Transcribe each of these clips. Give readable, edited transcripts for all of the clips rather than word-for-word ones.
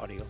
audio.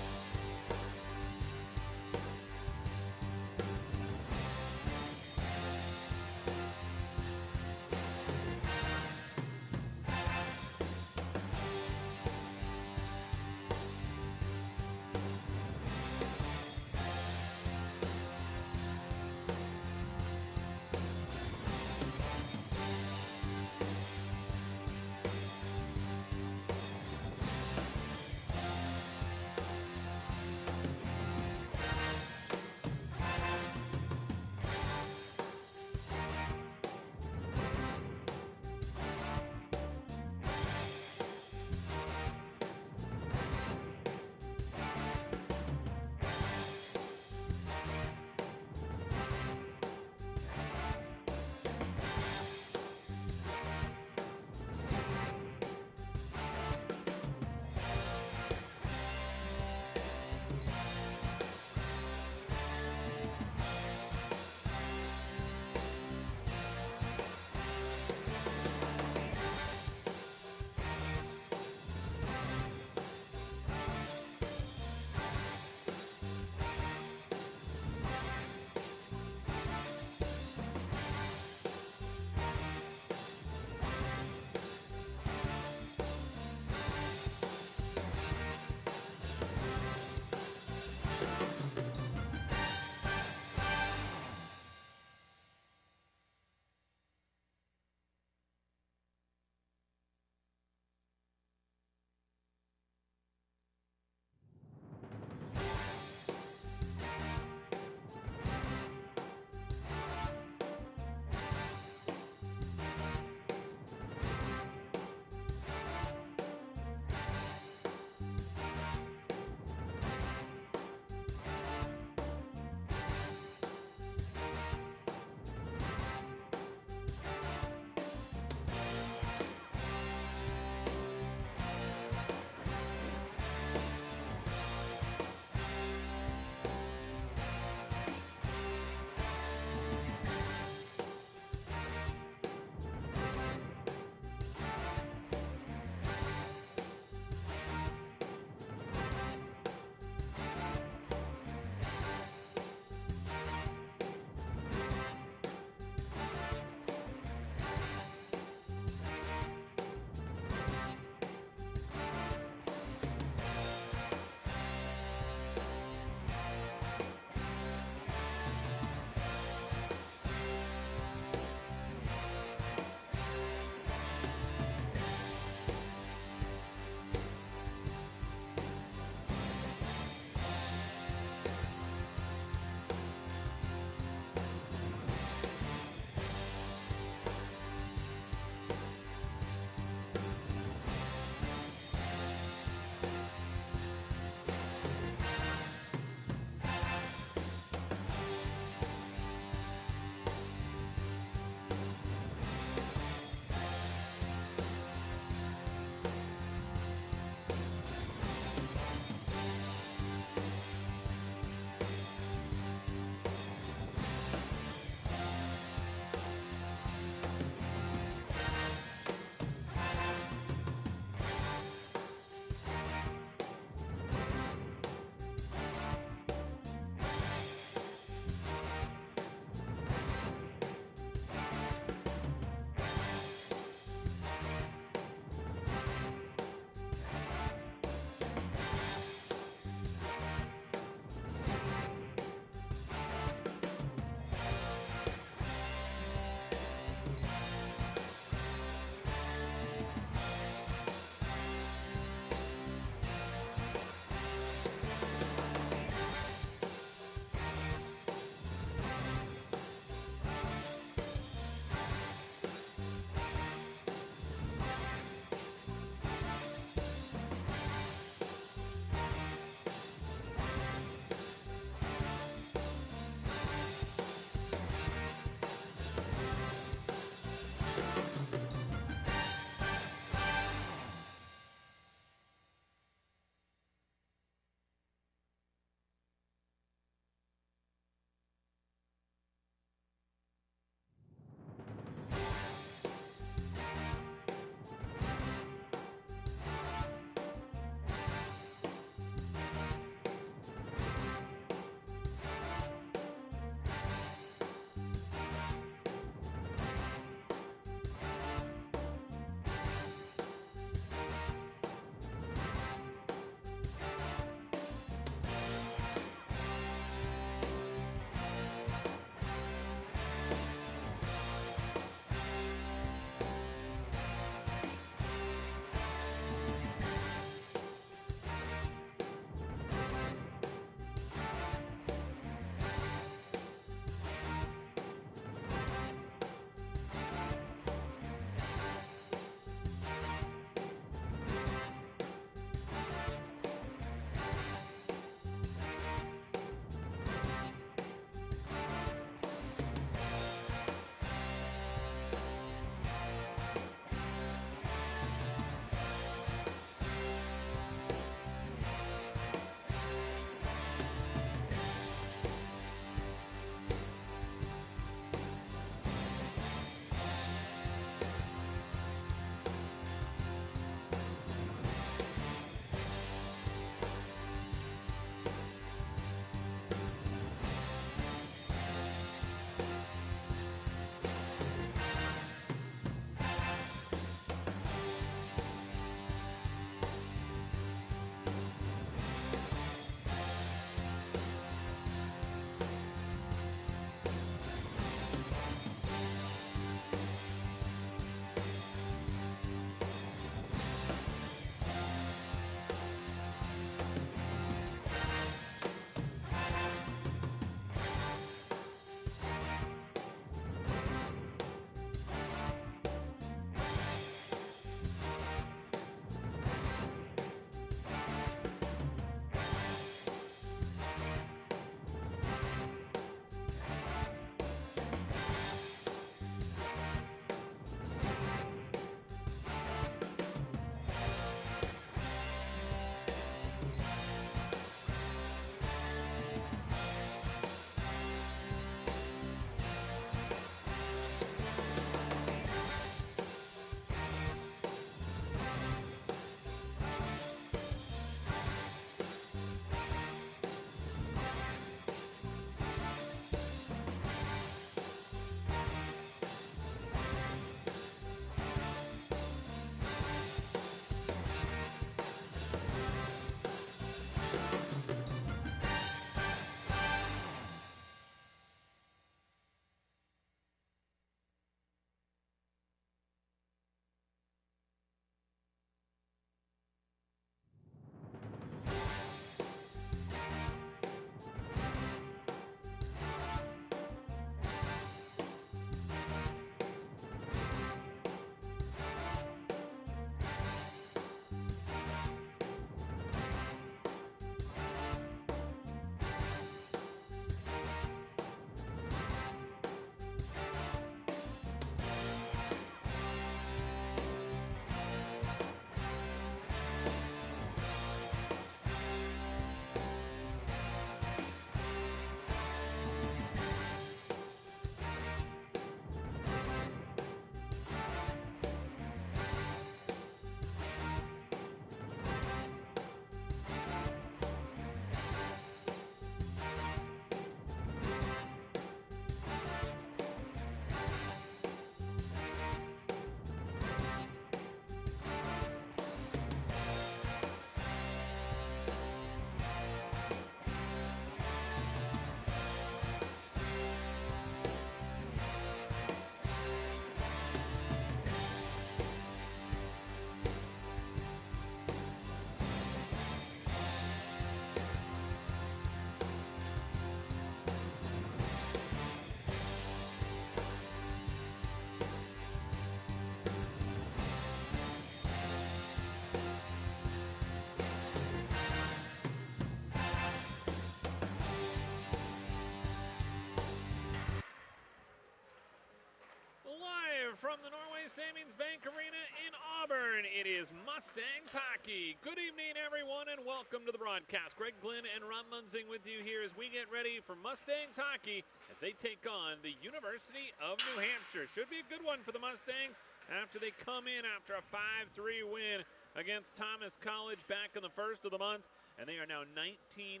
Savings Bank Arena in Auburn. It is Mustangs hockey. Good evening, everyone, and welcome to the broadcast. Greg Glynn and Ron Munzing with you here as we get ready for Mustangs hockey as they take on the University of New Hampshire. Should be a good one for the Mustangs after they come in after a 5-3 win against Thomas College back in the first of the month, and they are now 19-5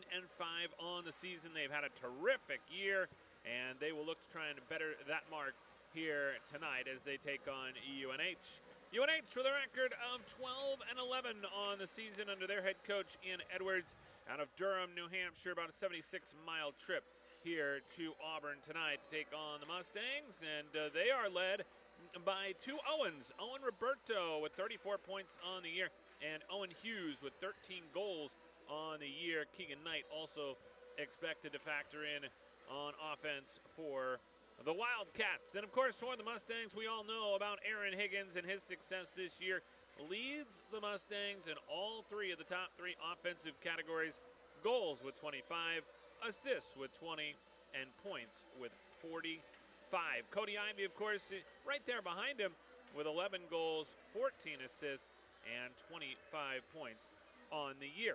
on the season. They've had a terrific year, and they will look to try and better that mark here tonight as they take on UNH. UNH with a record of 12-11 on the season under their head coach Ian Edwards out of Durham, New Hampshire, about a 76-mile trip here to Auburn tonight to take on the Mustangs, and they are led by two Owens. Owen Roberto with 34 points on the year, and Owen Hughes with 13 goals on the year. Keegan Knight also expected to factor in on offense for the Wildcats. And of course, for the Mustangs, we all know about Aaron Higgins and his success this year. Leads the Mustangs in all three of the top three offensive categories: goals with 25, assists with 20, and points with 45. Cody Ivey, of course, right there behind him with 11 goals, 14 assists, and 25 points on the year.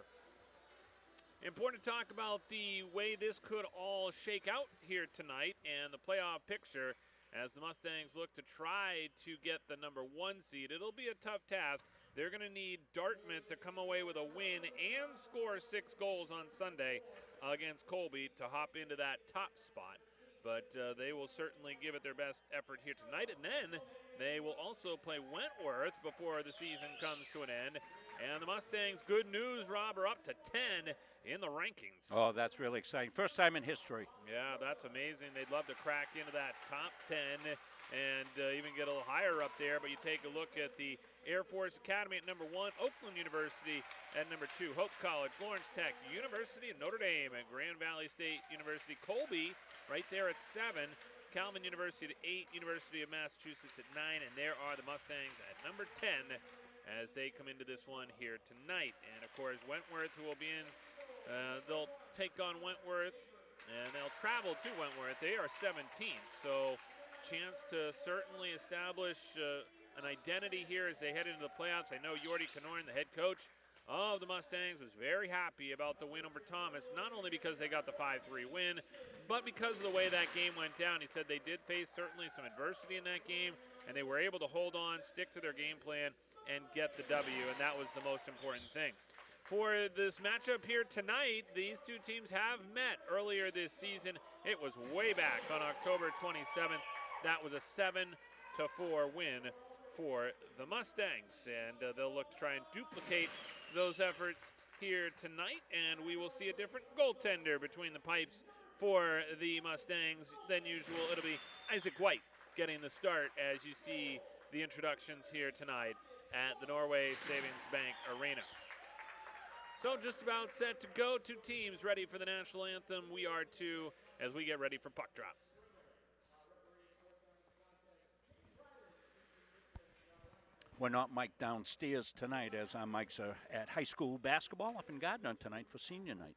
Important to talk about the way this could all shake out here tonight and the playoff picture as the Mustangs look to try to get the number one seed. It'll be a tough task. They're going to need Dartmouth to come away with a win and score 6 goals on Sunday against Colby to hop into that top spot. But they will certainly give it their best effort here tonight. And then they will also play Wentworth before the season comes to an end. And the Mustangs, good news, Rob, are up to 10 in the rankings. Oh, that's really exciting. First time in history. Yeah, that's amazing. They'd love to crack into that top 10 and even get a little higher up there. But you take a look at the Air Force Academy at number 1, Oakland University at number 2, Hope College, Lawrence Tech, University of Notre Dame, and Grand Valley State University. Colby right there at 7, Calvin University at 8, University of Massachusetts at 9, and there are the Mustangs at number 10 as they come into this one here tonight. And of course, Wentworth, who will be in, they'll take on Wentworth, and they'll travel to Wentworth. They are 17th, so chance to certainly establish an identity here as they head into the playoffs. I know Jordy Knorren, the head coach of the Mustangs, was very happy about the win over Thomas, not only because they got the 5-3 win, but because of the way that game went down. He said they did face certainly some adversity in that game, and they were able to hold on, stick to their game plan, and get the W, and that was the most important thing. For this matchup here tonight, these two teams have met earlier this season. It was way back on October 27th. That was a 7-4 win for the Mustangs, and they'll look to try and duplicate those efforts here tonight, and we will see a different goaltender between the pipes for the Mustangs than usual. It'll be Isaac White getting the start as you see the introductions here tonight at the Norway Savings Bank Arena. So just about set to go. Two teams ready for the national anthem. We are too as we get ready for puck drop. We're not mic'd downstairs tonight, as our mics are at high school basketball up in Gardner tonight for senior night.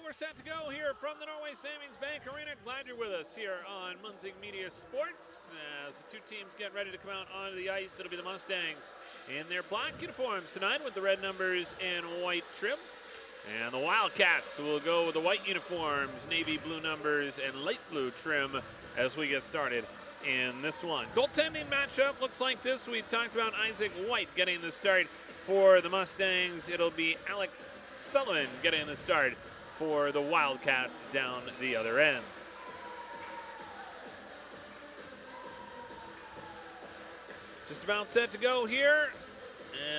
we're set to go here from the Norway Savings Bank Arena. Glad you're with us here on Munzing Media Sports. As the two teams get ready to come out onto the ice, it'll be the Mustangs in their black uniforms tonight with the red numbers and white trim. And the Wildcats will go with the white uniforms, navy blue numbers, and light blue trim as we get started in this one. Goaltending matchup looks like this. We talked about Isaac White getting the start for the Mustangs. It'll be Alec Sullivan getting the start for the Wildcats down the other end. Just about set to go here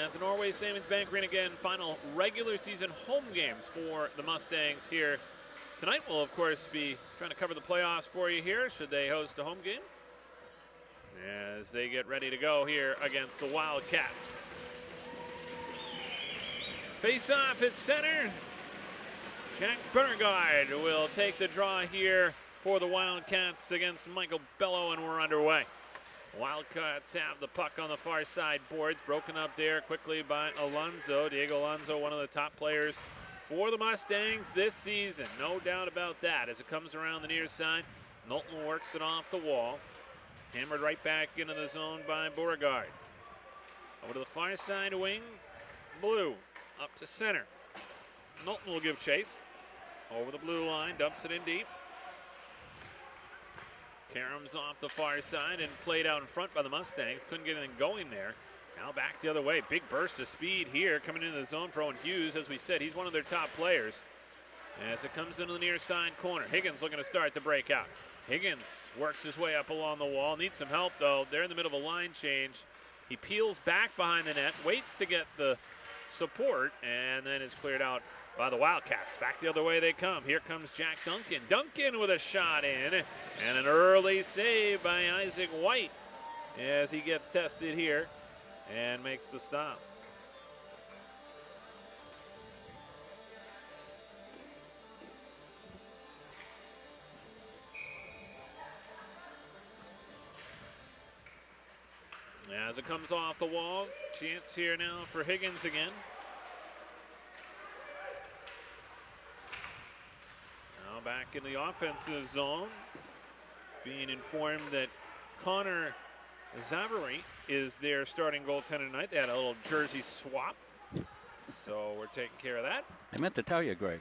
at the Norway Savings Bank Arena again. Final regular season home games for the Mustangs here tonight. We'll, of course, be trying to cover the playoffs for you here should they host a home game as they get ready to go here against the Wildcats. Face off at center. Jack Beauregard will take the draw here for the Wildcats against Michael Bello, and we're underway. Wildcats have the puck on the far side boards, broken up there quickly by Alonso. Diego Alonso, one of the top players for the Mustangs this season. No doubt about that. As it comes around the near side, Knowlton works it off the wall. Hammered right back into the zone by Beauregard. Over to the far side wing, Blue up to center. Knowlton will give chase. Over the blue line, dumps it in deep. Karam's off the far side and played out in front by the Mustangs. Couldn't get anything going there. Now back the other way. Big burst of speed here coming into the zone for Owen Hughes. As we said, he's one of their top players. As it comes into the near side corner, Higgins looking to start the breakout. Higgins works his way up along the wall. Needs some help, though. They're in the middle of a line change. He peels back behind the net, waits to get the support, and then is cleared out by the Wildcats. Back the other way they come. Here comes Jack Duncan. Duncan with a shot in, and an early save by Isaac White as he gets tested here and makes the stop. As it comes off the wall, chance here now for Higgins again. Now back in the offensive zone, being informed that Connor Zavary is their starting goaltender tonight. They had a little jersey swap, so we're taking care of that. I meant to tell you, Greg.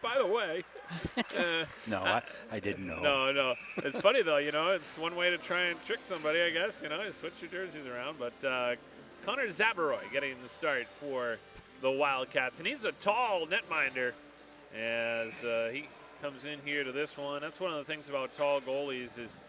By the way. No, I didn't know. No. It's funny, though, you know, it's one way to try and trick somebody, I guess, you know, you switch your jerseys around. But Connor Zabaroy getting the start for the Wildcats. And he's a tall netminder as he comes in here to this one. That's one of the things about tall goalies is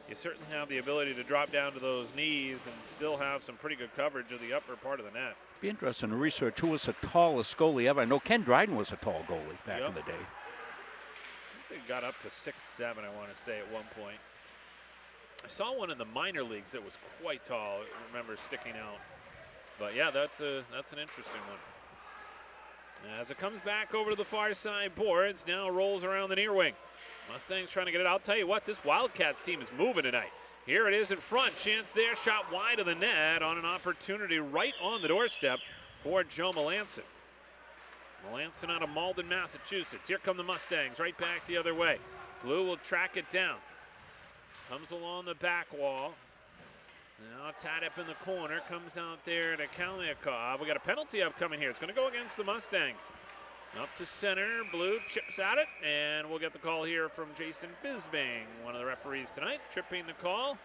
you certainly have the ability to drop down to those knees and still have some pretty good coverage of the upper part of the net. Be interesting to research who was the tallest goalie ever. I know Ken Dryden was a tall goalie back in the day. I think they got up to 6'7", I want to say, at one point. I saw one in the minor leagues that was quite tall. I remember sticking out. But yeah, that's an interesting one. As it comes back over to the far side boards, now rolls around the near wing. Mustangs trying to get it. I'll tell you what, this Wildcats team is moving tonight. Here it is in front. Chance there, shot wide of the net on an opportunity right on the doorstep for Joe Melanson. Melanson out of Malden, Massachusetts. Here come the Mustangs right back the other way. Blue will track it down. Comes along the back wall. Now tied up in the corner. Comes out there to Kalyakov. We got a penalty upcoming here. It's going to go against the Mustangs. Up to center, Blue chips at it, and we'll get the call here from Jason Bisbing, one of the referees tonight, tripping the call.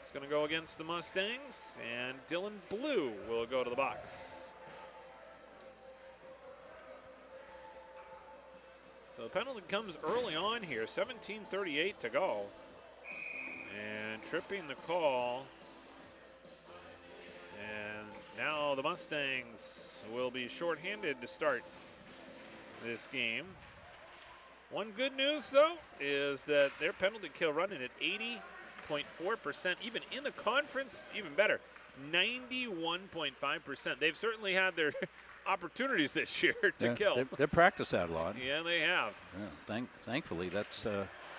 It's going to go against the Mustangs, and Dylan Blue will go to the box. So the penalty comes early on here, 17:38 to go. And tripping the call. And now the Mustangs will be shorthanded to start this game. One good news, though, is that their penalty kill running at 80.4%. Even in the conference, even better, 91.5%. They've certainly had their opportunities this year to kill. They've practiced that a lot. Yeah, they have. Yeah, thankfully, that's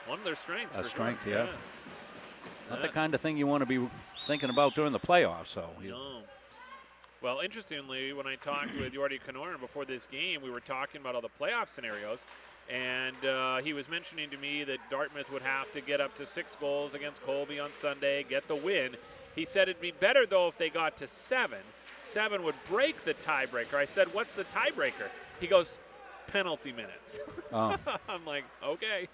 one of their strengths. A strength, sure. yeah. Not the kind of thing you want to be thinking about during the playoffs. So. No. Well, interestingly, when I talked with Jordi Kanoran before this game, we were talking about all the playoff scenarios, and he was mentioning to me that Dartmouth would have to get up to 6 goals against Colby on Sunday, get the win. He said it'd be better, though, if they got to 7. 7 would break the tiebreaker. I said, what's the tiebreaker? He goes, penalty minutes. Oh. I'm like, okay,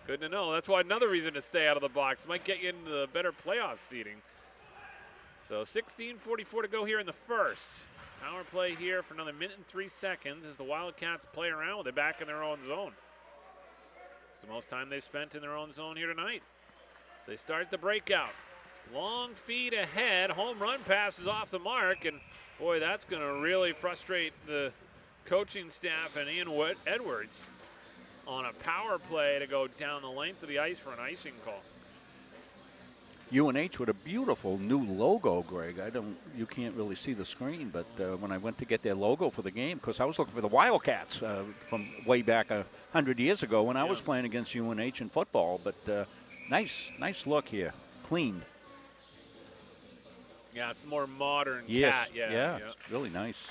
good to know. That's why another reason to stay out of the box. Might get you into the better playoff seeding. So 16:44 to go here in the first. Power play here for another minute and 3 seconds as the Wildcats play around with it back in their own zone. It's the most time they've spent in their own zone here tonight. So they start the breakout. Long feed ahead. Home run passes off the mark, and boy, that's going to really frustrate the coaching staff and Ian Edwards on a power play to go down the length of the ice for an icing call. UNH with a beautiful new logo, Greg. You can't really see the screen, but when I went to get their logo for the game, because I was looking for the Wildcats from way back 100 years ago when I was playing against UNH in football. But nice look here, clean. Yeah, it's the more modern yes. cat. Yeah, it's really nice.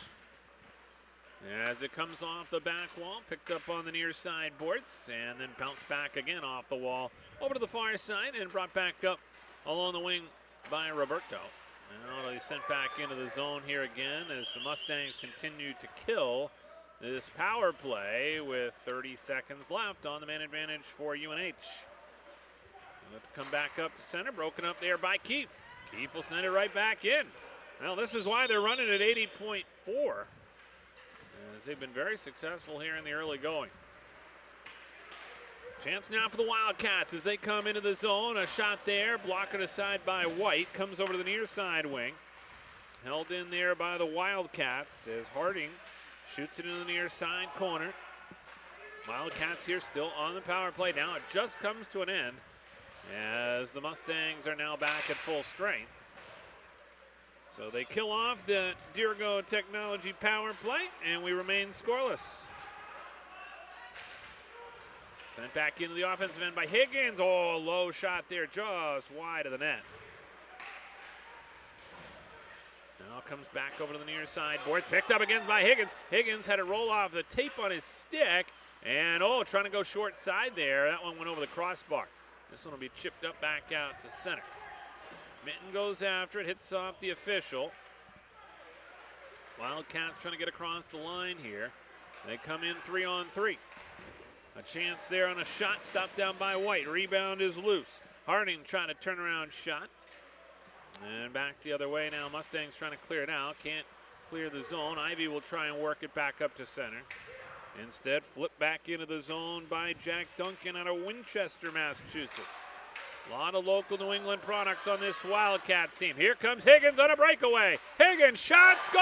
As it comes off the back wall, picked up on the near side boards, and then bounced back again off the wall over to the far side and brought back up along the wing by Roberto. Now they sent back into the zone here again as the Mustangs continue to kill this power play with 30 seconds left on the man advantage for UNH. Let come back up to center, broken up there by Keefe. Keefe will send it right back in. Well, this is why they're running at 80.4, as they've been very successful here in the early going. Chance now for the Wildcats as they come into the zone. A shot there, blocked aside by White. Comes over to the near side wing. Held in there by the Wildcats as Harding shoots it into the near side corner. Wildcats here still on the power play. Now it just comes to an end as the Mustangs are now back at full strength. So they kill off the Dirigo Technology power play, and we remain scoreless. Sent back into the offensive end by Higgins. Oh, low shot there, just wide of the net. Now comes back over to the near side board. Picked up again by Higgins. Higgins had to roll off the tape on his stick. And, trying to go short side there. That one went over the crossbar. This one will be chipped up back out to center. Minton goes after it, hits off the official. Wildcats trying to get across the line here. They come in 3-on-3. A chance there on a shot, stopped down by White. Rebound is loose. Harding trying to turn around shot. And back the other way now. Mustangs trying to clear it out. Can't clear the zone. Ivy will try and work it back up to center. Instead, flip back into the zone by Jack Duncan out of Winchester, Massachusetts. A lot of local New England products on this Wildcats team. Here comes Higgins on a breakaway. Higgins, shot, score!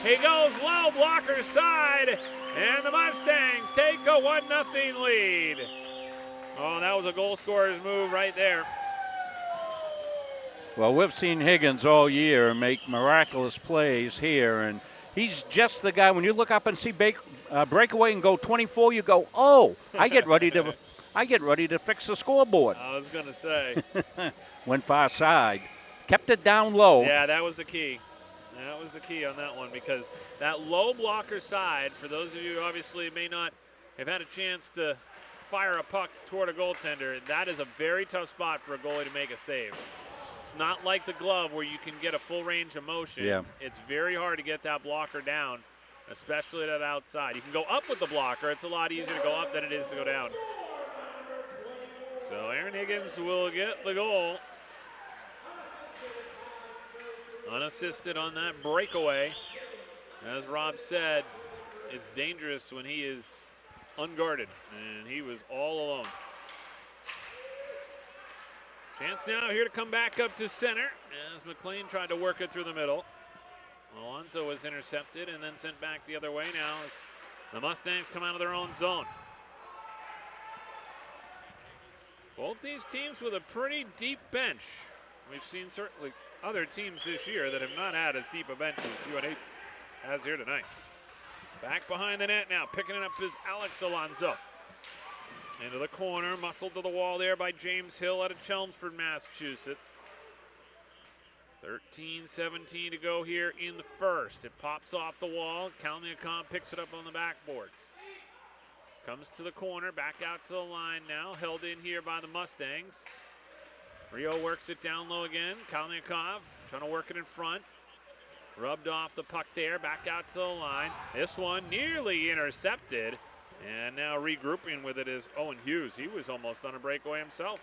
He goes low, blocker side, and the Mustangs take a 1-0 lead. Oh, that was a goal scorer's move right there. Well, we've seen Higgins all year make miraculous plays here, and he's just the guy. When you look up and see breakaway and go 24, you go, oh, I get ready to fix the scoreboard. I was going to say. Went far side. Kept it down low. Yeah, that was the key. That was the key on that one, because that low blocker side, for those of you who obviously may not have had a chance to fire a puck toward a goaltender, that is a very tough spot for a goalie to make a save. It's not like the glove where you can get a full range of motion. Yeah. It's very hard to get that blocker down, especially at that outside. You can go up with the blocker. It's a lot easier to go up than it is to go down. So Aaron Higgins will get the goal. Unassisted on that breakaway. As Rob said, it's dangerous when he is unguarded, and he was all alone. Chance now here to come back up to center as McLean tried to work it through the middle. Alonso was intercepted and then sent back the other way now as the Mustangs come out of their own zone. Both these teams with a pretty deep bench. We've seen certainly other teams this year that have not had as deep a bench as UNH has here tonight. Back behind the net now, picking it up is Alex Alonso. Into the corner, muscled to the wall there by James Hill out of Chelmsford, Massachusetts. 13-17 to go here in the first. It pops off the wall. Kalniakov picks it up on the backboards. Comes to the corner, back out to the line now. Held in here by the Mustangs. Rio works it down low again. Kalniakov trying to work it in front. Rubbed off the puck there, back out to the line. This one nearly intercepted. And now regrouping with it is Owen Hughes. He was almost on a breakaway himself.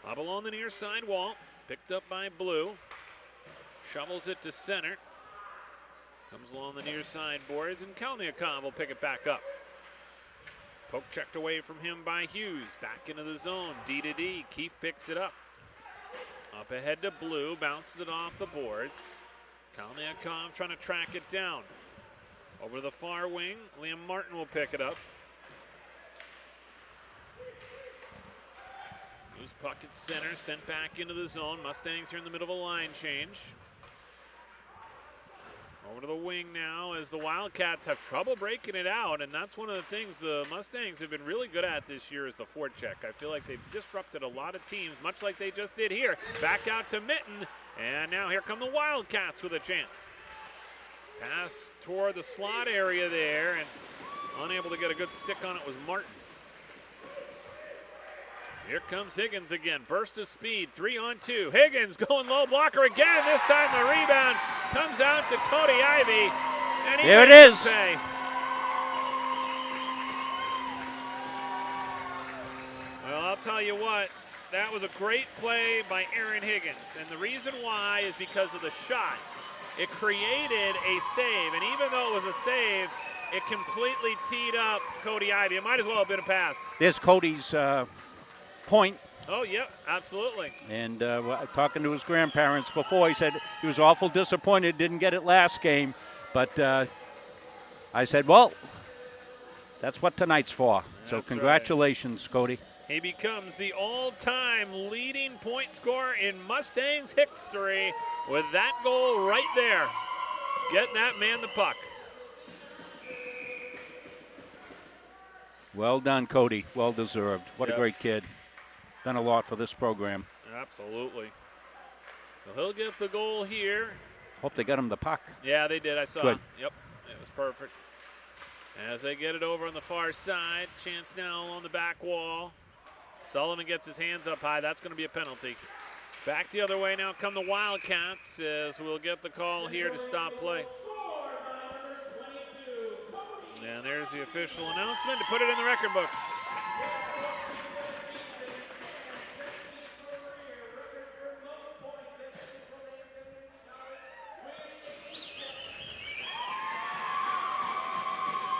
Up along the near side wall. Picked up by Blue. Shovels it to center. Comes along the near side boards, and Kalniakov will pick it back up. Poke checked away from him by Hughes. Back into the zone. D to D. Keefe picks it up. Up ahead to Blue. Bounces it off the boards. Kalniakov trying to track it down. Over the far wing. Liam Martin will pick it up. Loose puck at center, sent back into the zone. Mustangs here in the middle of a line change. Over to the wing now as the Wildcats have trouble breaking it out, and that's one of the things the Mustangs have been really good at this year is the forecheck. I feel like they've disrupted a lot of teams, much like they just did here. Back out to Mitten, and now here come the Wildcats with a chance. Pass toward the slot area there, and unable to get a good stick on it was Martin. Here comes Higgins again. Burst of speed, 3-on-2. Higgins going low blocker again. This time the rebound comes out to Cody Ivey. And he there it is. Pay. Well, I'll tell you what, that was a great play by Aaron Higgins. And the reason why is because of the shot. It created a save. And even though it was a save, it completely teed up Cody Ivey. It might as well have been a pass. There's Cody's point. Oh, yep, absolutely. And talking to his grandparents before, he said he was awful disappointed, didn't get it last game. But I said, well, that's what tonight's for. So congratulations, right. Cody. He becomes the all-time leading point scorer in Mustangs history with that goal right there. Getting that man the puck. Well done, Cody. Well deserved. What a great kid. Done a lot for this program. Absolutely. So he'll get the goal here. Hope they got him the puck. Yeah, they did. I saw. Good. Yep, it was perfect. As they get it over on the far side, chance now on the back wall. Sullivan gets his hands up high. That's going to be a penalty. Back the other way now come the Wildcats as we'll get the call here to stop play. And there's the official announcement to put it in the record books.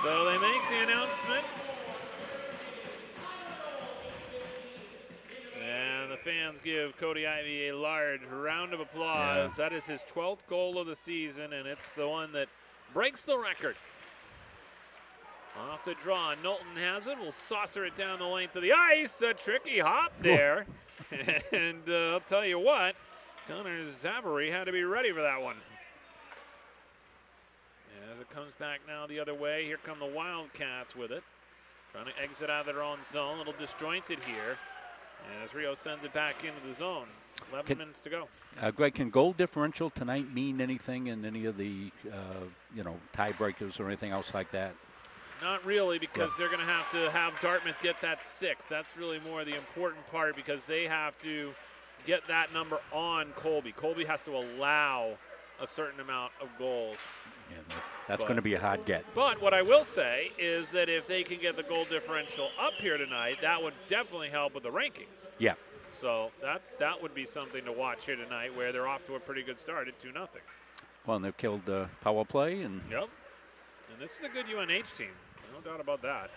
So they make the announcement. And the fans give Cody Ivey a large round of applause. Yeah. That is his 12th goal of the season, and it's the one that breaks the record. Off the draw, Knowlton has it. Will saucer it down the length of the ice. A tricky hop there. And I'll tell you what, Connor Zavary had to be ready for that one. As it comes back now the other way, here come the Wildcats with it. Trying to exit out of their own zone, a little disjointed here. As Rio sends it back into the zone. 11 minutes to go. Greg, can goal differential tonight mean anything in any of the, tiebreakers or anything else like that? Not really, because they're going to have Dartmouth get that 6. That's really more the important part because they have to get that number on Colby. Colby has to allow a certain amount of goals. Yeah, that's going to be a hard get. But what I will say is that if they can get the goal differential up here tonight, that would definitely help with the rankings. Yeah. So that would be something to watch here tonight where they're off to a pretty good start at 2-0. Well, and they've killed power play. And yep. And this is a good UNH team. No doubt about that.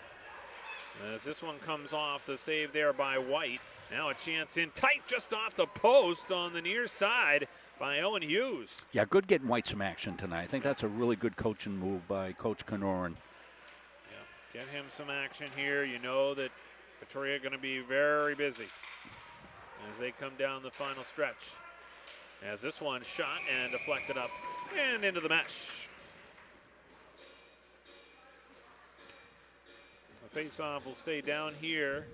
As this one comes off, the save there by White. Now a chance in tight just off the post on the near side by Owen Hughes. Yeah, good getting White some action tonight. I think that's a really good coaching move by Coach Kanoran. Yeah, get him some action here. You know that Victoria are going to be very busy as they come down the final stretch. As this one shot and deflected up and into the mesh. The face-off will stay down here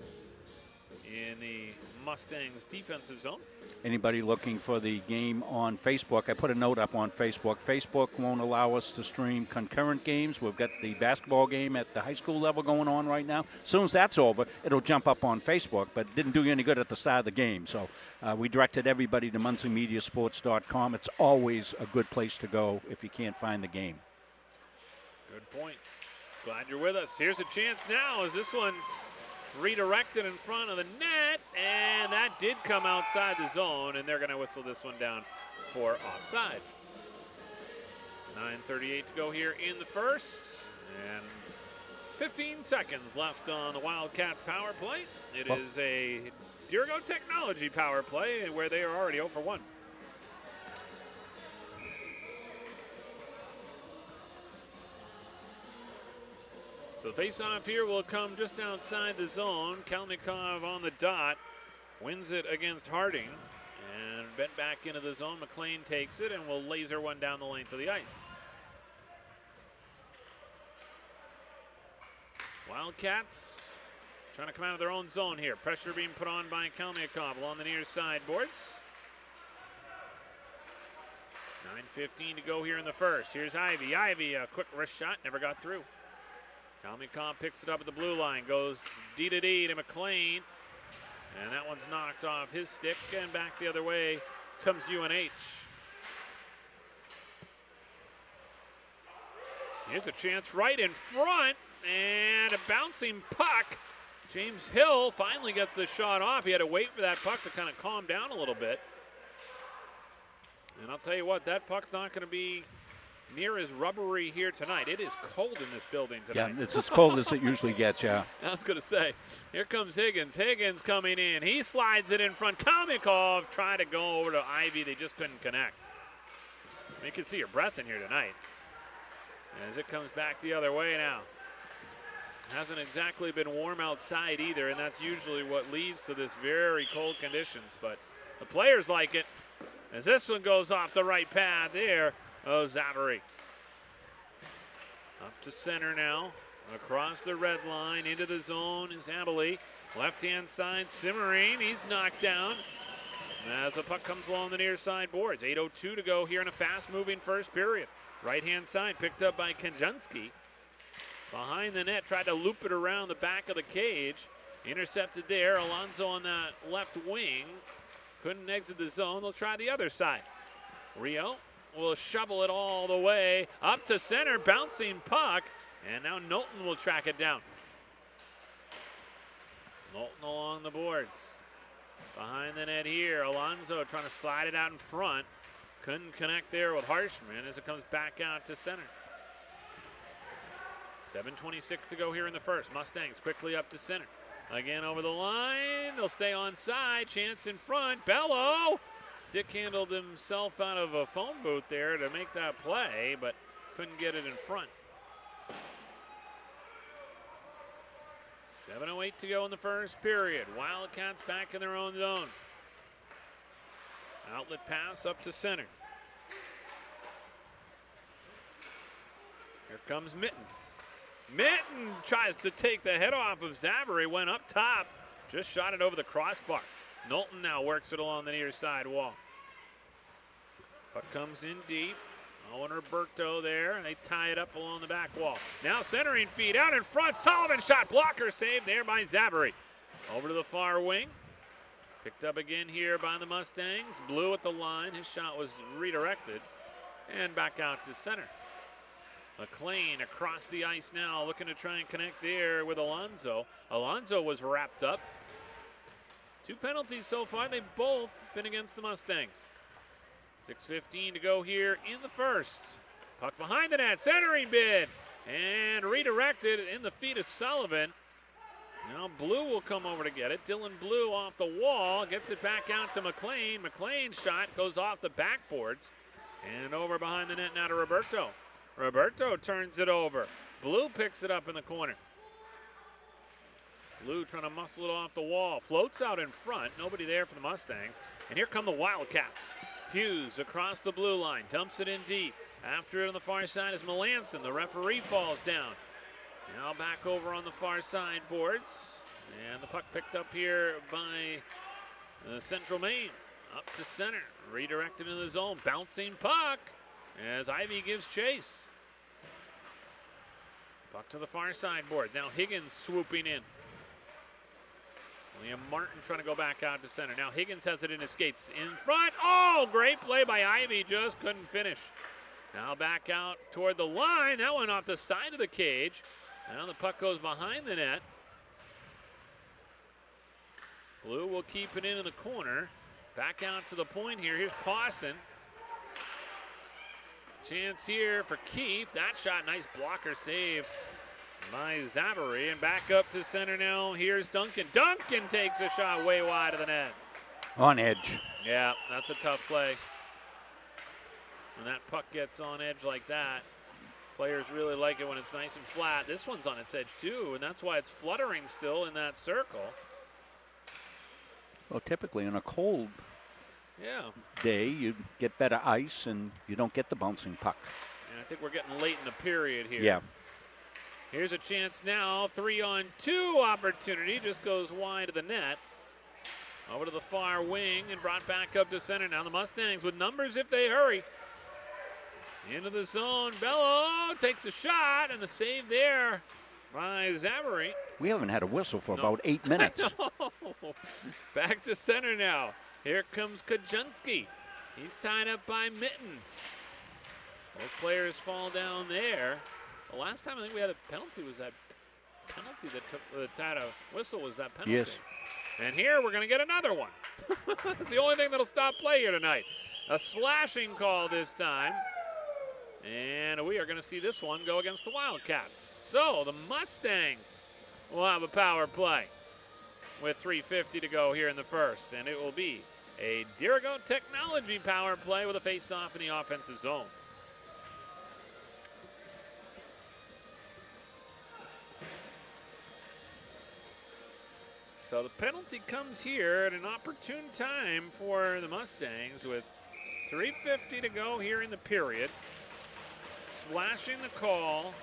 in the Mustangs defensive zone. Anybody looking for the game on Facebook, I put a note up on Facebook. Facebook won't allow us to stream concurrent games. We've got the basketball game at the high school level going on right now. As soon as that's over, it'll jump up on Facebook, but it didn't do you any good at the start of the game. So we directed everybody to MunsingMediaSports.com. It's always a good place to go if you can't find the game. Good point. Glad you're with us. Here's a chance now as this one's redirected in front of the net, and that did come outside the zone, and they're going to whistle this one down for offside. 9:38 to go here in the first, and 15 seconds left on the Wildcats power play. It is a Dirigo Technology power play where they are already 0 for 1. So the face-off here will come just outside the zone. Kalnikov on the dot, wins it against Harding, and bent back into the zone. McLean takes it and will laser one down the length of the ice. Wildcats trying to come out of their own zone here. Pressure being put on by Kalnikov along the near side boards. 9:15 to go here in the first. Here's Ivy. Ivy, a quick wrist shot, never got through. Kalnikov picks it up at the blue line, goes D to McLean, and that one's knocked off his stick, and back the other way comes UNH. Here's a chance right in front, and a bouncing puck. James Hill finally gets the shot off. He had to wait for that puck to kind of calm down a little bit. And I'll tell you what, that puck's not going to be near as rubbery here tonight. It is cold in this building tonight. Yeah, it's as cold as it usually gets, yeah. I was going to say, here comes Higgins. Higgins coming in. He slides it in front. Kalnikov tried to go over to Ivy. They just couldn't connect. You can see your breath in here tonight as it comes back the other way now. Hasn't exactly been warm outside either, and that's usually what leads to this very cold conditions. But the players like it as this one goes off the right pad there. Oh, Zachary. Up to center now. Across the red line into the zone is Abilene. Left-hand side, Simmering. He's knocked down as the puck comes along the near side boards. 8:02 to go here in a fast-moving first period. Right-hand side picked up by Konjansky. Behind the net, tried to loop it around the back of the cage. Intercepted there. Alonso on that left wing. Couldn't exit the zone. They'll try the other side. Rio will shovel it all the way up to center, bouncing puck, and now Knowlton will track it down. Knowlton along the boards. Behind the net here, Alonso trying to slide it out in front. Couldn't connect there with Harshman as it comes back out to center. 7:26 to go here in the first. Mustangs quickly up to center. Again over the line. They'll stay on side. Chance in front. Bello stick handled himself out of a phone booth there to make that play, but couldn't get it in front. 7:08 to go in the first period. Wildcats back in their own zone. Outlet pass up to center. Here comes Mitten. Mitten tries to take the head off of Zachary, went up top, just shot it over the crossbar. Knowlton now works it along the near side wall. Puck comes in deep. Owen Roberto there, and they tie it up along the back wall. Now centering feed out in front. Sullivan shot, blocker saved there by Zachary. Over to the far wing. Picked up again here by the Mustangs. Blue at the line. His shot was redirected. And back out to center. McLean across the ice now, looking to try and connect there with Alonso. Alonso was wrapped up. 2 penalties so far. They've both been against the Mustangs. 6:15 to go here in the first. Puck behind the net, centering bid, and redirected in the feet of Sullivan. Now Blue will come over to get it. Dylan Blue off the wall, gets it back out to McLean. McLean's shot goes off the backboards, and over behind the net now to Roberto. Roberto turns it over. Blue picks it up in the corner. Blue trying to muscle it off the wall. Floats out in front. Nobody there for the Mustangs. And here come the Wildcats. Hughes across the blue line. Dumps it in deep. After it on the far side is Melanson. The referee falls down. Now back over on the far side boards. And the puck picked up here by Central Maine. Up to center, redirected into the zone. Bouncing puck as Ivy gives chase. Puck to the far side board. Now Higgins swooping in. Liam Martin trying to go back out to center. Now Higgins has it in his skates. In front. Oh, great play by Ivy. Just couldn't finish. Now back out toward the line. That one off the side of the cage. Now the puck goes behind the net. Blue will keep it in the corner. Back out to the point here. Here's Pawson. Chance here for Keefe. That shot, nice blocker save by Zavary. And back up to center now. Here's Duncan. Duncan takes a shot way wide of the net. On edge. Yeah, that's a tough play. When that puck gets on edge like that, players really like it when it's nice and flat. This one's on its edge too, and that's why it's fluttering still in that circle. Well, typically on a cold Yeah. day, you get better ice and you don't get the bouncing puck. And I think we're getting late in the period here. Yeah. Here's a chance now. 3-on-2 opportunity. Just goes wide of the net. Over to the far wing and brought back up to center. Now the Mustangs with numbers if they hurry. Into the zone. Bello takes a shot and the save there by Zavary. We haven't had a whistle for about 8 minutes. Back to center now. Here comes Kaczynski. He's tied up by Mitten. Both players fall down there. The last time I think we had a penalty was that penalty that took the tied a whistle was that penalty. Yes. And here we're going to get another one. It's the only thing that'll stop play here tonight. A slashing call this time. And we are going to see this one go against the Wildcats. So the Mustangs will have a power play with 3:50 to go here in the first. And it will be a Dirigo Technology power play with a face-off in the offensive zone. So the penalty comes here at an opportune time for the Mustangs with 3:50 to go here in the period. Slashing the call.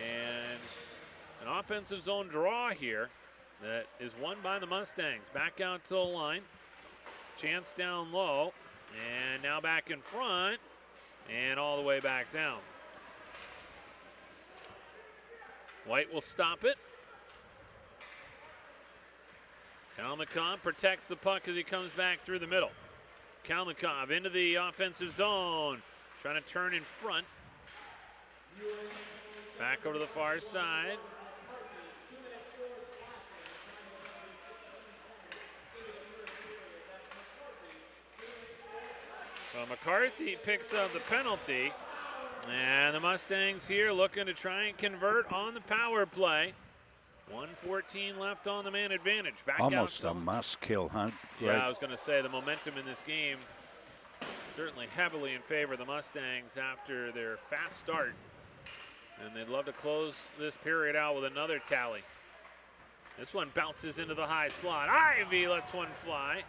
And an offensive zone draw here that is won by the Mustangs. Back out to the line. Chance down low. And now back in front. And all the way back down. White will stop it. Kalmikov protects the puck as he comes back through the middle. Kalmikov into the offensive zone. Trying to turn in front. Back over to the far side. So McCarthy picks up the penalty. And the Mustangs here looking to try and convert on the power play. 1:14 left on the man advantage. Back Almost out a must kill, huh? Yeah, Right. I was going to say the momentum in this game certainly heavily in favor of the Mustangs after their fast start. And they'd love to close this period out with another tally. This one bounces into the high slot. Ivy lets one fly.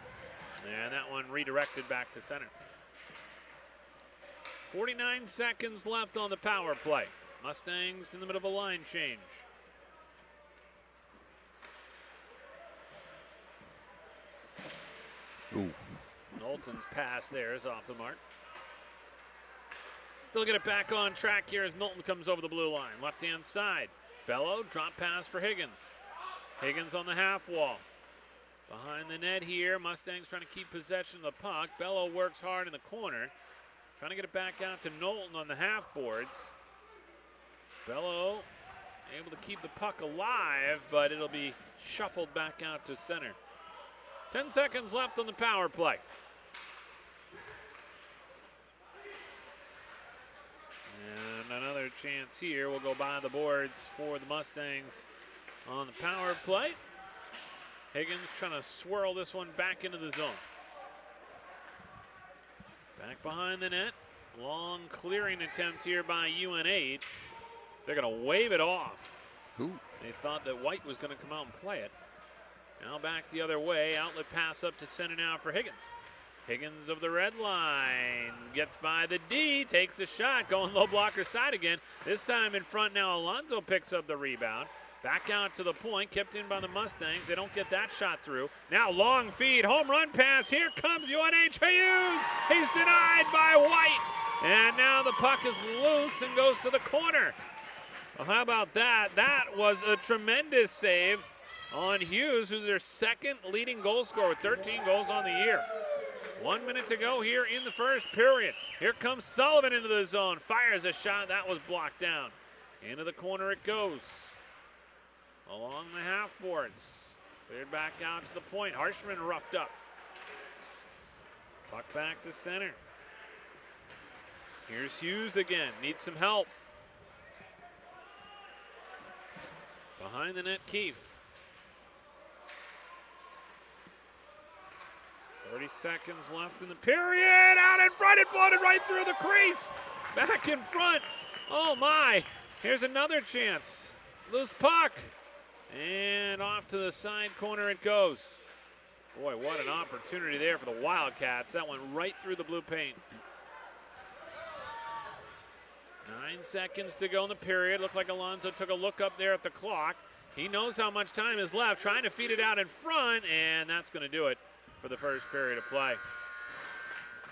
And that one redirected back to center. 49 seconds left on the power play. Mustangs in the middle of a line change. Ooh. Knowlton's pass there is off the mark. They'll get it back on track here as Milton comes over the blue line. Left-hand side. Bello, drop pass for Higgins. Higgins on the half wall. Behind the net here, Mustangs trying to keep possession of the puck. Bello works hard in the corner. Trying to get it back out to Knowlton on the half boards. Bello able to keep the puck alive, but it'll be shuffled back out to center. 10 seconds left on the power play. And another chance here will go by the boards for the Mustangs on the power play. Higgins trying to swirl this one back into the zone. Back behind the net. Long clearing attempt here by UNH. They're going to wave it off. Ooh. They thought that White was going to come out and play it. Now back the other way. Outlet pass up to center now for Higgins. Higgins of the red line. Gets by the D. Takes a shot. Going low blocker side again. This time in front now. Alonso picks up the rebound. Back out to the point, kept in by the Mustangs. They don't get that shot through. Now long feed, home run pass. Here comes UNH Hughes. He's denied by White. And now the puck is loose and goes to the corner. Well, how about that? That was a tremendous save on Hughes, who's their second leading goal scorer with 13 goals on the year. 1 minute to go here in the first period. Here comes Sullivan into the zone. Fires a shot. That was blocked down. Into the corner it goes. Along the half boards. Cleared back out to the point. Harshman roughed up. Puck back to center. Here's Hughes again. Needs some help. Behind the net, Keefe. 30 seconds left in the period. Out in front. It floated right through the crease. Back in front. Oh my. Here's another chance. Loose puck. And off to the side corner it goes. Boy, what an opportunity there for the Wildcats. That went right through the blue paint. 9 seconds to go in the period. Looked like Alonso took a look up there at the clock. He knows how much time is left, trying to feed it out in front, and that's going to do it for the first period of play.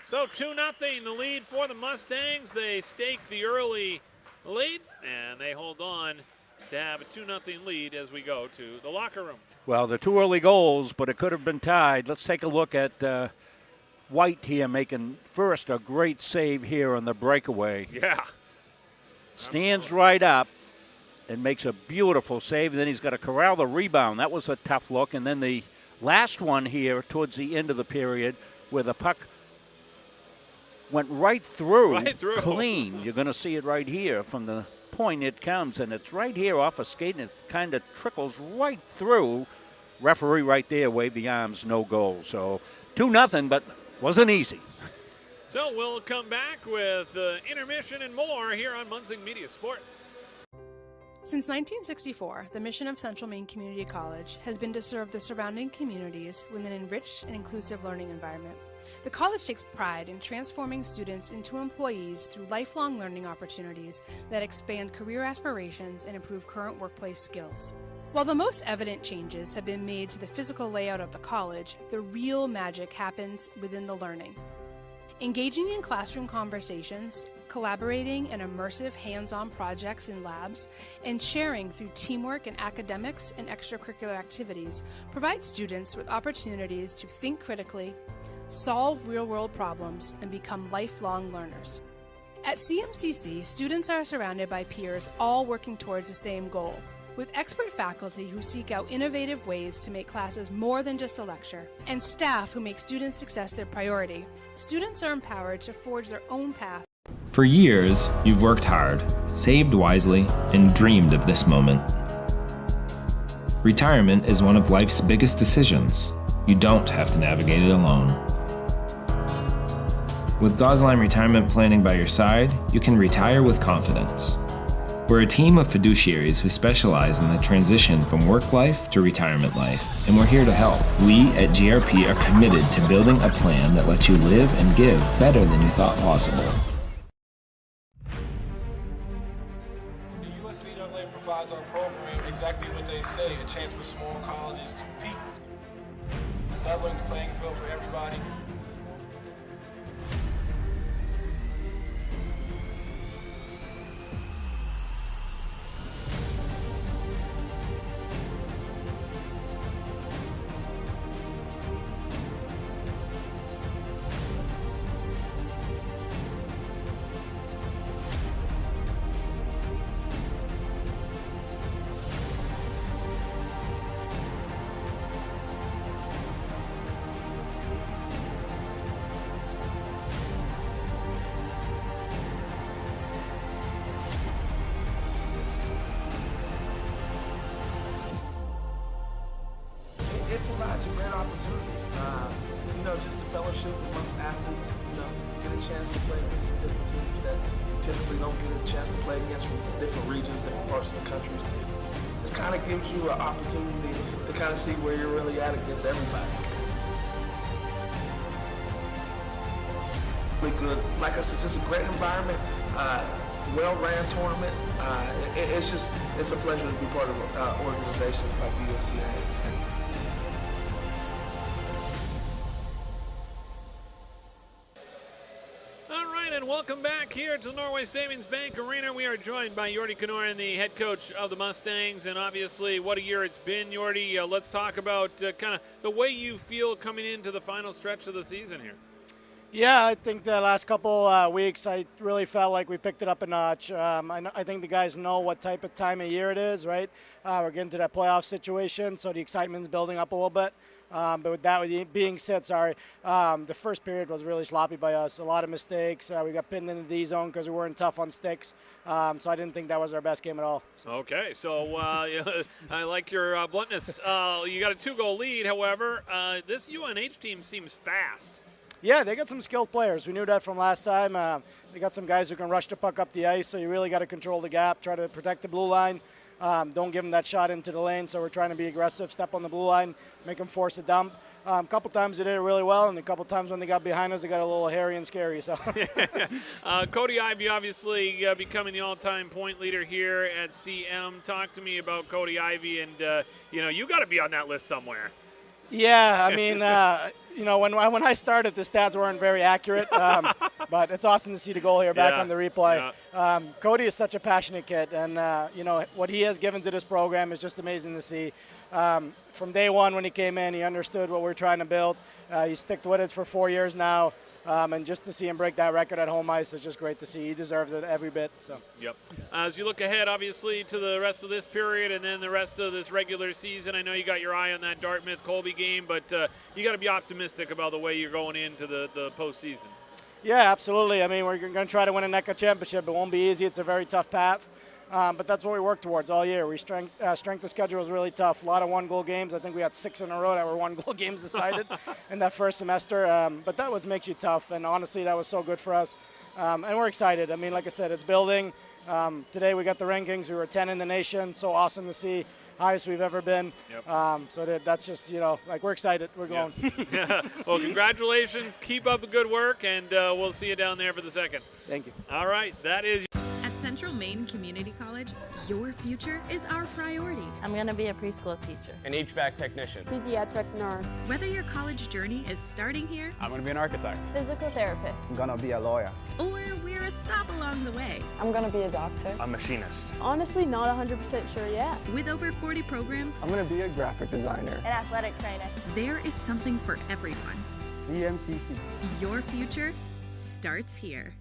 So 2-0, the lead for the Mustangs. They stake the early lead, and they hold on to have a 2-0 lead as we go to the locker room. Well, the 2 early goals, but it could have been tied. Let's take a look at White here making first a great save here on the breakaway. Yeah. Stands right up and makes a beautiful save. And then he's got to corral the rebound. That was a tough look. And then the last one here towards the end of the period where the puck went right through. Clean. You're going to see it right here from the point it comes, and it's right here off a skate, and it kind of trickles right through. Referee right there waved the arms, no goal. So 2-0, but wasn't easy. So we'll come back with intermission and more here on Munzing Media Sports. Since 1964, the mission of Central Maine Community College has been to serve the surrounding communities with an enriched and inclusive learning environment. The college takes pride in transforming students into employees through lifelong learning opportunities that expand career aspirations and improve current workplace skills. While the most evident changes have been made to the physical layout of the college, the real magic happens within the learning. Engaging in classroom conversations, collaborating in immersive hands-on projects in labs, and sharing through teamwork in academics and extracurricular activities provides students with opportunities to think critically, solve real-world problems, and become lifelong learners. At CMCC, students are surrounded by peers all working towards the same goal, with expert faculty who seek out innovative ways to make classes more than just a lecture, and staff who make student success their priority. Students are empowered to forge their own path. For years, you've worked hard, saved wisely, and dreamed of this moment. Retirement is one of life's biggest decisions. You don't have to navigate it alone. With Gosline Retirement Planning by your side, you can retire with confidence. We're a team of fiduciaries who specialize in the transition from work life to retirement life, and we're here to help. We at GRP are committed to building a plan that lets you live and give better than you thought possible. The UNCAA provides our program exactly what they say, a chance for small colleges to peak. It's leveling the playing field for everybody. It provides a great opportunity, just the fellowship amongst athletes, get a chance to play against some different teams that typically don't get a chance to play against from different regions, different parts of the country. It kind of gives you an opportunity to kind of see where you're really at against everybody. Really good. Like I said, just a great environment. well-ran tournament. It's a pleasure to be part of organizations like UNCA. And welcome back here to the Norway Savings Bank Arena. We are joined by Jordi Kanorin, the head coach of the Mustangs, and obviously what a year it's been, Jordi. Let's talk about kind of the way you feel coming into the final stretch of the season here. Yeah, I think the last couple weeks I really felt like we picked it up a notch. I think the guys know what type of time of year it is, right? We're getting to that playoff situation, so the excitement's building up a little bit. But with that being said, the first period was really sloppy by us. A lot of mistakes. We got pinned in the D zone because we weren't tough on sticks. So I didn't think that was our best game at all. So. Okay, so I like your bluntness. You got a 2-goal lead, however. This UNH team seems fast. Yeah, they got some skilled players. We knew that from last time. They got some guys who can rush the puck up the ice, so you really got to control the gap, try to protect the blue line. Don't give them that shot into the lane, so we're trying to be aggressive, step on the blue line, make them force a dump. A couple times they did it really well, and a couple times when they got behind us, they got a little hairy and scary. So, Cody Ivey obviously becoming the all-time point leader here at CM. Talk to me about Cody Ivey, and you got to be on that list somewhere. Yeah, I mean, when I started, the stats weren't very accurate, but it's awesome to see the goal here back on the replay. Yeah. Cody is such a passionate kid, and what he has given to this program is just amazing to see. From day one when he came in, he understood what we're trying to build. He's stuck with it for 4 years now, and just to see him break that record at home ice is just great to see. He deserves it every bit. So. Yep. As you look ahead, obviously, to the rest of this period and then the rest of this regular season, I know you got your eye on that Dartmouth-Colby game, but you got to be optimistic about the way you're going into the postseason. Yeah, absolutely. I mean, we're going to try to win a NECA championship. It won't be easy. It's a very tough path. But that's what we work towards all year. Strength of schedule is really tough. A lot of one-goal games. I think we had 6 in a row that were one-goal games decided in that first semester. But that what makes you tough. And honestly, that was so good for us. And we're excited. I mean, like I said, it's building. Today we got the rankings. We were 10 in the nation. So awesome to see. Highest we've ever been. Yep. So that's just, we're excited. We're going. Yeah. Well, congratulations. Keep up the good work, and we'll see you down there for the second. Thank you. All right. That is. At Central Maine Community College, your future is our priority. I'm going to be a preschool teacher. An HVAC technician. Pediatric nurse. Whether your college journey is starting here, I'm going to be an architect. Physical therapist. I'm going to be a lawyer. Or we're a stop along the way. I'm going to be a doctor. A machinist. Honestly, not 100% sure yet. With over 40 programs, I'm going to be a graphic designer. An athletic trainer. There is something for everyone. CMCC. Your future starts here.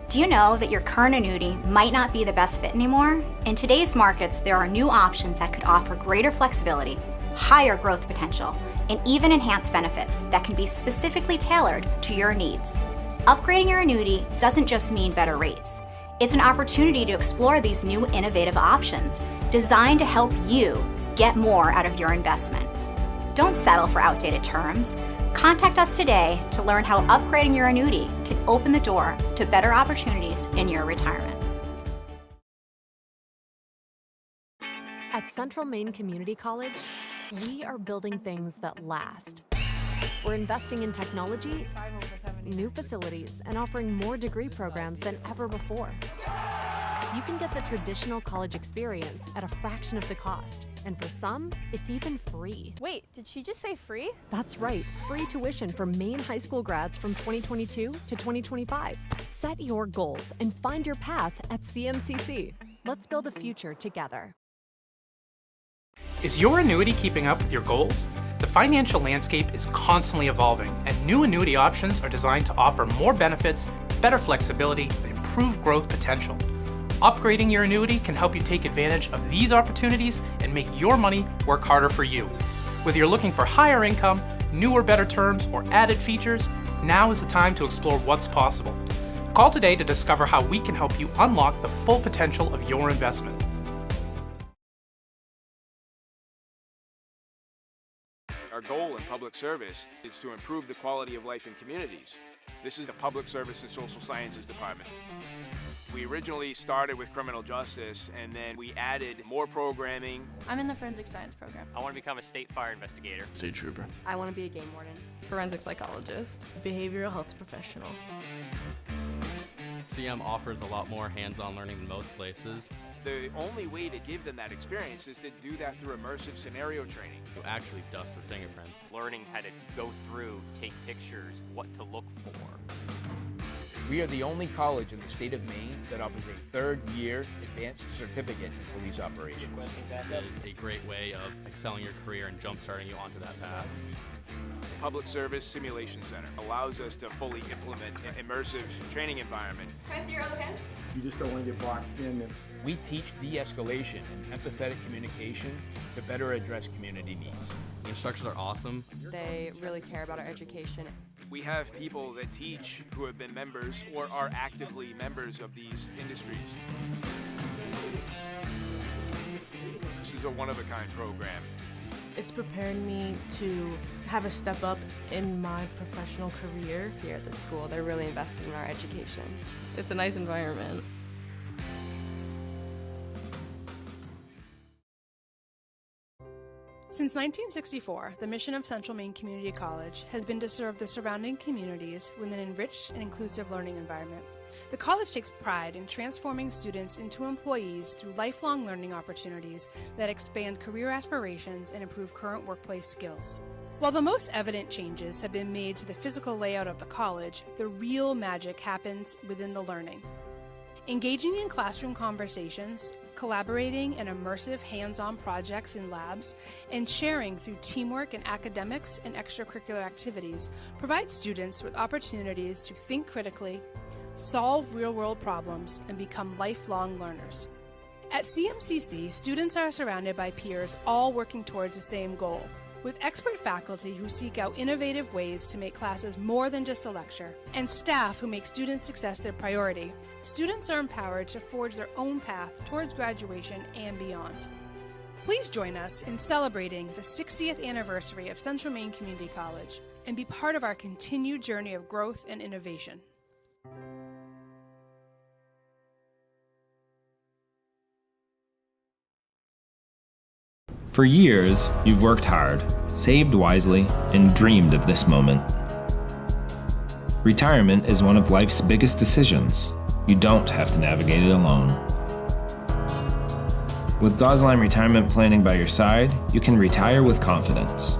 Do you know that your current annuity might not be the best fit anymore? In today's markets, there are new options that could offer greater flexibility, higher growth potential, and even enhanced benefits that can be specifically tailored to your needs. Upgrading your annuity doesn't just mean better rates. It's an opportunity to explore these new innovative options designed to help you get more out of your investment. Don't settle for outdated terms. Contact us today to learn how upgrading your annuity can open the door to better opportunities in your retirement. At Central Maine Community College, we are building things that last. We're investing in technology, new facilities, and offering more degree programs than ever before. You can get the traditional college experience at a fraction of the cost. And for some, it's even free. Wait, did she just say free? That's right, free tuition for Maine high school grads from 2022 to 2025. Set your goals and find your path at CMCC. Let's build a future together. Is your annuity keeping up with your goals? The financial landscape is constantly evolving, and new annuity options are designed to offer more benefits, better flexibility, and improved growth potential. Upgrading your annuity can help you take advantage of these opportunities and make your money work harder for you. Whether you're looking for higher income, newer, better terms, or added features, now is the time to explore what's possible. Call today to discover how we can help you unlock the full potential of your investment. Our goal in public service is to improve the quality of life in communities. This is the Public Service and Social Sciences Department. We originally started with criminal justice, and then we added more programming. I'm in the forensic science program. I want to become a state fire investigator. State trooper. I want to be a game warden. Forensic psychologist. Behavioral health professional. CM offers a lot more hands-on learning than most places. The only way to give them that experience is to do that through immersive scenario training. You actually dust their fingerprints. Learning how to go through, take pictures, what to look for. We are the only college in the state of Maine that offers a third-year advanced certificate in police operations. It is a great way of excelling your career and jump-starting you onto that path. Public Service Simulation Center allows us to fully implement an immersive training environment. Can I see your other hand? You just don't want to get boxed in. We teach de-escalation and empathetic communication to better address community needs. The instructors are awesome. They really care about our education. We have people that teach who have been members or are actively members of these industries. This is a one-of-a-kind program. It's preparing me to have a step up in my professional career. Here at the school, they're really invested in our education. It's a nice environment. Since 1964, the mission of Central Maine Community College has been to serve the surrounding communities with an enriched and inclusive learning environment. The college takes pride in transforming students into employees through lifelong learning opportunities that expand career aspirations and improve current workplace skills. While the most evident changes have been made to the physical layout of the college, the real magic happens within the learning. Engaging in classroom conversations, collaborating in immersive hands-on projects in labs, and sharing through teamwork in academics and extracurricular activities provides students with opportunities to think critically, solve real-world problems, and become lifelong learners. At CMCC, students are surrounded by peers all working towards the same goal, with expert faculty who seek out innovative ways to make classes more than just a lecture, and staff who make student success their priority. Students are empowered to forge their own path towards graduation and beyond. Please join us in celebrating the 60th anniversary of Central Maine Community College and be part of our continued journey of growth and innovation. For years, you've worked hard, saved wisely, and dreamed of this moment. Retirement is one of life's biggest decisions. You don't have to navigate it alone. With Gosline Retirement Planning by your side, you can retire with confidence.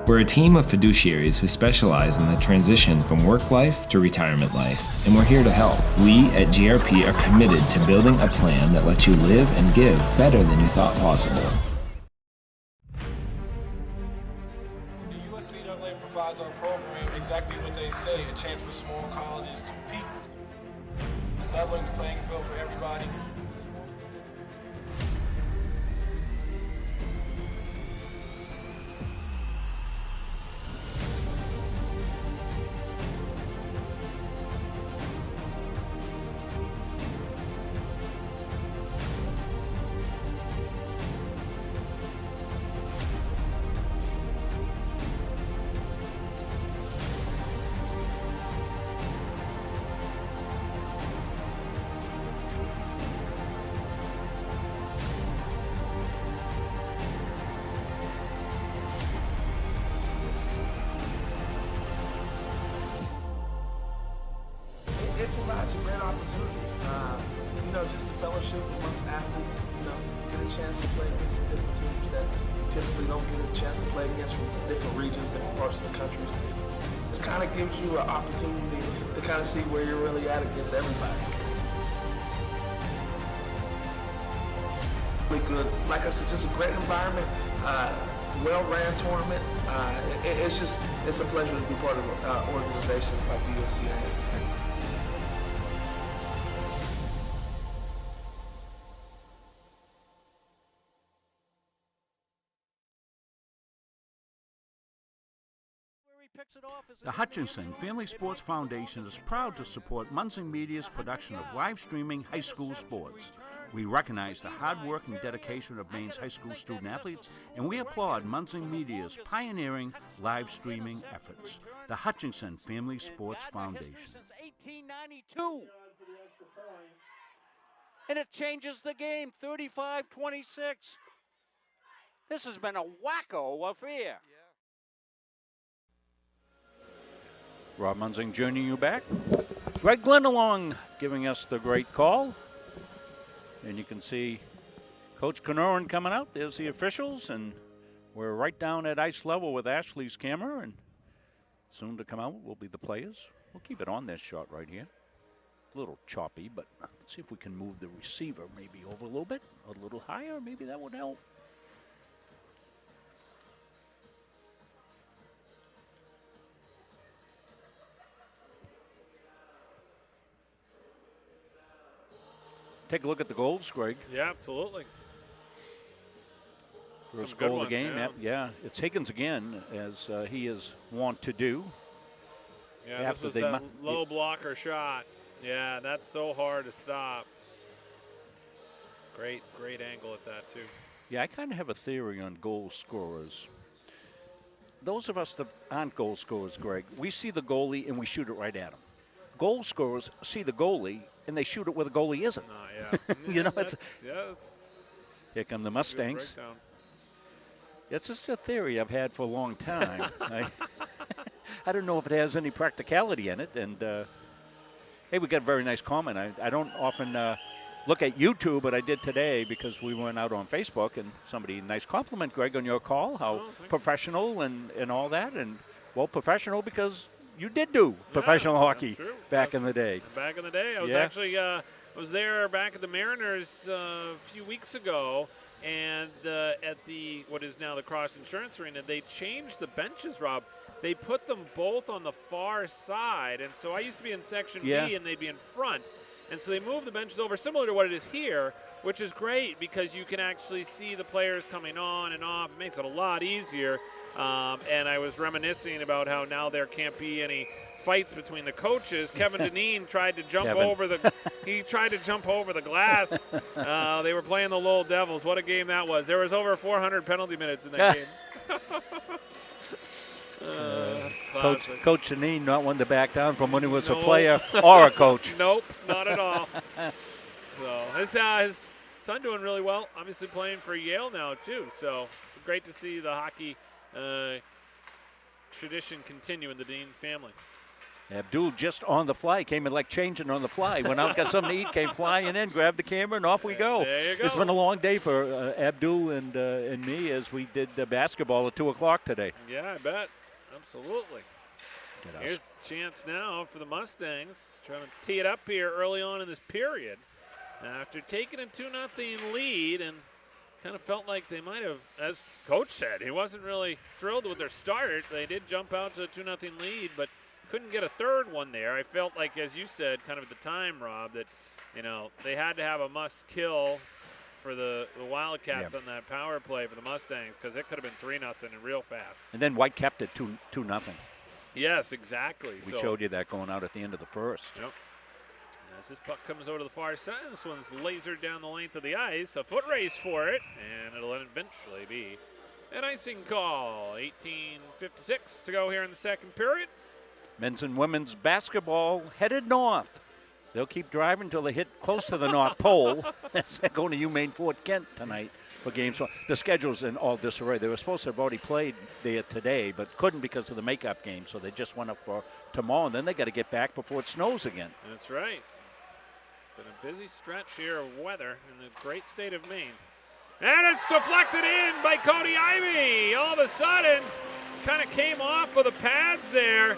We're a team of fiduciaries who specialize in the transition from work life to retirement life, and we're here to help. We at GRP are committed to building a plan that lets you live and give better than you thought possible. Provides our program exactly what they say, a chance for small colleges to compete. It's leveling the playing field for everybody. It provides a great opportunity, just the fellowship amongst athletes, get a chance to play against some different teams that you typically don't get a chance to play against from different regions, different parts of the country. This kind of gives you an opportunity to kind of see where you're really at against everybody. Really good, like I said, just a great environment, well-ran tournament. It's a pleasure to be part of organizations like UNH. The Hutchinson Family Sports Foundation is proud to support Munson Media's production of live streaming high school sports. We recognize the hard work and dedication of Maine's high school student athletes, and we applaud Munson Media's pioneering live streaming efforts. The Hutchinson Family Sports Foundation. Since 1892. and it changes the game, 35-26. This has been a wacko affair. Rob Munzing joining you back. Greg Glenn along, giving us the great call. And you can see Coach Kenoran coming out. There's the officials, and we're right down at ice level with Ashley's camera. And soon to come out will be the players. We'll keep it on this shot right here. A little choppy, but let's see if we can move the receiver maybe over a little bit, a little higher. Maybe that would help. Take a look at the goals, Greg. Yeah, absolutely. First goal of the game. Yeah, it's Higgins again, as he is wont to do. Yeah, this was that low blocker shot. Yeah, that's so hard to stop. Great angle at that, too. Yeah, I kind of have a theory on goal scorers. Those of us that aren't goal scorers, Greg, we see the goalie and we shoot it right at him. Goal scorers see the goalie and they shoot it where the goalie isn't. Yeah. You know, here come the That's Mustangs. It's just a theory I've had for a long time. I don't know if it has any practicality in it. And hey, we got a very nice comment. I don't often look at YouTube, but I did today because we went out on Facebook, and somebody, nice compliment, Greg, on your call, how professional and all that. And, well, professional because you did do professional hockey back in the day. Back in the day. I was actually I was there back at the Mariners a few weeks ago, and at the what is now the Cross Insurance Arena, they changed the benches, Rob. They put them both on the far side, and so I used to be in Section B, and they'd be in front. And so they moved the benches over, similar to what it is here, which is great because you can actually see the players coming on and off. It makes it a lot easier. And I was reminiscing about how now there can't be any fights between the coaches. Kevin Deneen tried to jump over the glass. They were playing the Lowell Devils. What a game that was. There was over 400 penalty minutes in that game. Coach Deneen not one to back down from when he was a player or a coach. Nope, not at all. So his son doing really well, obviously playing for Yale now too. So great to see the hockey tradition continue in the Dean family. Abdul just on the fly, came in like changing on the fly. Went out, got something to eat, came flying in, grabbed the camera, and off we go. There you go. It's been a long day for Abdul and me as we did basketball at 2 o'clock today. Yeah, I bet. Absolutely. Here's a chance now for the Mustangs, trying to tee it up here early on in this period. After taking a 2-0 lead, and kind of felt like they might have, as Coach said, he wasn't really thrilled with their start. They did jump out to a 2-0 lead, but couldn't get a third one there. I felt like, as you said, kind of at the time, Rob, that they had to have a must-kill for the Wildcats on that power play for the Mustangs, because it could have been 3-0 and real fast. And then White kept it 2-0. Yes, exactly. We showed you that going out at the end of the first. Yep. As this puck comes over to the far side, this one's lasered down the length of the ice. A foot race for it, and it'll eventually be an icing call. 18:56 to go here in the second period. Men's and women's basketball headed north. They'll keep driving until they hit close to the North Pole. They're going to UMaine Fort Kent tonight for games. The schedule's in all disarray. They were supposed to have already played there today, but couldn't because of the makeup game, so they just went up for tomorrow, and then they got to get back before it snows again. That's right. Been a busy stretch here of weather in the great state of Maine. And it's deflected in by Cody Ivey. All of a sudden, kind of came off of the pads there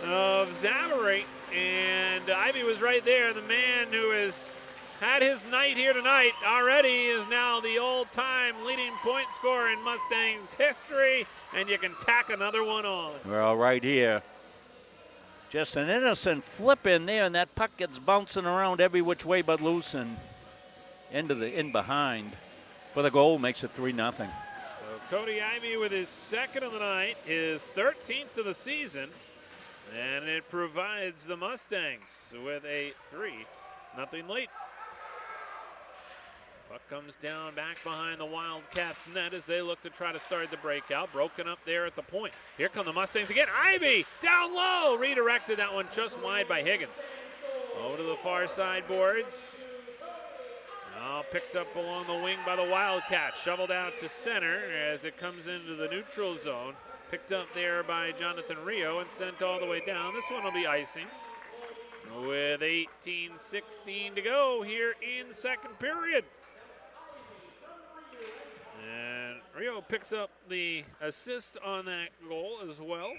of Zavary. And Ivey was right there. The man who has had his night here tonight already is now the all-time leading point scorer in Mustangs history. And you can tack another one on. Well, right here. Just an innocent flip in there, and that puck gets bouncing around every which way but loose and in behind for the goal, makes it 3-0. So Cody Ivey with his second of the night, his 13th of the season. And it provides the Mustangs with a 3-0 lead. Puck comes down back behind the Wildcats' net as they look to try to start the breakout. Broken up there at the point. Here come the Mustangs again. Ivey down low. Redirected that one just wide by Higgins. Over to the far side boards. picked up along the wing by the Wildcats. Shoveled out to center as it comes into the neutral zone. Picked up there by Jonathan Rio and sent all the way down. This one will be icing with 18:16 to go here in the second period. And Rio picks up the assist on that goal as well.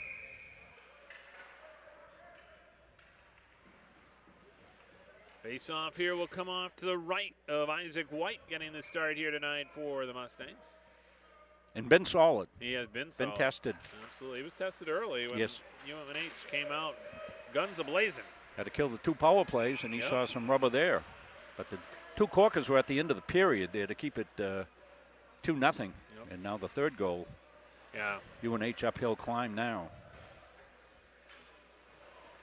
Face-off here will come off to the right of Isaac White, getting the start here tonight for the Mustangs. And been solid. He has been solid. Been tested. Absolutely. He was tested early when yes. UNH came out guns a-blazing. Had to kill the 2 power plays, and he saw some rubber there. But the 2 corkers were at the end of the period there to keep it 2-0. Yep. And now the third goal. Yeah. UNH uphill climb now.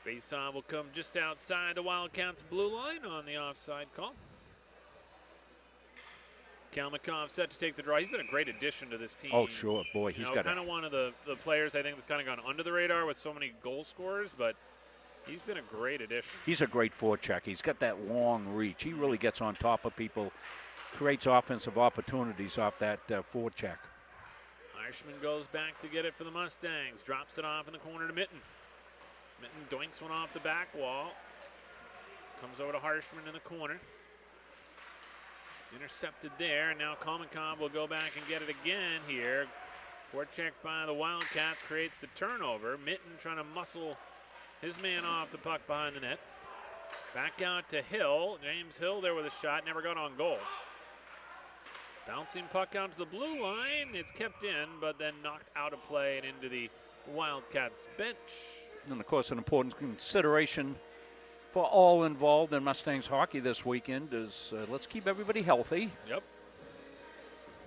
Face-on will come just outside the Wildcats' blue line on the offside call. Kalmikov set to take the draw. He's been a great addition to this team. Oh, sure. Boy, he's got kind of one of the players I think that's kind of gone under the radar with so many goal scorers, but he's been a great addition. He's a great forecheck. He's got that long reach. He really gets on top of people, creates offensive opportunities off that forecheck. Irishman goes back to get it for the Mustangs. Drops it off in the corner to Mitten. Mitten doinks one off the back wall. Comes over to Harshman in the corner. Intercepted there, and now Kalmikov will go back and get it again here. Forecheck by the Wildcats creates the turnover. Mitten trying to muscle his man off the puck behind the net. Back out to Hill. James Hill there with a shot, never got on goal. Bouncing puck out to the blue line. It's kept in, but then knocked out of play and into the Wildcats bench. And, of course, an important consideration for all involved in Mustangs hockey this weekend is let's keep everybody healthy. Yep.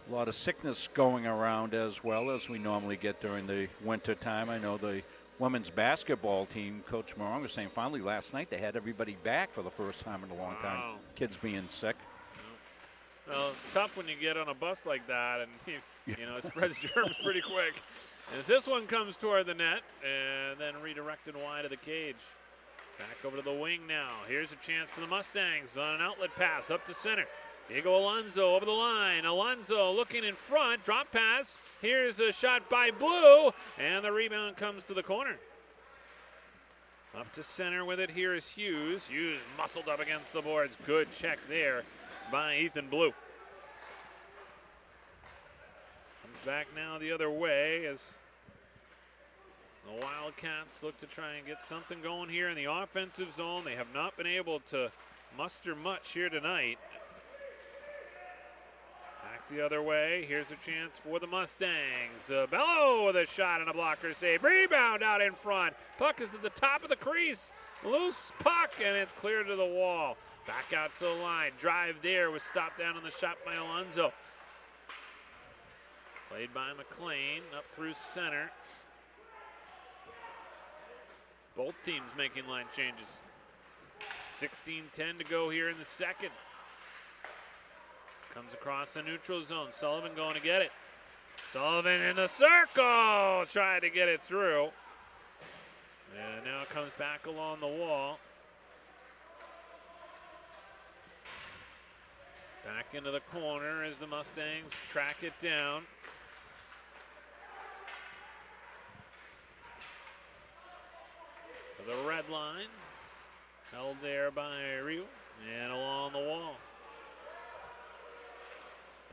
A lot of sickness going around as well as we normally get during the winter time. I know the women's basketball team, Coach Morong was saying finally last night they had everybody back for the first time in a long time. Kids being sick. Well, it's tough when you get on a bus like that and you know it spreads germs pretty quick. As this one comes toward the net and then redirected wide of the cage. Back over to the wing now. Here's a chance for the Mustangs on an outlet pass up to center. Diego Alonso over the line. Alonso looking in front. Drop pass. Here's a shot by Blue. And the rebound comes to the corner. Up to center with it. Here is Hughes. Hughes muscled up against the boards. Good check there by Ethan Blue. Comes back now the other way as the Wildcats look to try and get something going here in the offensive zone. They have not been able to muster much here tonight. Back the other way. Here's a chance for the Mustangs. Bello with a shot and a blocker save. Rebound out in front. Puck is at the top of the crease. Loose puck, and it's cleared to the wall. Back out to the line. Drive there was stopped down on the shot by Alonso. Played by McLean up through center. Both teams making line changes. 16:10 to go here in the second. Comes across the neutral zone. Sullivan going to get it. Sullivan in the circle. Tried to get it through. And now it comes back along the wall. Back into the corner as the Mustangs track it down. To the red line. Held there by Rio. And along the wall.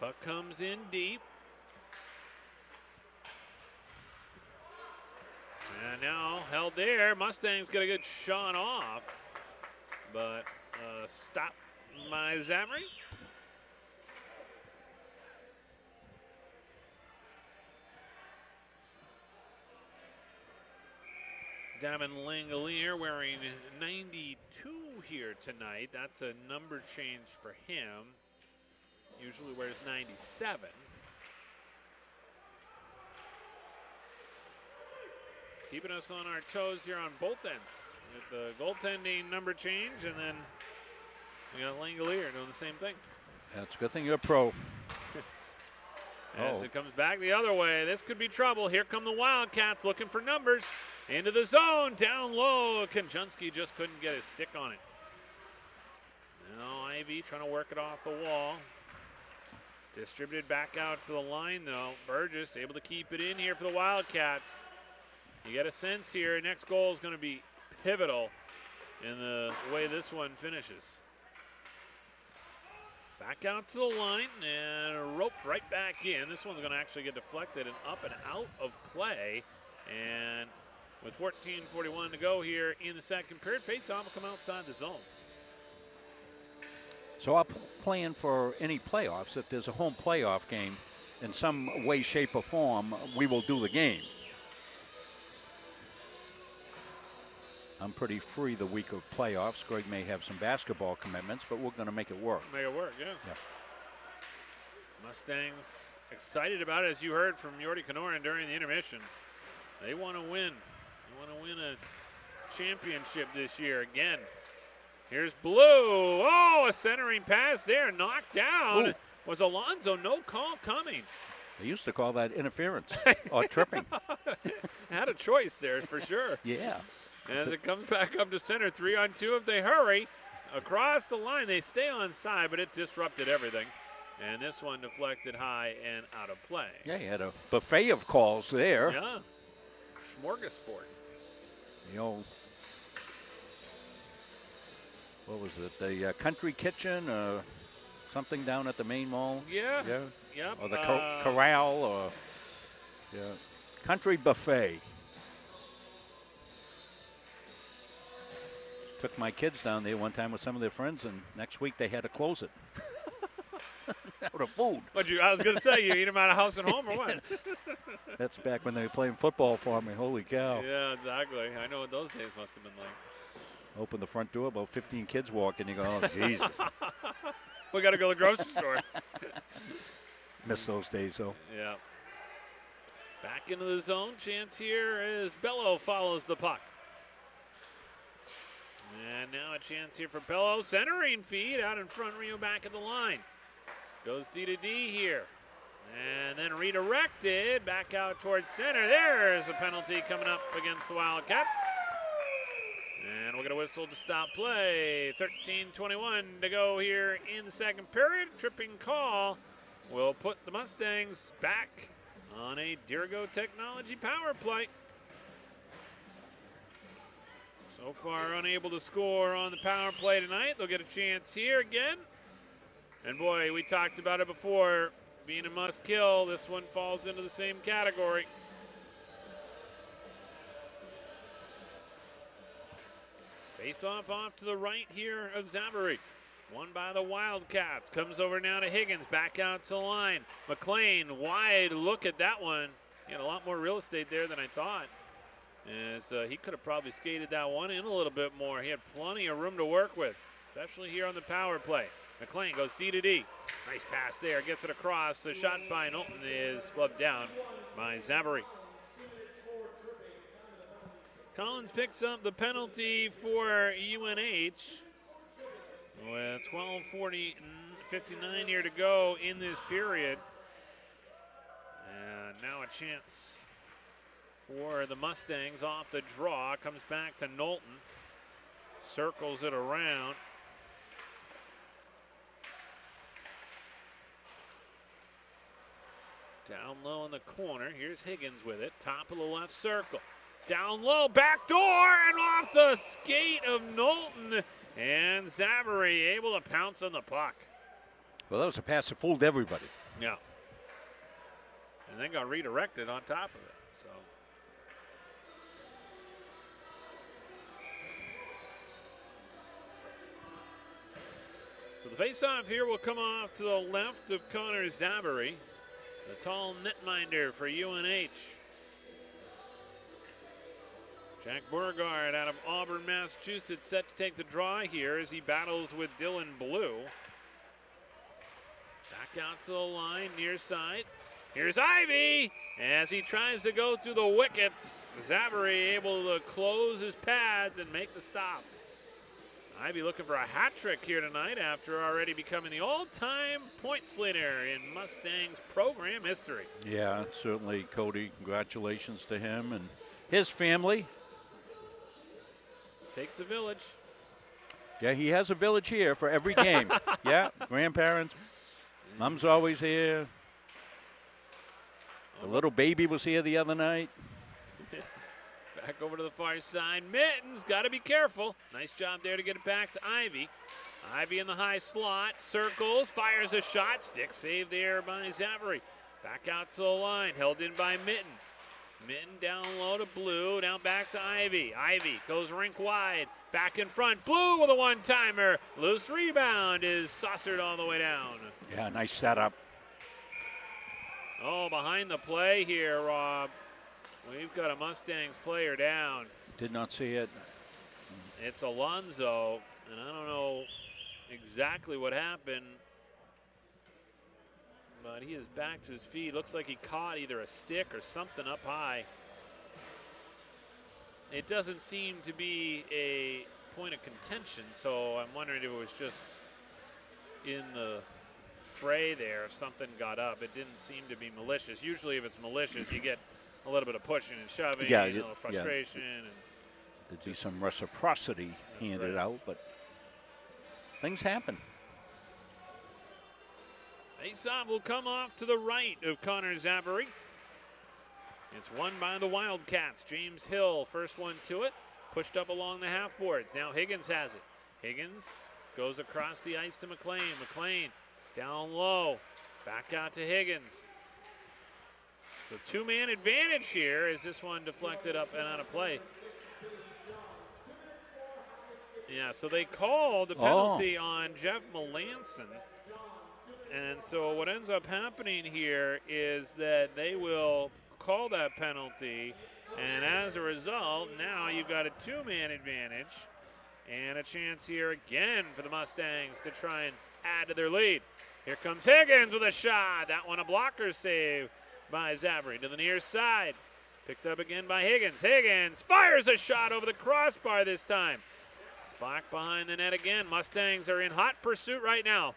Puck comes in deep. And now held there. Mustangs get a good shot off. But stopped by Zamri. Davin Langolier wearing 92 here tonight. That's a number change for him. Usually wears 97. Keeping us on our toes here on both ends with the goaltending number change, and then we got Langolier doing the same thing. That's a good thing you're a pro. As it comes back the other way, this could be trouble. Here come the Wildcats looking for numbers. Into the zone, down low. Konjunsky just couldn't get his stick on it. Now Ivy trying to work it off the wall. Distributed back out to the line, though. Burgess able to keep it in here for the Wildcats. You get a sense here, next goal is going to be pivotal in the way this one finishes. Back out to the line and roped right back in. This one's going to actually get deflected and up and out of play. And with 14:41 to go here in the second period, face-off will come outside the zone. So our plan for any playoffs, if there's a home playoff game in some way, shape, or form, we will do the game. I'm pretty free the week of playoffs. Greg may have some basketball commitments, but we're going to make it work. Make it work, yeah. Mustangs excited about it, as you heard from Yordi Kanoran during the intermission. They want to win. They want to win a championship this year again. Here's Blue. Oh, a centering pass there, knocked down. Ooh. Was Alonzo, no call coming. They used to call that interference or tripping. Had a choice there for sure. Yeah. As it comes back up to center, 3-on-2 if they hurry. Across the line, they stay on side, but it disrupted everything. And this one deflected high and out of play. Yeah, you had a buffet of calls there. Yeah. Smorgasbord. The old, what was it, the country kitchen or something down at the main mall? Yeah. Yeah. Yep. Or the corral or, yeah, country buffet. Took my kids down there one time with some of their friends, and next week they had to close it. Out of food. I was going to say, you eat them out of house and home or what? That's back when they were playing football for me. Holy cow. Yeah, exactly. I know what those days must have been like. Open the front door, about 15 kids walk in. You go, oh, Jesus. We got to go to the grocery store. Miss those days, though. Yeah. Back into the zone. Chance here as Bello follows the puck. And now a chance here for Bello. Centering feed out in front, Rio back at the line. Goes D to D here. And then redirected back out towards center. There's a penalty coming up against the Wildcats. And we'll get a whistle to stop play. 13:21 to go here in the second period. Tripping call will put the Mustangs back on a Dirigo Technology power play. So far unable to score on the power play tonight. They'll get a chance here again. And boy, we talked about it before. Being a must kill, this one falls into the same category. Face off to the right here of Zachary. Won by the Wildcats. Comes over now to Higgins. Back out to the line. McLean, wide look at that one. He had a lot more real estate there than I thought. As he could have probably skated that one in a little bit more. He had plenty of room to work with, especially here on the power play. McLean goes D to D. Nice pass there, gets it across. The shot by Knowlton is gloved down by Zachary. Collins picks up the penalty for UNH with 12:59 here to go in this period. And now a chance for the Mustangs off the draw. Comes back to Knowlton. Circles it around. Down low in the corner. Here's Higgins with it. Top of the left circle. Down low, back door, and off the skate of Knowlton. And Zachary able to pounce on the puck. Well, that was a pass that fooled everybody. Yeah. And then got redirected on top of it. So the face-off here will come off to the left of Connor Zachary, the tall netminder for UNH. Jack Beauregard out of Auburn, Massachusetts, set to take the draw here as he battles with Dylan Blue. Back out to the line, near side. Here's Ivy as he tries to go through the wickets. Zachary able to close his pads and make the stop. Ivy looking for a hat trick here tonight after already becoming the all-time points leader in Mustangs program history. Yeah, certainly, Cody. Congratulations to him and his family. Takes a village. Yeah, he has a village here for every game. Yeah, grandparents, Mom's always here. The little baby was here the other night. Back over to the far side. Mittens got to be careful. Nice job there to get it back to Ivy. Ivy in the high slot. Circles. Fires a shot. Stick save there by Zavary. Back out to the line. Held in by Mitten. Mitten down low to Blue. Now back to Ivy. Ivy goes rink wide. Back in front. Blue with a one-timer. Loose rebound is saucered all the way down. Yeah, nice setup. Oh, behind the play here, Rob. We've got a Mustangs player down. Did not see it. It's Alonzo, and I don't know exactly what happened, but he is back to his feet. Looks like he caught either a stick or something up high. It doesn't seem to be a point of contention, so I'm wondering if it was just in the fray there, if something got up. It didn't seem to be malicious. Usually if it's malicious, you get a little bit of pushing and shoving, a little frustration. Yeah. There'd be some reciprocity handed out, but things happen. Faceoff will come off to the right of Connor Zavary. It's won by the Wildcats. James Hill, first one to it, pushed up along the half boards. Now Higgins has it. Higgins goes across the ice to McLean. McLean down low, back out to Higgins. So two-man advantage here as this one deflected up and out of play. Yeah, so they called the penalty on Jeff Melanson. And so what ends up happening here is that they will call that penalty. And as a result, now you've got a two-man advantage and a chance here again for the Mustangs to try and add to their lead. Here comes Higgins with a shot. That one a blocker save by Zavary to the near side. Picked up again by Higgins. Higgins fires a shot over the crossbar this time. It's back behind the net again. Mustangs are in hot pursuit right now.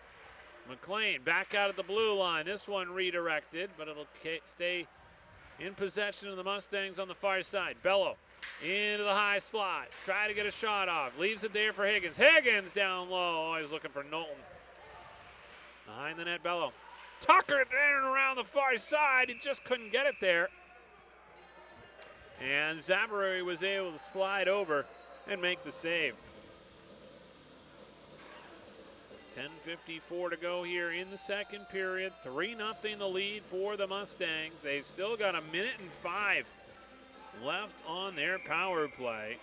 McLean back out of the blue line. This one redirected, but it'll stay in possession of the Mustangs on the far side. Bello into the high slot. Try to get a shot off. Leaves it there for Higgins. Higgins down low. Oh, he's looking for Knowlton. Behind the net, Bello. Tucker there and around the far side. He just couldn't get it there. And Zavary was able to slide over and make the save. 10:54 to go here in the second period. 3-0 the lead for the Mustangs. They've still got 1:05 left on their power play.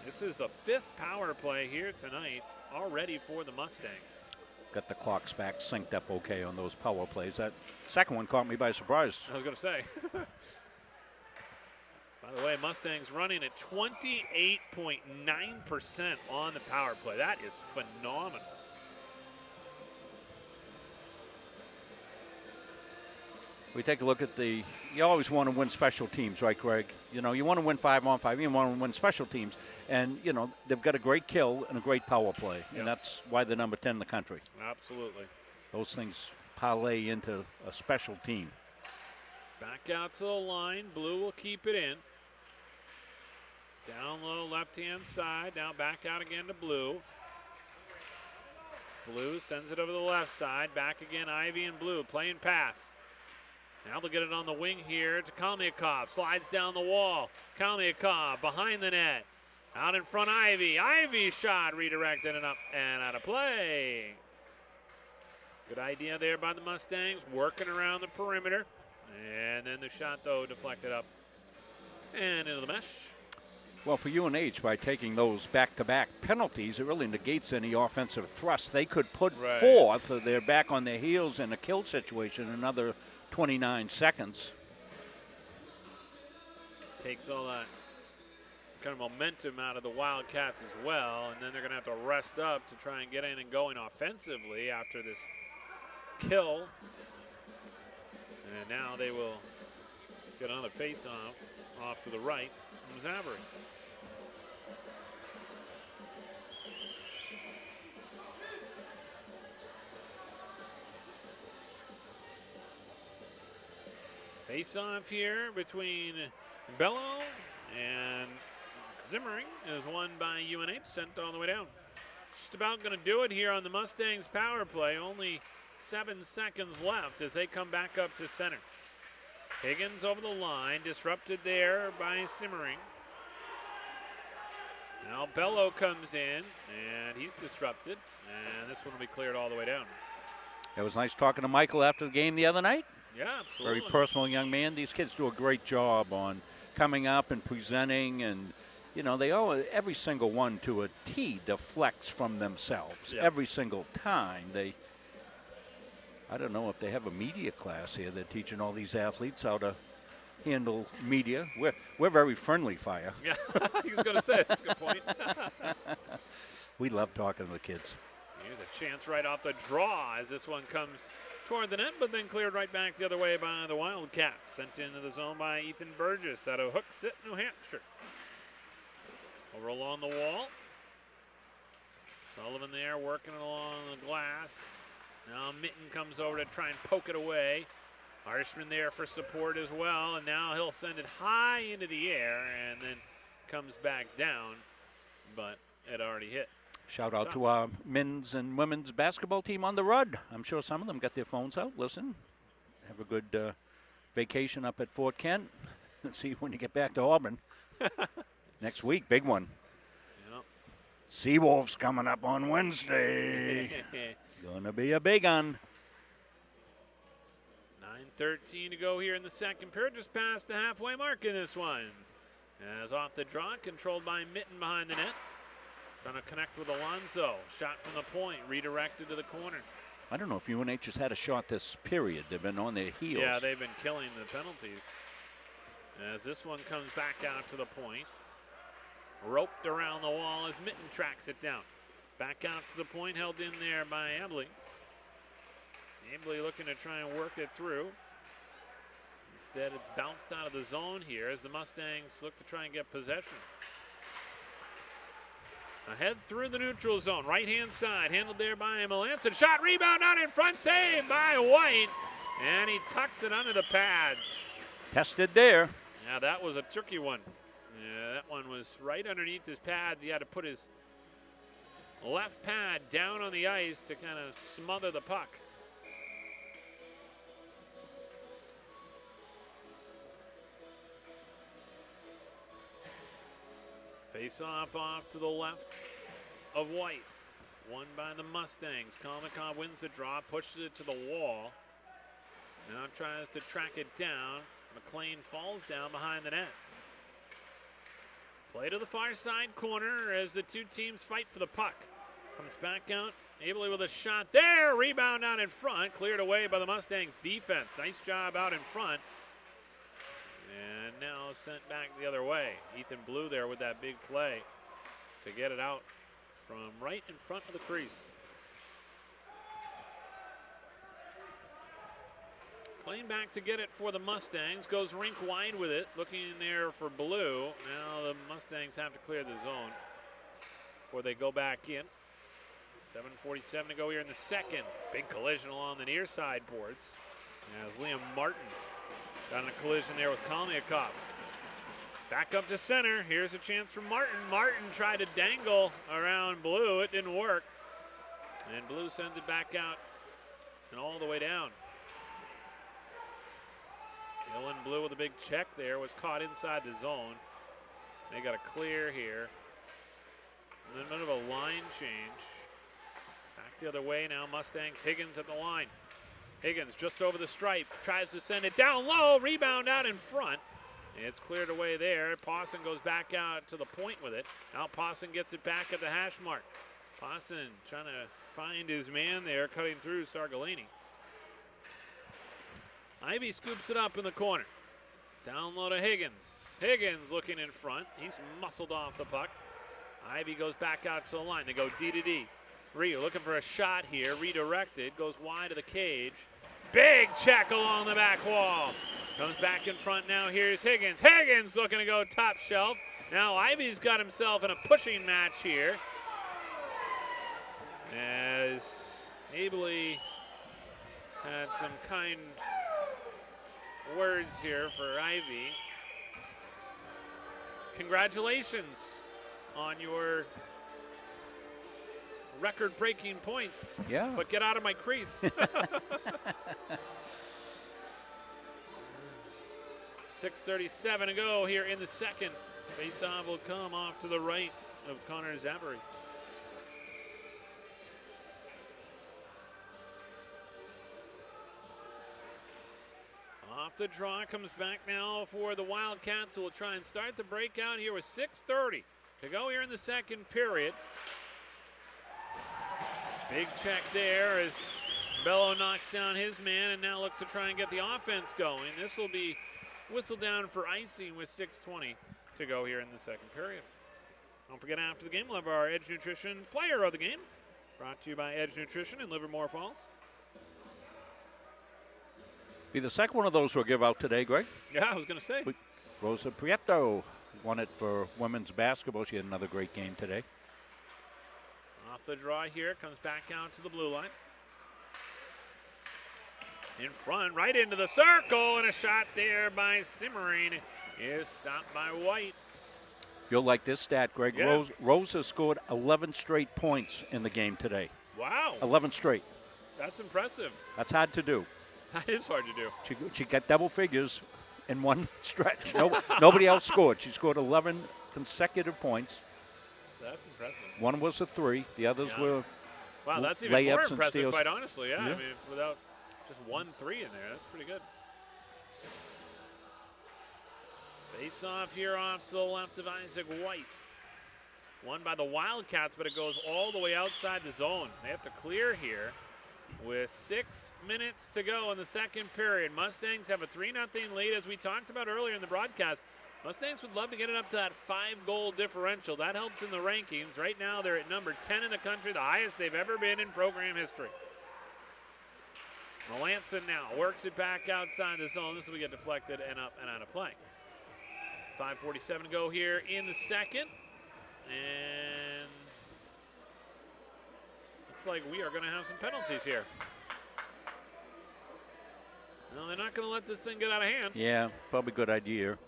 This is the 5th power play here tonight already for the Mustangs. Got the clocks back synced up okay on those power plays. That second one caught me by surprise. I was going to say. By the way, Mustangs running at 28.9% on the power play. That is phenomenal. We take a look at you always want to win special teams, right, Greg? You know, you want to win 5-on-5, you want to win special teams. And, you know, they've got a great kill and a great power play. Yep. And that's why they're number 10 in the country. Absolutely. Those things parlay into a special team. Back out to the line. Blue will keep it in. Down low, left-hand side. Now back out again to Blue. Blue sends it over the left side. Back again, Ivy and Blue playing pass. Now they'll get it on the wing here to Kalmiakov. Slides down the wall. Kalmiakov behind the net. Out in front, Ivy. Ivy shot redirected and up and out of play. Good idea there by the Mustangs, working around the perimeter. And then the shot, though, deflected up and into the mesh. Well, for UNH, by taking those back-to-back penalties, it really negates any offensive thrust. They could put forth, so they're back on their heels in a kill situation, another 29 seconds. Takes all that kind of momentum out of the Wildcats as well, and then they're going to have to rest up to try and get anything going offensively after this kill. And now they will get another face-off to the right from Zavary. Face-off here between Bello and Zimmering is won by UNH, sent all the way down. Just about going to do it here on the Mustangs power play. Only 7 seconds left as they come back up to center. Higgins over the line, disrupted there by Simmering. Now Bello comes in, and he's disrupted, and this one will be cleared all the way down. It was nice talking to Michael after the game the other night. Yeah, absolutely. Very personal young man. These kids do a great job on coming up and presenting, and you know, they all, every single one to a T deflects from themselves. Yeah. Every single time. I don't know if they have a media class here. They're teaching all these athletes how to handle media. We're very friendly, Fire. Yeah, he was going to say, that's a good point. We love talking to the kids. Here's a chance right off the draw as this one comes toward the net, but then cleared right back the other way by the Wildcats. Sent into the zone by Ethan Burgess out of Hooksett, New Hampshire. Over along the wall. Sullivan there working along the glass. Now Mitten comes over to try and poke it away. Harshman there for support as well, and now he'll send it high into the air and then comes back down, but it already hit. Shout out to our men's and women's basketball team on the Rudd. I'm sure some of them got their phones out. Listen, have a good vacation up at Fort Kent. See you when you get back to Auburn. Next week, big one. Yep. Seawolves coming up on Wednesday. Gonna be a big one. 9:13 to go here in the second period. Just past the halfway mark in this one. As off the draw, controlled by Mitten behind the net. Trying to connect with Alonso. Shot from the point, redirected to the corner. I don't know if UNH has had a shot this period. They've been on their heels. Yeah, they've been killing the penalties. As this one comes back out to the point. Roped around the wall as Mitten tracks it down. Back out to the point, held in there by Abley. Abley looking to try and work it through. Instead, it's bounced out of the zone here as the Mustangs look to try and get possession. Ahead through the neutral zone, right-hand side, handled there by Melanson. Shot, rebound out in front, saved by White. And he tucks it under the pads. Tested there. Yeah, that was a tricky one. Yeah, that one was right underneath his pads. He had to put his left pad down on the ice to kind of smother the puck. Face off to the left of White. Won by the Mustangs. Kalmikov wins the draw, pushes it to the wall. Now tries to track it down. McLean falls down behind the net. Play to the far side corner as the two teams fight for the puck. Comes back out. Abley with a shot there. Rebound out in front. Cleared away by the Mustangs defense. Nice job out in front. And now sent back the other way. Ethan Blue there with that big play to get it out from right in front of the crease. Playing back to get it for the Mustangs. Goes rink wide with it. Looking in there for Blue. Now the Mustangs have to clear the zone before they go back in. 7:47 to go here in the second. Big collision along the near side boards. As Liam Martin got in a collision there with Kalmikov. Back up to center. Here's a chance for Martin. Martin tried to dangle around Blue. It didn't work. And Blue sends it back out and all the way down. Dylan Blue with a big check there. Was caught inside the zone. They got a clear here. And then a bit of a line change. Back the other way now. Mustangs. Higgins at the line. Higgins just over the stripe. Tries to send it down low. Rebound out in front. It's cleared away there. Pawson goes back out to the point with it. Now Pawson gets it back at the hash mark. Pawson trying to find his man there, cutting through Sargalini. Ivy scoops it up in the corner. Down low to Higgins. Higgins looking in front. He's muscled off the puck. Ivy goes back out to the line. They go D to D. Ryu looking for a shot here. Redirected. Goes wide of the cage. Big check along the back wall. Comes back in front now. Here's Higgins. Higgins looking to go top shelf. Now Ivy's got himself in a pushing match here. As Abley had some kind words here for Ivy. Congratulations on your record-breaking points. Yeah. But get out of my crease. 6:37 to go here in the second. Face-off will come off to the right of Connor Zavery. Off the draw, comes back now for the Wildcats, who will try and start the breakout here with 6:30 to go here in the second period. Big check there as Bello knocks down his man and now looks to try and get the offense going. This will be whistled down for icing with 6:20 to go here in the second period. Don't forget, after the game, we'll have our Edge Nutrition player of the game, brought to you by Edge Nutrition in Livermore Falls. Be the second one of those we'll give out today, Greg. Yeah, I was going to say. Rosa Prieto won it for women's basketball. She had another great game today. Off the draw here, comes back out to the blue line. In front, right into the circle, and a shot there by Simmering is stopped by White. You'll like this stat, Greg. Yeah. Rosa scored 11 straight points in the game today. Wow. 11 straight. That's impressive. That's hard to do. That is hard to do. She got double figures in one stretch. Nobody else scored. She scored 11 consecutive points. That's impressive. One was a 3. The others were wow, that's even layups more and impressive, steals. quite honestly. Yeah, Yeah. I mean, without just 1-3 in there, that's pretty good. Face off here off to the left of Isaac White. Won by the Wildcats, but it goes all the way outside the zone. They have to clear here with 6 minutes to go in the second period. Mustangs have a 3-0 lead, as we talked about earlier in the broadcast. Mustangs would love to get it up to that 5-goal differential. That helps in the rankings. Right now, they're at number 10 in the country, the highest they've ever been in program history. Melanson now works it back outside the zone. This will get deflected and up and out of play. 5:47 to go here in the second. And looks like we are going to have some penalties here. No, they're not going to let this thing get out of hand. Yeah, probably a good idea.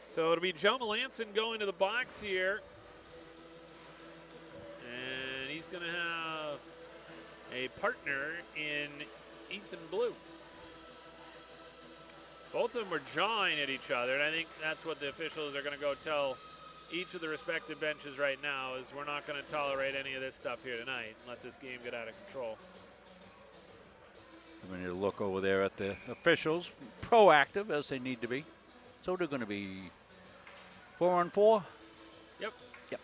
So it'll be Joe Melanson going to the box here. And he's going to have a partner in Ethan Blue. Both of them were jawing at each other, and I think that's what the officials are going to go tell each of the respective benches right now, is we're not going to tolerate any of this stuff here tonight and let this game get out of control. I'm going to look over there at the officials, proactive as they need to be. So they're going to be 4-on-4. Yep. Yep.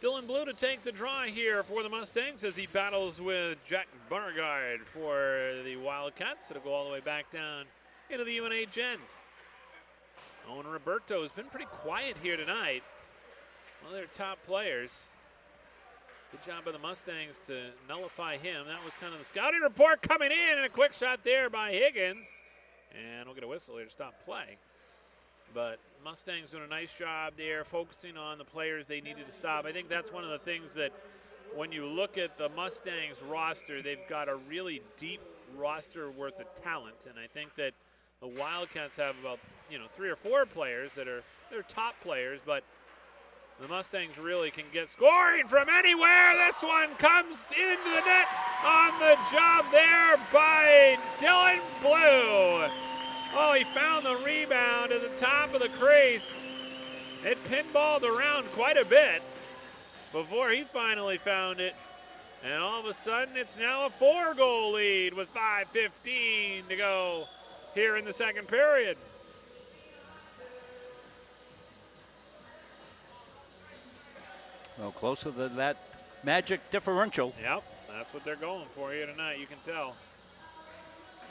Dylan Blue to take the draw here for the Mustangs as he battles with Jack Bargard for the Wildcats. It'll go all the way back down into the UNH end. Owen Roberto has been pretty quiet here tonight. One of their top players. Good job by the Mustangs to nullify him. That was kind of the scouting report coming in, and a quick shot there by Higgins. And we'll get a whistle here to stop play. But Mustangs doing a nice job there, focusing on the players they needed to stop. I think that's one of the things that when you look at the Mustangs roster, they've got a really deep roster worth of talent. And I think that the Wildcats have about 3 or 4 players that are they're top players, but the Mustangs really can get scoring from anywhere. This one comes into the net on the job there by Dylan Blue. Oh, he found the rebound at the top of the crease. It pinballed around quite a bit before he finally found it. And all of a sudden, it's now a 4-goal lead with 5:15 to go here in the second period. Well, closer to that magic differential. Yep, that's what they're going for here tonight, you can tell.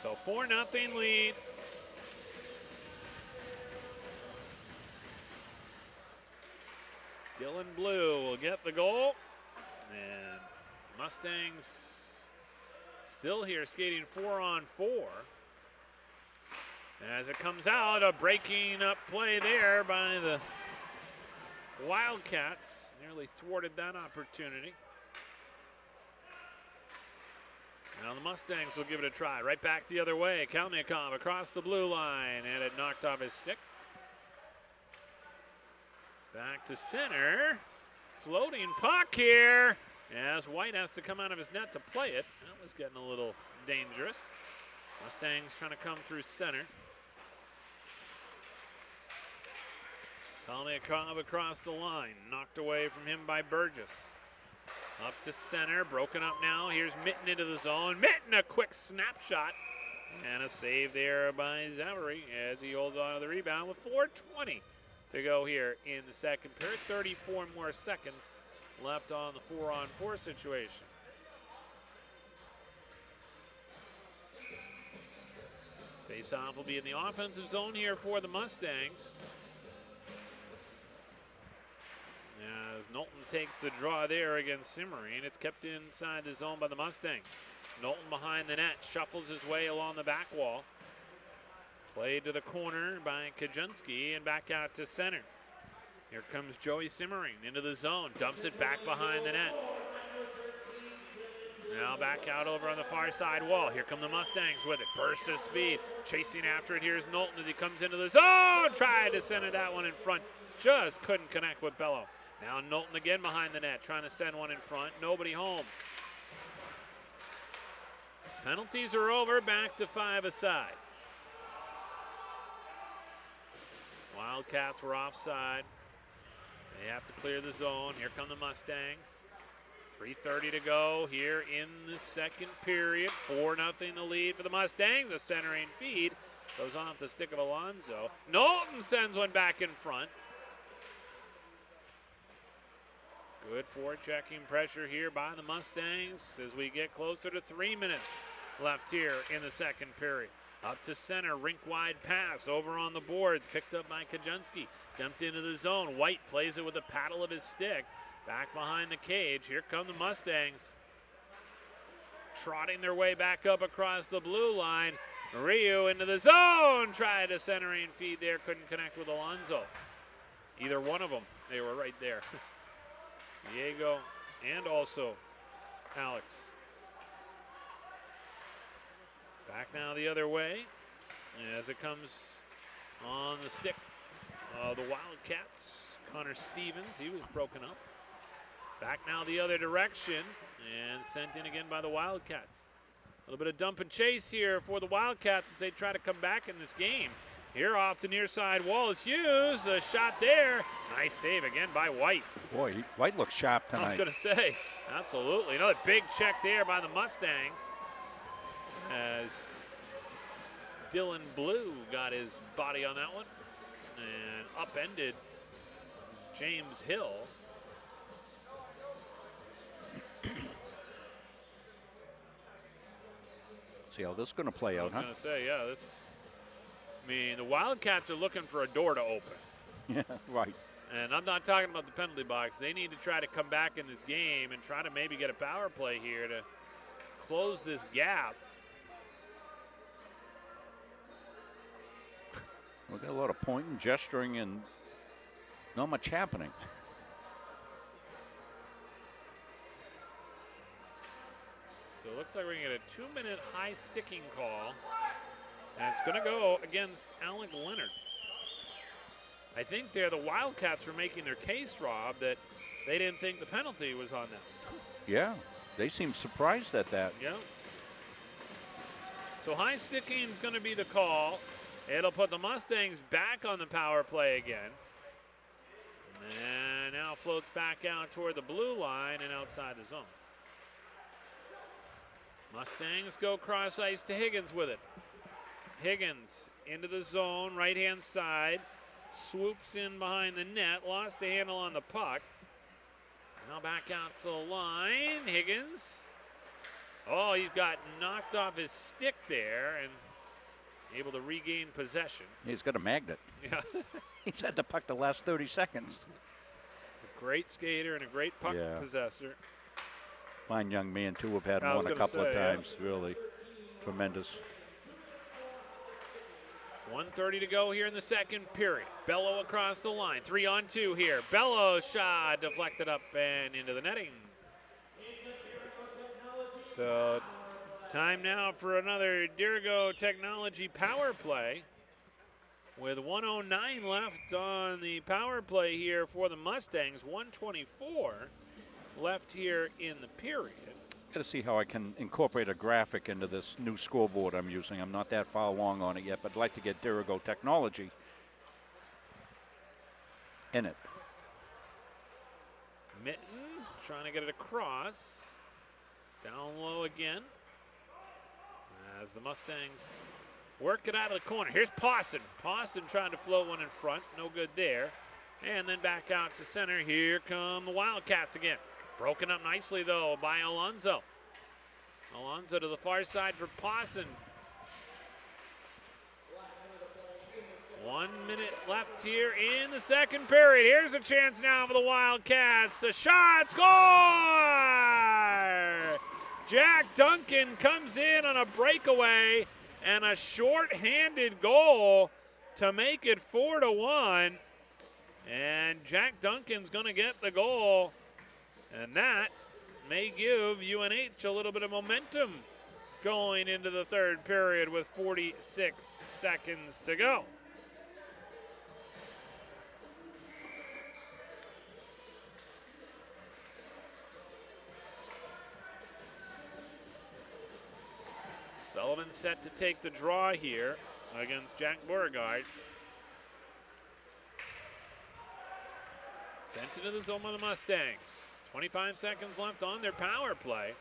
So 4-0 lead. Dylan Blue will get the goal. And Mustangs still here skating 4-on-4. As it comes out, a breaking up play there by the Wildcats. Nearly thwarted that opportunity. Now the Mustangs will give it a try. Right back the other way. Kalmyakov across the blue line, and it knocked off his stick. Back to center. Floating puck here as White has to come out of his net to play it. That was getting a little dangerous. Mustangs trying to come through center. Kalniakov across the line. Knocked away from him by Burgess. Up to center. Broken up now. Here's Mitten into the zone. Mitten, a quick snapshot. And a save there by Zavery as he holds on to the rebound with 4:20 to go here in the second period. 34 more seconds left on the 4-on-4 situation. Face-off will be in the offensive zone here for the Mustangs. As Knowlton takes the draw there against Simmerine. It's kept inside the zone by the Mustangs. Knowlton behind the net, shuffles his way along the back wall. Played to the corner by Kaczynski and back out to center. Here comes Joey Simmerine into the zone, dumps it back behind the net. Now back out over on the far side wall. Here come the Mustangs with it. Burst of speed, chasing after it. Here's Knowlton as he comes into the zone. Tried to center that one in front. Just couldn't connect with Bello. Now Knowlton again behind the net, trying to send one in front. Nobody home. Penalties are over, back to 5 aside. Wildcats were offside. They have to clear the zone. Here come the Mustangs. 3:30 to go here in the second period. 4-0 the lead for the Mustangs. A centering feed goes off the stick of Alonso. Knowlton sends one back in front. Good forechecking pressure here by the Mustangs as we get closer to 3 minutes left here in the second period. Up to center, rink-wide pass over on the boards, picked up by Kaczynski. Dumped into the zone. White plays it with a paddle of his stick. Back behind the cage. Here come the Mustangs. Trotting their way back up across the blue line. Ryu into the zone. Tried a centering feed there. Couldn't connect with Alonso. Either one of them. They were right there. Diego and also Alex. Back now the other way as it comes on the stick of the Wildcats. Connor Stevens, he was broken up. Back now the other direction and sent in again by the Wildcats. A little bit of dump and chase here for the Wildcats as they try to come back in this game. Here off the near side wall is Hughes. A shot there. Nice save again by White. Boy, White looks sharp tonight. I was going to say, absolutely. Another big check there by the Mustangs as Dylan Blue got his body on that one and upended James Hill. See how this is going to play out, huh? I was going to say, yeah, the Wildcats are looking for a door to open. Yeah, right. And I'm not talking about the penalty box. They need to try to come back in this game and try to maybe get a power play here to close this gap. We've got a lot of pointing, gesturing, and not much happening. So it looks like we're going to get a 2-minute high sticking call. And it's going to go against Alec Leonard. I think the Wildcats were making their case, Rob, that they didn't think the penalty was on them. Yeah, they seem surprised at that. Yeah. So high sticking is going to be the call. It'll put the Mustangs back on the power play again. And now floats back out toward the blue line and outside the zone. Mustangs go cross ice to Higgins with it. Higgins into the zone, right-hand side. Swoops in behind the net, lost a handle on the puck. Now back out to the line, Higgins. Oh, he got knocked off his stick there and able to regain possession. He's got a magnet. Yeah. He's had the puck the last 30 seconds. He's a great skater and a great puck possessor. Fine young man, too. We've had him on a couple of times. Yeah. Really tremendous. 1:30 to go here in the second period. Bello across the line. 3-on-2 here. Bello shot deflected up and into the netting. So time now for another Dirigo Technology power play. with 1:09 left on the power play here for the Mustangs. 1:24 left here in the period. Got to see how I can incorporate a graphic into this new scoreboard I'm using. I'm not that far along on it yet, but I'd like to get Dirigo technology in it. Mitten trying to get it across. Down low again as the Mustangs work it out of the corner. Here's Pawson. Pawson trying to float one in front. No good there. And then back out to center. Here come the Wildcats again. Broken up nicely, though, by Alonso. Alonso to the far side for Pawson. 1 minute left here in the second period. Here's a chance now for the Wildcats. The shot, score! Jack Duncan comes in on a breakaway and a short-handed goal to make it 4-1. And Jack Duncan's going to get the goal. And that may give UNH a little bit of momentum going into the third period with 46 seconds to go. Sullivan set to take the draw here against Jack Beauregard. Sent into the zone by the Mustangs. 25 seconds left on their power play.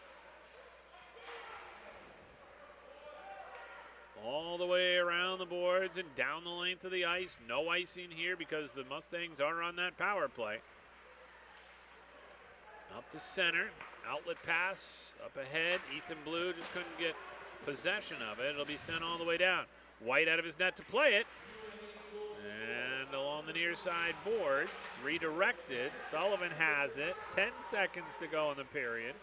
All the way around the boards and down the length of the ice. No icing here because the Mustangs are on that power play. Up to center. Outlet pass up ahead. Ethan Blue just couldn't get possession of it. It'll be sent all the way down. White out of his net to play it. And along the near side boards, redirected. Sullivan has it. 10 seconds to go in the period.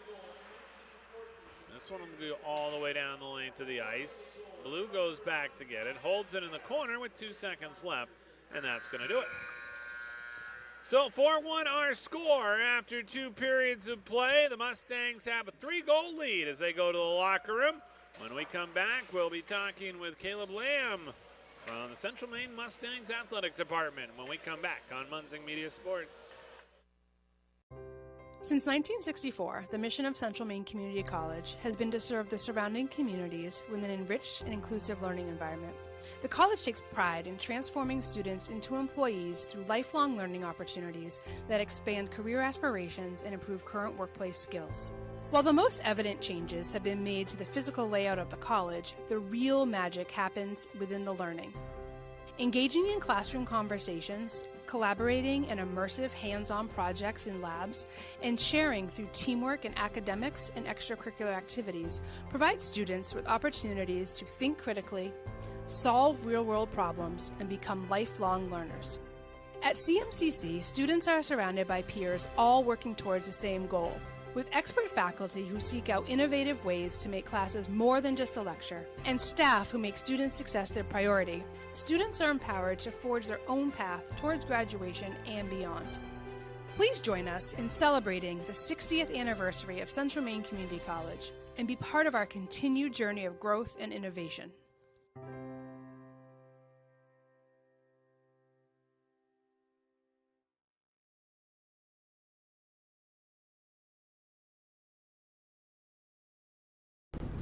This one will go all the way down the length of the ice. Blue goes back to get it, holds it in the corner with 2 seconds left, and that's going to do it. So 4-1 our score after 2 periods of play. The Mustangs have a 3-goal lead as they go to the locker room. When we come back, we'll be talking with Caleb Lamb from the Central Maine Mustangs Athletic Department when we come back on Munzing Media Sports. Since 1964, the mission of Central Maine Community College has been to serve the surrounding communities with an enriched and inclusive learning environment. The college takes pride in transforming students into employees through lifelong learning opportunities that expand career aspirations and improve current workplace skills. While the most evident changes have been made to the physical layout of the college, the real magic happens within the learning. Engaging in classroom conversations, collaborating in immersive hands-on projects in labs, and sharing through teamwork in academics and extracurricular activities provides students with opportunities to think critically, solve real-world problems, and become lifelong learners. At CMCC, students are surrounded by peers all working towards the same goal, with expert faculty who seek out innovative ways to make classes more than just a lecture, and staff who make student success their priority. Students are empowered to forge their own path towards graduation and beyond. Please join us in celebrating the 60th anniversary of Central Maine Community College and be part of our continued journey of growth and innovation.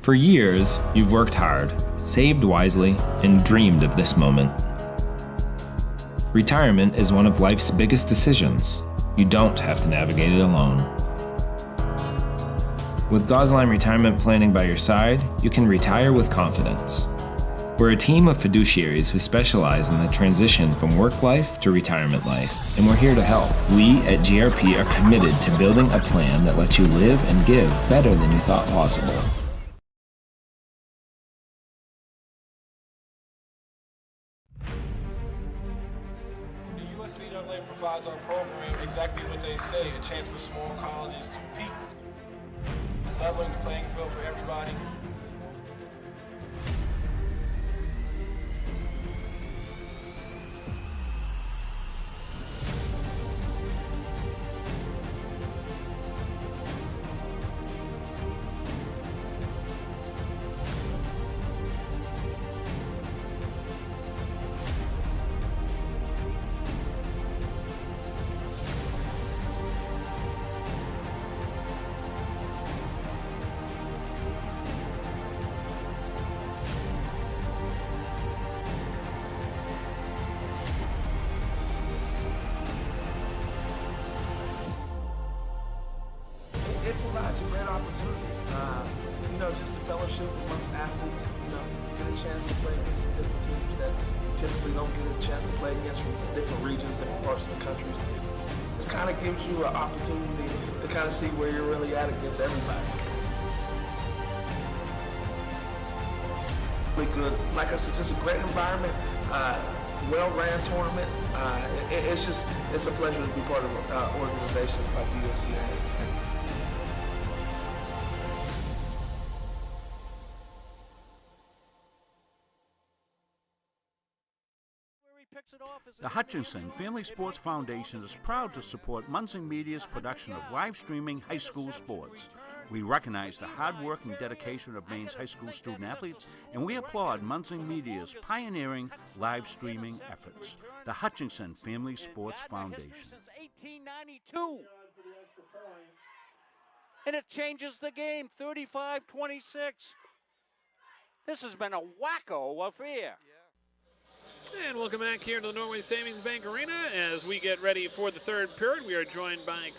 For years, you've worked hard, saved wisely, and dreamed of this moment. Retirement is one of life's biggest decisions. You don't have to navigate it alone. With Gosline Retirement Planning by your side, you can retire with confidence. We're a team of fiduciaries who specialize in the transition from work life to retirement life, and we're here to help. We at GRP are committed to building a plan that lets you live and give better than you thought possible. Provides our program exactly what they say, a chance for small colleges to compete. It's leveling the playing field for everybody. it provides a great opportunity. Just the fellowship amongst athletes, get a chance to play against some different teams that typically don't get a chance to play against from different regions, different parts of the country. It kind of gives you an opportunity to kind of see where you're really at against everybody. Really good. Like I said, just a great environment, well-ran tournament. It's a pleasure to be part of organizations like UNH. The Hutchinson Family Sports Foundation is proud to support Munson Media's production of live streaming high school sports. We recognize the hard work and dedication of Maine's high school student athletes, and we applaud Munson Media's pioneering live streaming efforts. The Hutchinson Family Sports Foundation. Since 1892. And it changes the game, 35-26. This has been a wacko affair. And welcome back here to the Norway Savings Bank Arena as we get ready for the third period. We are joined by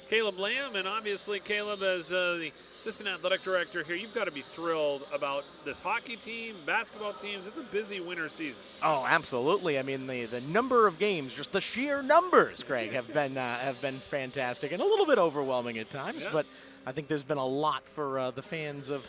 Caleb Lamb, and obviously, Caleb, as the assistant athletic director here, you've got to be thrilled about this hockey team, basketball teams. It's a busy winter season. Oh, absolutely. I mean, the number of games, just the sheer numbers, Greg, have been fantastic and a little bit overwhelming at times. Yeah. But I think there's been a lot for the fans of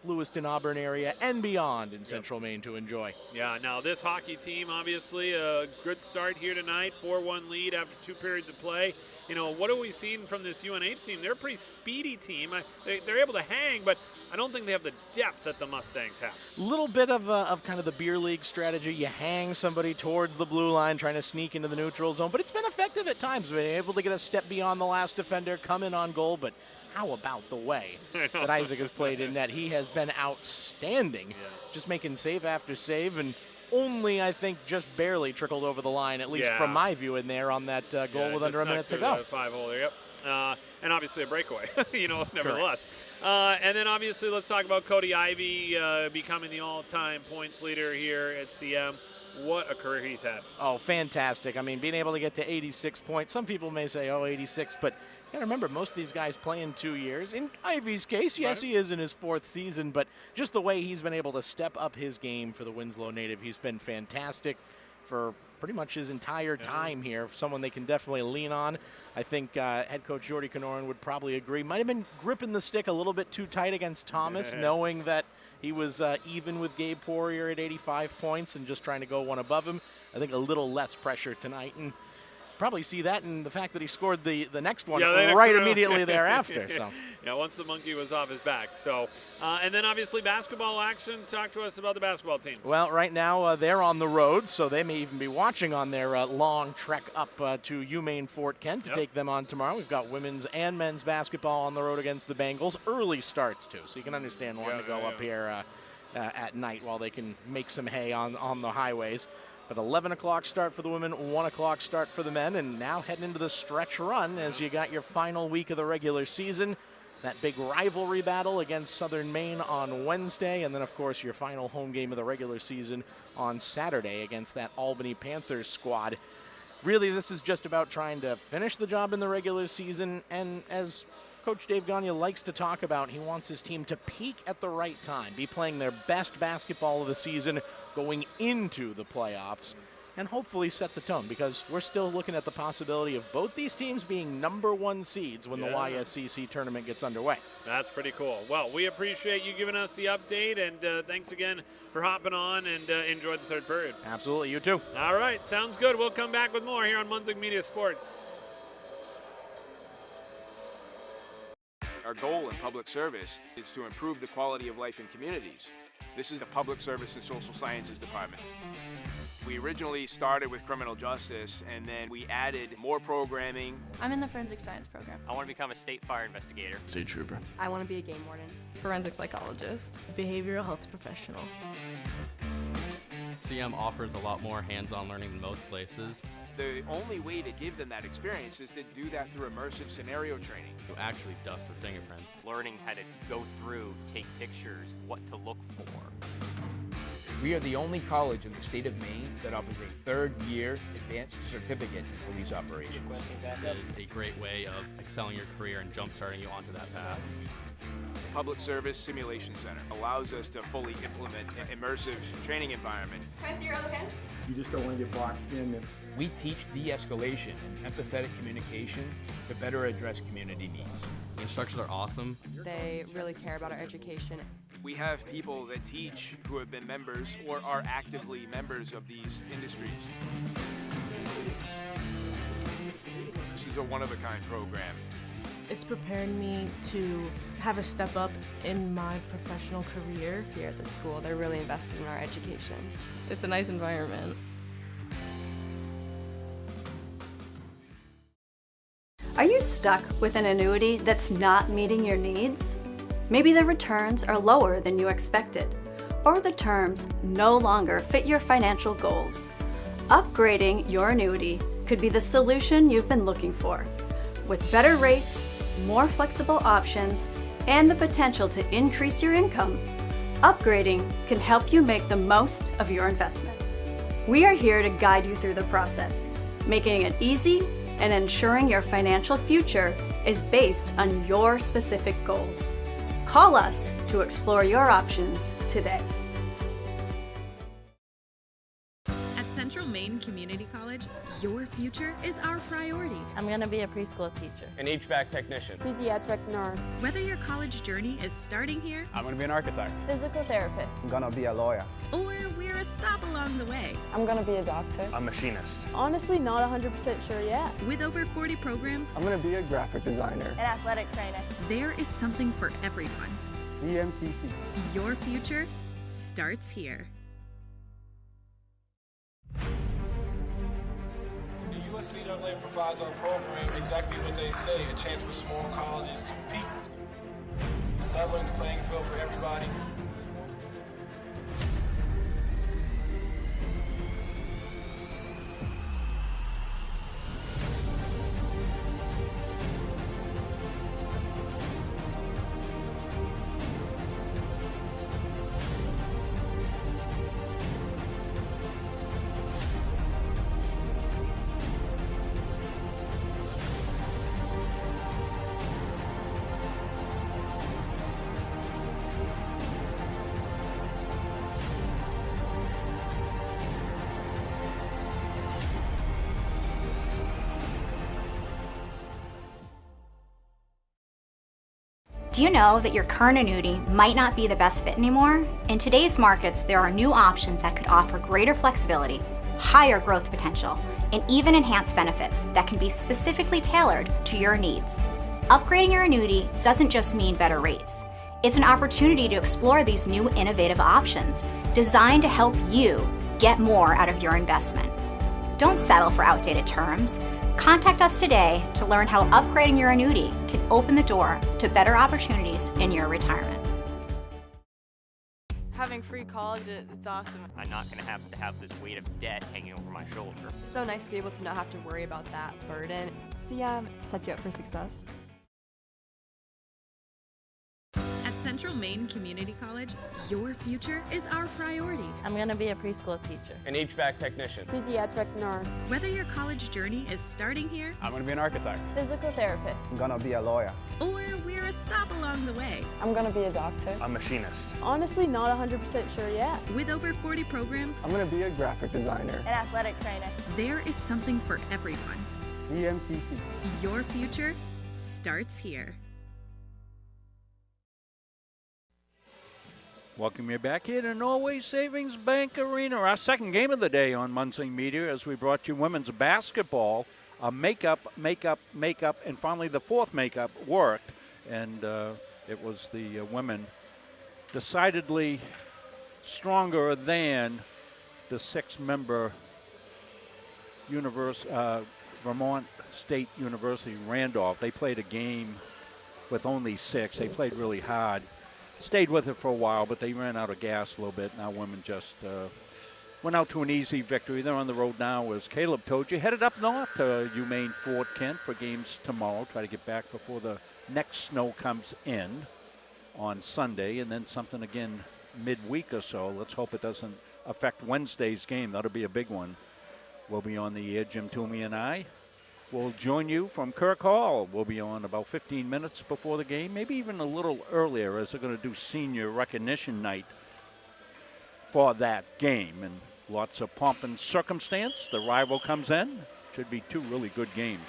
Lewiston, Auburn area, and beyond in Central Maine to enjoy. Yeah, now this hockey team, obviously, a good start here tonight, 4-1 lead after 2 periods of play. What have we seen from this UNH team? They're a pretty speedy team. They're able to hang, but I don't think they have the depth that the Mustangs have. A little bit of kind of the beer league strategy. You hang somebody towards the blue line, trying to sneak into the neutral zone, but it's been effective at times. We've been able to get a step beyond the last defender, come in on goal, but how about the way that Isaac has played in net? He has been outstanding, just making save after save, and only, I think, just barely trickled over the line, at least from my view in there on that goal with under a minute to go. 5-hole there, yep. And obviously a breakaway, nevertheless. And then obviously let's talk about Cody Ivey becoming the all-time points leader here at CM. What a career he's had. Oh, fantastic. I mean, being able to get to 86 points. Some people may say, 86, but you got to remember, most of these guys play in 2 years. In Ivey's case, yes, he is in his 4th season, but just the way he's been able to step up his game for the Winslow native, he's been fantastic for pretty much his entire time here. Someone they can definitely lean on. I think head coach Jordy Kanoran would probably agree. Might have been gripping the stick a little bit too tight against Thomas, knowing that he was even with Gabe Poirier at 85 points and just trying to go one above him. I think a little less pressure tonight, and probably see that in the fact that he scored the next one right immediately thereafter. So. Yeah, once the monkey was off his back. So, and then obviously basketball action. Talk to us about the basketball team. Well, right now they're on the road, so they may even be watching on their long trek up to UMaine Fort Kent to take them on tomorrow. We've got women's and men's basketball on the road against the Bengals. Early starts, too, so you can understand wanting to go up here at night while they can make some hay on the highways. But 11 o'clock start for the women, 1 o'clock start for the men, and now heading into the stretch run as you got your final week of the regular season. That big rivalry battle against Southern Maine on Wednesday, and then, of course, your final home game of the regular season on Saturday against that Albany Panthers squad. Really, this is just about trying to finish the job in the regular season, and as Coach Dave Gagne likes to talk about, he wants his team to peak at the right time, be playing their best basketball of the season going into the playoffs, and hopefully set the tone, because we're still looking at the possibility of both these teams being #1 seeds when the YSCC tournament gets underway. That's pretty cool. Well, we appreciate you giving us the update, and thanks again for hopping on, and enjoy the third period. Absolutely, you too. All right, sounds good. We'll come back with more here on Munson Media Sports. Our goal in public service is to improve the quality of life in communities. This is the Public Service and Social Sciences Department. We originally started with criminal justice, and then we added more programming. I'm in the forensic science program. I want to become a state fire investigator. State trooper. I want to be a game warden. Forensic psychologist. Behavioral health professional. CM offers a lot more hands-on learning than most places. The only way to give them that experience is to do that through immersive scenario training. You actually dust their fingerprints. Learning how to go through, take pictures, what to look for. We are the only college in the state of Maine that offers a third-year advanced certificate in police operations. It is a great way of excelling your career and jump-starting you onto that path. The Public Service Simulation Center allows us to fully implement an immersive training environment. Can I see your other pen? You just don't want to get boxed in. And We teach de-escalation and empathetic communication to better address community needs. The instructors are awesome. They really care about our education. We have people that teach who have been members or are actively members of these industries. This is a one-of-a-kind program. It's preparing me to have a step up in my professional career. Here at the school, they're really invested in our education. It's a nice environment. Are you stuck with an annuity that's not meeting your needs? Maybe the returns are lower than you expected, or the terms no longer fit your financial goals. Upgrading your annuity could be the solution you've been looking for. With better rates, more flexible options, and the potential to increase your income, upgrading can help you make the most of your investment. We are here to guide you through the process, making it easy and ensuring your financial future is based on your specific goals. Call us to explore your options today. At Central Maine Community College, your future is our priority. I'm going to be a preschool teacher. An HVAC technician. Pediatric nurse. Whether your college journey is starting here, I'm going to be an architect. Physical therapist. I'm gonna be a lawyer. or we're a stop along the way. I'm going to be a doctor. A machinist. Honestly, not 100% sure yet. With over 40 programs, I'm gonna be a graphic designer. An athletic trainer. there is something for everyone. CMCC. Your future starts here. The USCAA provides our program exactly what they say, a chance for small colleges to compete. It's leveling the playing field for everybody. Do you know that your current annuity might not be the best fit anymore? In today's markets, there are new options that could offer greater flexibility, higher growth potential, and even enhanced benefits that can be specifically tailored to your needs. Upgrading your annuity doesn't just mean better rates. It's an opportunity to explore these new innovative options designed to help you get more out of your investment. Don't settle for outdated terms. Contact us today to learn how upgrading your annuity can open the door to better opportunities in your retirement. Having free college, it's awesome. I'm not going to have this weight of debt hanging over my shoulder. It's so nice to be able to not have to worry about that burden. So yeah, set you up for success. At Central Maine Community College, your future is our priority. I'm going to be a preschool teacher. An HVAC technician. Pediatric nurse. Whether your college journey is starting here, I'm going to be an architect. Physical therapist. I'm gonna be a lawyer. or we're a stop along the way. I'm going to be a doctor. A machinist. Honestly, not 100% sure yet. With over 40 programs, I'm gonna be a graphic designer. An athletic trainer. there is something for everyone. CMCC. Your future starts here. Welcome you back here to Norway Savings Bank Arena. Our second game of the day on Munsing Media as we brought you women's basketball. Makeup, and finally the fourth makeup worked. And it was the women decidedly stronger than the six-member Vermont State University, Randolph. They played a game with only six. They played really hard. Stayed with it for a while, but they ran out of gas a little bit. Now women just went out to an easy victory. They're on the road now, as Caleb told you. Headed up north to UMaine Fort Kent for games tomorrow. Try to get back before the next snow comes in on Sunday, and then something again midweek or so. Let's hope it doesn't affect Wednesday's game. That'll be a big one. We'll be on the air, Jim Toomey and I. We'll join you from Kirk Hall. We'll be on about 15 minutes before the game, maybe even a little earlier, as they're going to do senior recognition night for that game. And lots of pomp and circumstance. The rival comes in. Should be 2 really good games.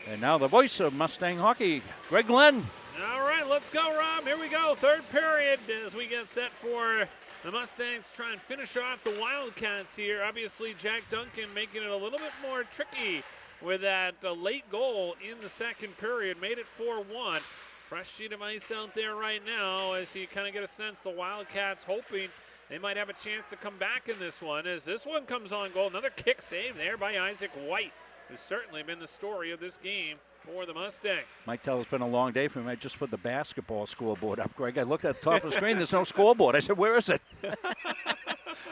And now the voice of Mustang hockey, Greg Glenn. All right, let's go, Rob. Here we go. Third period as we get set for the Mustangs try and finish off the Wildcats here. Obviously, Jack Duncan making it a little bit more tricky with that late goal in the second period. Made it 4-1. Fresh sheet of ice out there right now as you kind of get a sense the Wildcats hoping they might have a chance to come back in this one. As this one comes on goal, another kick save there by Isaac White, who's certainly been the story of this game for the Mustangs. Might tell it's been a long day for me. I just put the basketball scoreboard up, Greg. I looked at the top of the screen. There's no scoreboard. I said, where is it?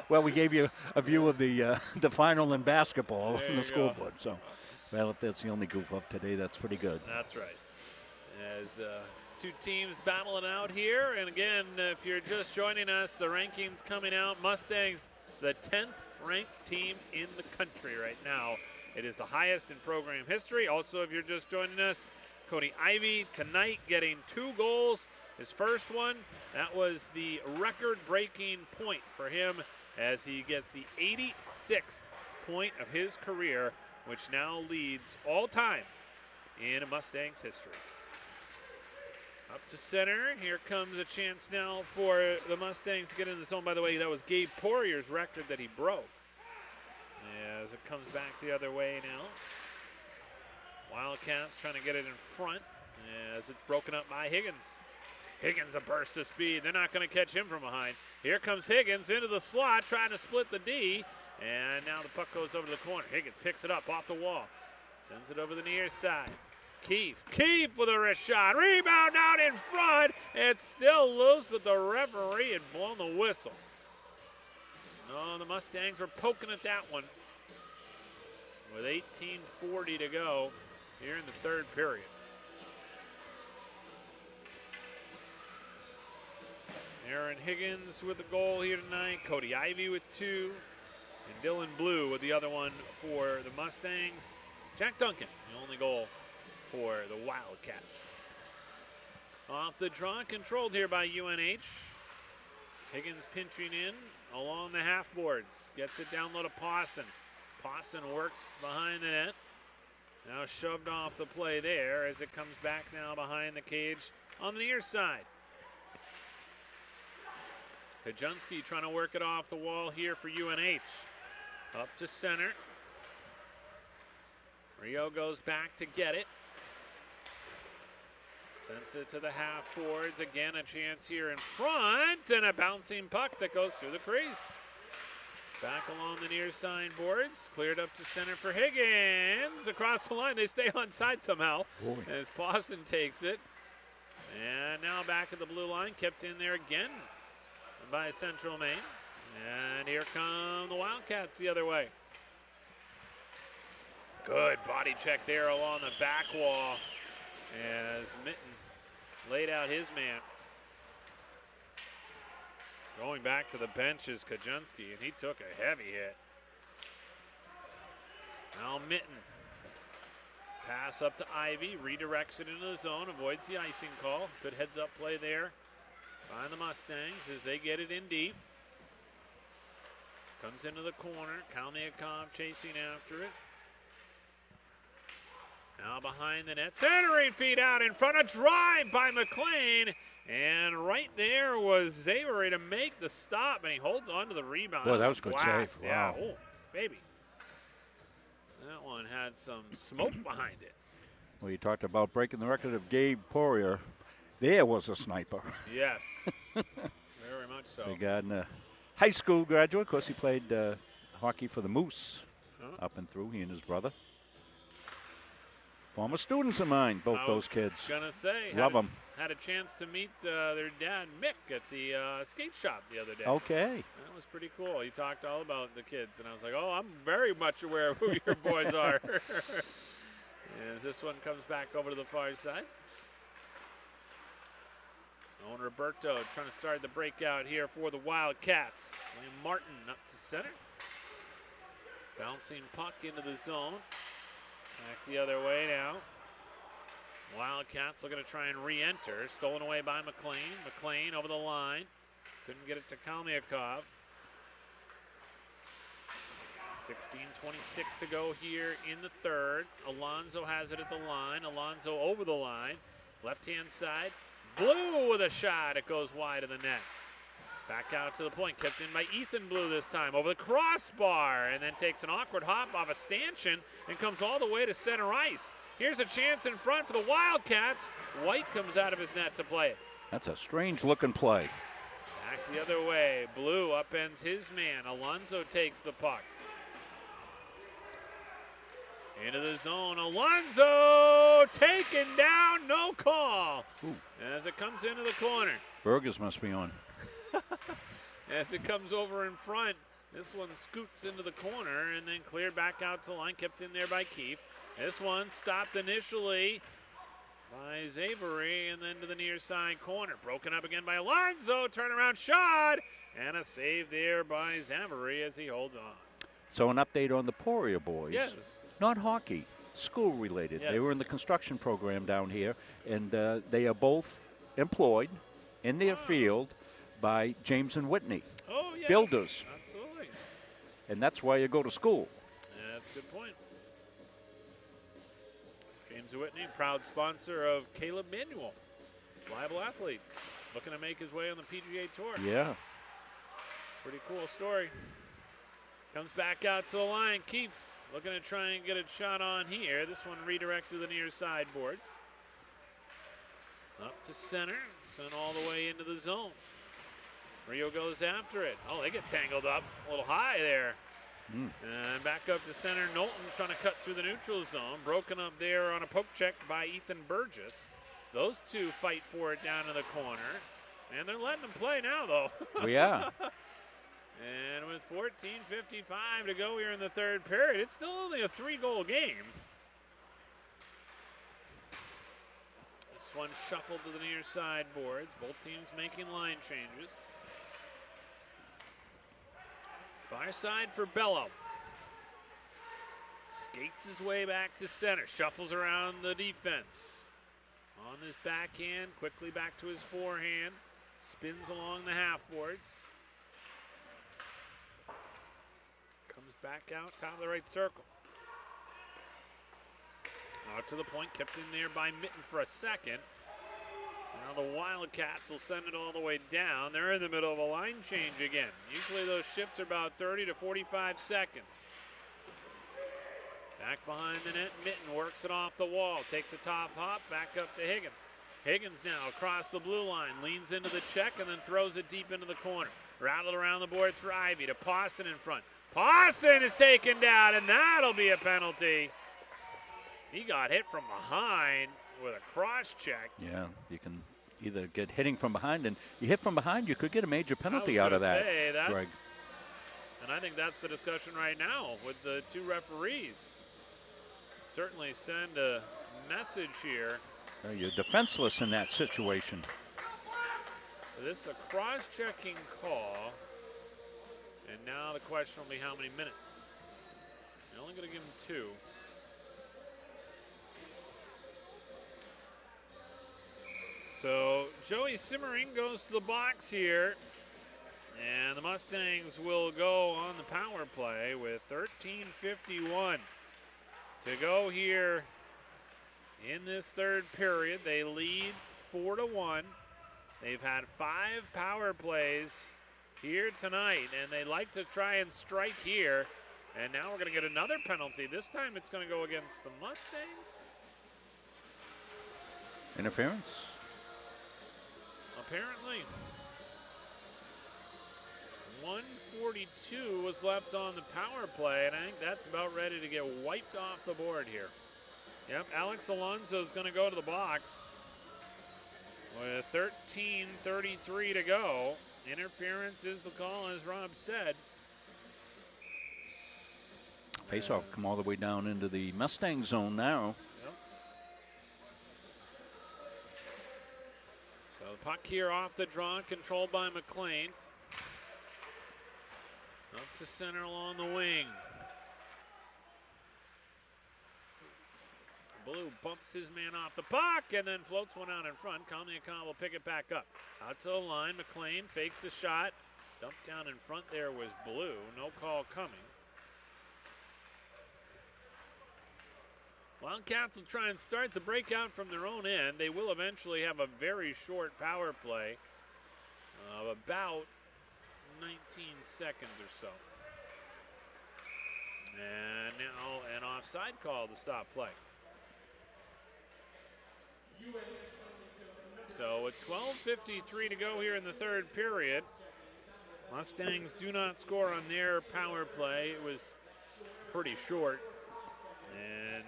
Well, we gave you a view of the final in basketball on the scoreboard. So, well, if that's the only goof up today, that's pretty good. That's right. As two teams battling out here. And again, if you're just joining us, the rankings coming out. Mustangs, the 10th ranked team in the country right now. It is the highest in program history. Also, if you're just joining us, Cody Ivey tonight getting 2 goals. His first one, that was the record-breaking point for him as he gets the 86th point of his career, which now leads all time in Mustangs history. Up to center. Here comes a chance now for the Mustangs to get in the zone. By the way, that was Gabe Poirier's record that he broke. As it comes back the other way now. Wildcats trying to get it in front as it's broken up by Higgins. Higgins a burst of speed. They're not going to catch him from behind. Here comes Higgins into the slot trying to split the D. And now the puck goes over to the corner. Higgins picks it up off the wall. Sends it over the near side. Keefe with a wrist shot. Rebound out in front. It's still loose, but the referee had blown the whistle. No, the Mustangs were poking at that one with 18:40 to go here in the third period. Aaron Higgins with the goal here tonight. Cody Ivey with 2. And Dylan Blue with the other one for the Mustangs. Jack Duncan, the only goal for the Wildcats. Off the draw, controlled here by UNH. Higgins pinching in along the half boards. Gets it down low to Pawson. Pawson works behind the net. Now shoved off the play there as it comes back now behind the cage on the near side. Kajunski trying to work it off the wall here for UNH. Up to center. Rio goes back to get it. Sends it to the half boards. Again, a chance here in front, and a bouncing puck that goes through the crease. Back along the near side boards. Cleared up to center for Higgins. Across the line, they stay on side somehow as Pawson takes it. And now back at the blue line, kept in there again by Central Maine. And here come the Wildcats the other way. Good body check there along the back wall as Mitten laid out his man. Going back to the bench is Kajunski, and he took a heavy hit. Now Mitten. Pass up to Ivy, redirects it into the zone, avoids the icing call. Good heads-up play there by the Mustangs as they get it in deep. Comes into the corner, Kalniakov chasing after it. Now behind the net, centering feet out in front, a drive by McLean. And right there was Zavery to make the stop, and he holds on to the rebound. Boy, that was a good blast. save. Yeah, Wow. oh, baby. That one had some smoke behind it. Well, you talked about breaking the record of Gabe Poirier. There was a sniper. Yes, very much so. Big guy in high school graduate. Of course, he played hockey for the Moose up and through, he and his brother. Former students of mine, both those kids. Gonna say, love them. Had a chance to meet their dad, Mick, at the skate shop the other day. Okay. That was pretty cool. He talked all about the kids, and I was like, oh, I'm very much aware of who your boys are. As this one comes back over to the far side. Owen Roberto trying to start the breakout here for the Wildcats. Liam Martin up to center. Bouncing puck into the zone. Back the other way now. Wildcats looking to try and re-enter. Stolen away by McLean. McLean over the line. Couldn't get it to Kalmiakov. 16:26 to go here in the third. Alonso has it at the line. Alonso over the line. Left-hand side. Blue with a shot. It goes wide of the net. Back out to the point. Kept in by Ethan Blue this time. Over the crossbar. And then takes an awkward hop off a stanchion and comes all the way to center ice. Here's a chance in front for the Wildcats. White comes out of his net to play it. That's a strange-looking play. Back the other way. Blue upends his man. Alonso takes the puck. Into the zone. Alonso taken down. No call. Ooh. As it comes into the corner. Burgers must be on. As it comes over in front, this one scoots into the corner and then cleared back out to the line. Kept in there by Keefe. This one stopped initially by Zavery and then to the near side corner. Broken up again by Alonso. Turnaround shot. And a save there by Zavery as he holds on. So an update on the Poirier boys. Yes. Not hockey, school related. Yes. They were in the construction program down here, and they are both employed in their field by James and Whitney. Oh, yes. Builders. Absolutely. And that's why you go to school. Yeah, that's a good point. James Whitney, proud sponsor of Caleb Manuel, reliable athlete, looking to make his way on the PGA Tour. Yeah. Pretty cool story. Comes back out to the line. Keefe looking to try and get a shot on here. This one redirected to the near sideboards. Up to center. Sent all the way into the zone. Rio goes after it. Oh, they get tangled up a little high there. And back up to center. Knowlton trying to cut through the neutral zone. Broken up there on a poke check by Ethan Burgess. Those two fight for it down in the corner. And they're letting them play now, though. We are. And with 14:55 to go here in the third period, it's still only a 3-goal game. This one shuffled to the near sideboards. Both teams making line changes. Far side for Bello. Skates his way back to center. Shuffles around the defense. On his backhand, quickly back to his forehand. Spins along the half boards. Comes back out, top of the right circle. Out to the point, kept in there by Mitten for a second. Now the Wildcats will send it all the way down. They're in the middle of a line change again. Usually those shifts are about 30 to 45 seconds. Back behind the net, Mitten works it off the wall. Takes a top hop, back up to Higgins. Higgins now across the blue line, leans into the check and then throws it deep into the corner. Rattled around the boards for Ivy to Pawson in front. Pawson is taken down, and that'll be a penalty. He got hit from behind with a cross check. Yeah, you can either get hitting from behind, and you hit from behind, you could get a major penalty out of that, Greg. And I think that's the discussion right now with the two referees. Certainly send a message here. You're defenseless in that situation. So this is a cross-checking call. And now the question will be how many minutes. You're only going to give him 2. So Joey Simmering goes to the box here. And the Mustangs will go on the power play with 13:51 to go here in this third period. They lead 4-1. They've had 5 power plays here tonight, and they like to try and strike here. And now we're going to get another penalty. This time it's going to go against the Mustangs. Interference? Apparently. 1:42 was left on the power play, and I think that's about ready to get wiped off the board here. Yep, Alex Alonso is going to go to the box with 13:33 to go. Interference is the call, as Rob said. Face-off come all the way down into the Mustang zone now. Yep. So puck here off the draw, controlled by McLean. Up to center along the wing. Blue bumps his man off the puck and then floats one out in front. Kalniakov will pick it back up. Out to the line, McLean fakes the shot. Dumped down in front there was Blue. No call coming. Wildcats will try and start the breakout from their own end. They will eventually have a very short power play of about 19 seconds or so. And now an offside call to stop play. So with 12:53 to go here in the third period, Mustangs do not score on their power play. It was pretty short. And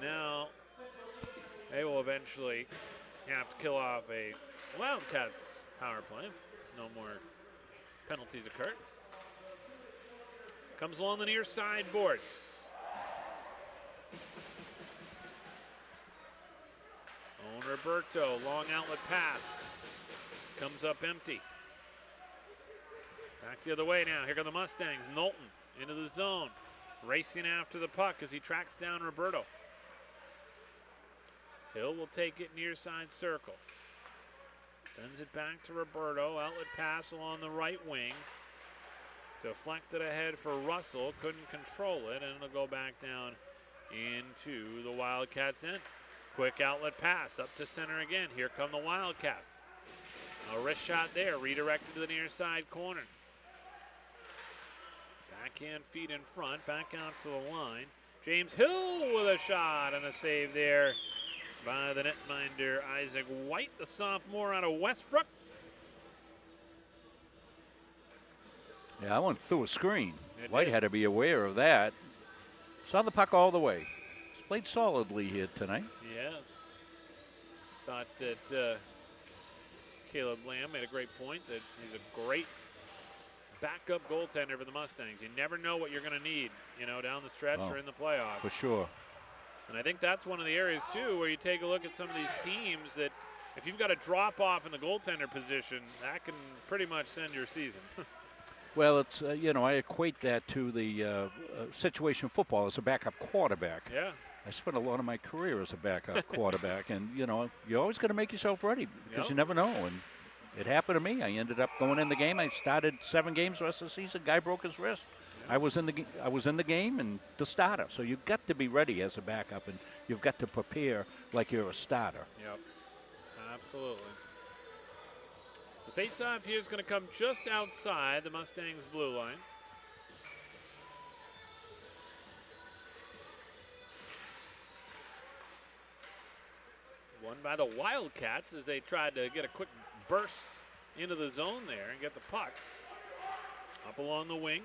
now they will eventually have to kill off a Wildcats power play if no more penalties occur. Comes along the near side boards. Owen Roberto, long outlet pass. Comes up empty. Back the other way now. Here come the Mustangs. Knowlton into the zone. Racing after the puck as he tracks down Roberto. Hill will take it near side circle. Sends it back to Roberto. Outlet pass along the right wing. Deflected ahead for Russell. Couldn't control it, and it'll go back down into the Wildcats' end. Quick outlet pass up to center again. Here come the Wildcats. A wrist shot there, redirected to the near side corner. Backhand feet in front, back out to the line. James Hill with a shot and a save there by the netminder Isaac White, the sophomore out of Westbrook. Yeah, I went through a screen. White had to be aware of that. Saw the puck all the way. He's played solidly here tonight. Yes. Thought that Caleb Lamb made a great point that he's a great backup goaltender for the Mustangs. You never know what you're going to need, you know, down the stretch or in the playoffs. For sure. And I think that's one of the areas, too, where you take a look at some of these teams that if you've got a drop off in the goaltender position, that can pretty much send your season. Well, it's, you know, I equate that to the situation in football as a backup quarterback. Yeah. I spent a lot of my career as a backup quarterback, and, you know, you always got to make yourself ready because you never know. And it happened to me. I ended up going in the game. I started 7 games the rest of the season. Guy broke his wrist. Yeah. I was in the game and the starter. So you've got to be ready as a backup, and you've got to prepare like you're a starter. Yep, absolutely. So face-off here is going to come just outside the Mustangs' blue line. Won by the Wildcats as they tried to get a quick burst into the zone there and get the puck up along the wing.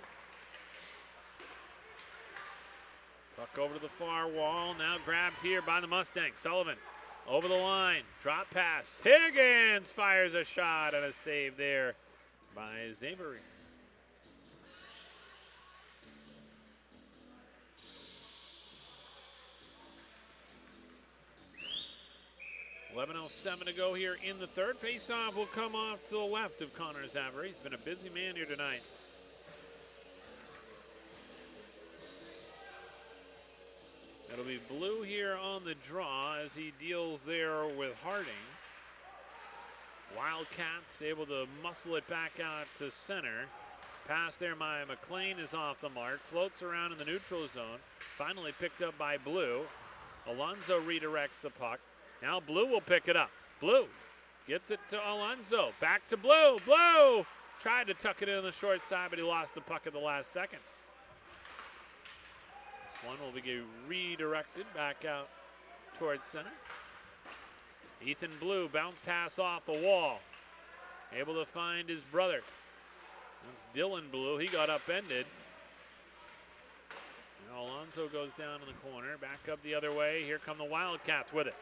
Puck over to the far wall, now grabbed here by the Mustangs. Sullivan over the line, drop pass. Higgins fires a shot and a save there by Zavery. .11:07 to go here in the third. Face-off will come off to the left of Connor Zavery. He's been a busy man here tonight. It'll be Blue here on the draw as he deals there with Harding. Wildcats able to muscle it back out to center. Pass there by McLean is off the mark. Floats around in the neutral zone. Finally picked up by Blue. Alonso redirects the puck. Now Blue will pick it up. Blue gets it to Alonso. Back to Blue. Blue tried to tuck it in on the short side, but he lost the puck at the last second. This one will be redirected back out towards center. Ethan Blue, bounce pass off the wall. Able to find his brother. That's Dylan Blue. He got upended. Now Alonso goes down in the corner. Back up the other way. Here come the Wildcats with it.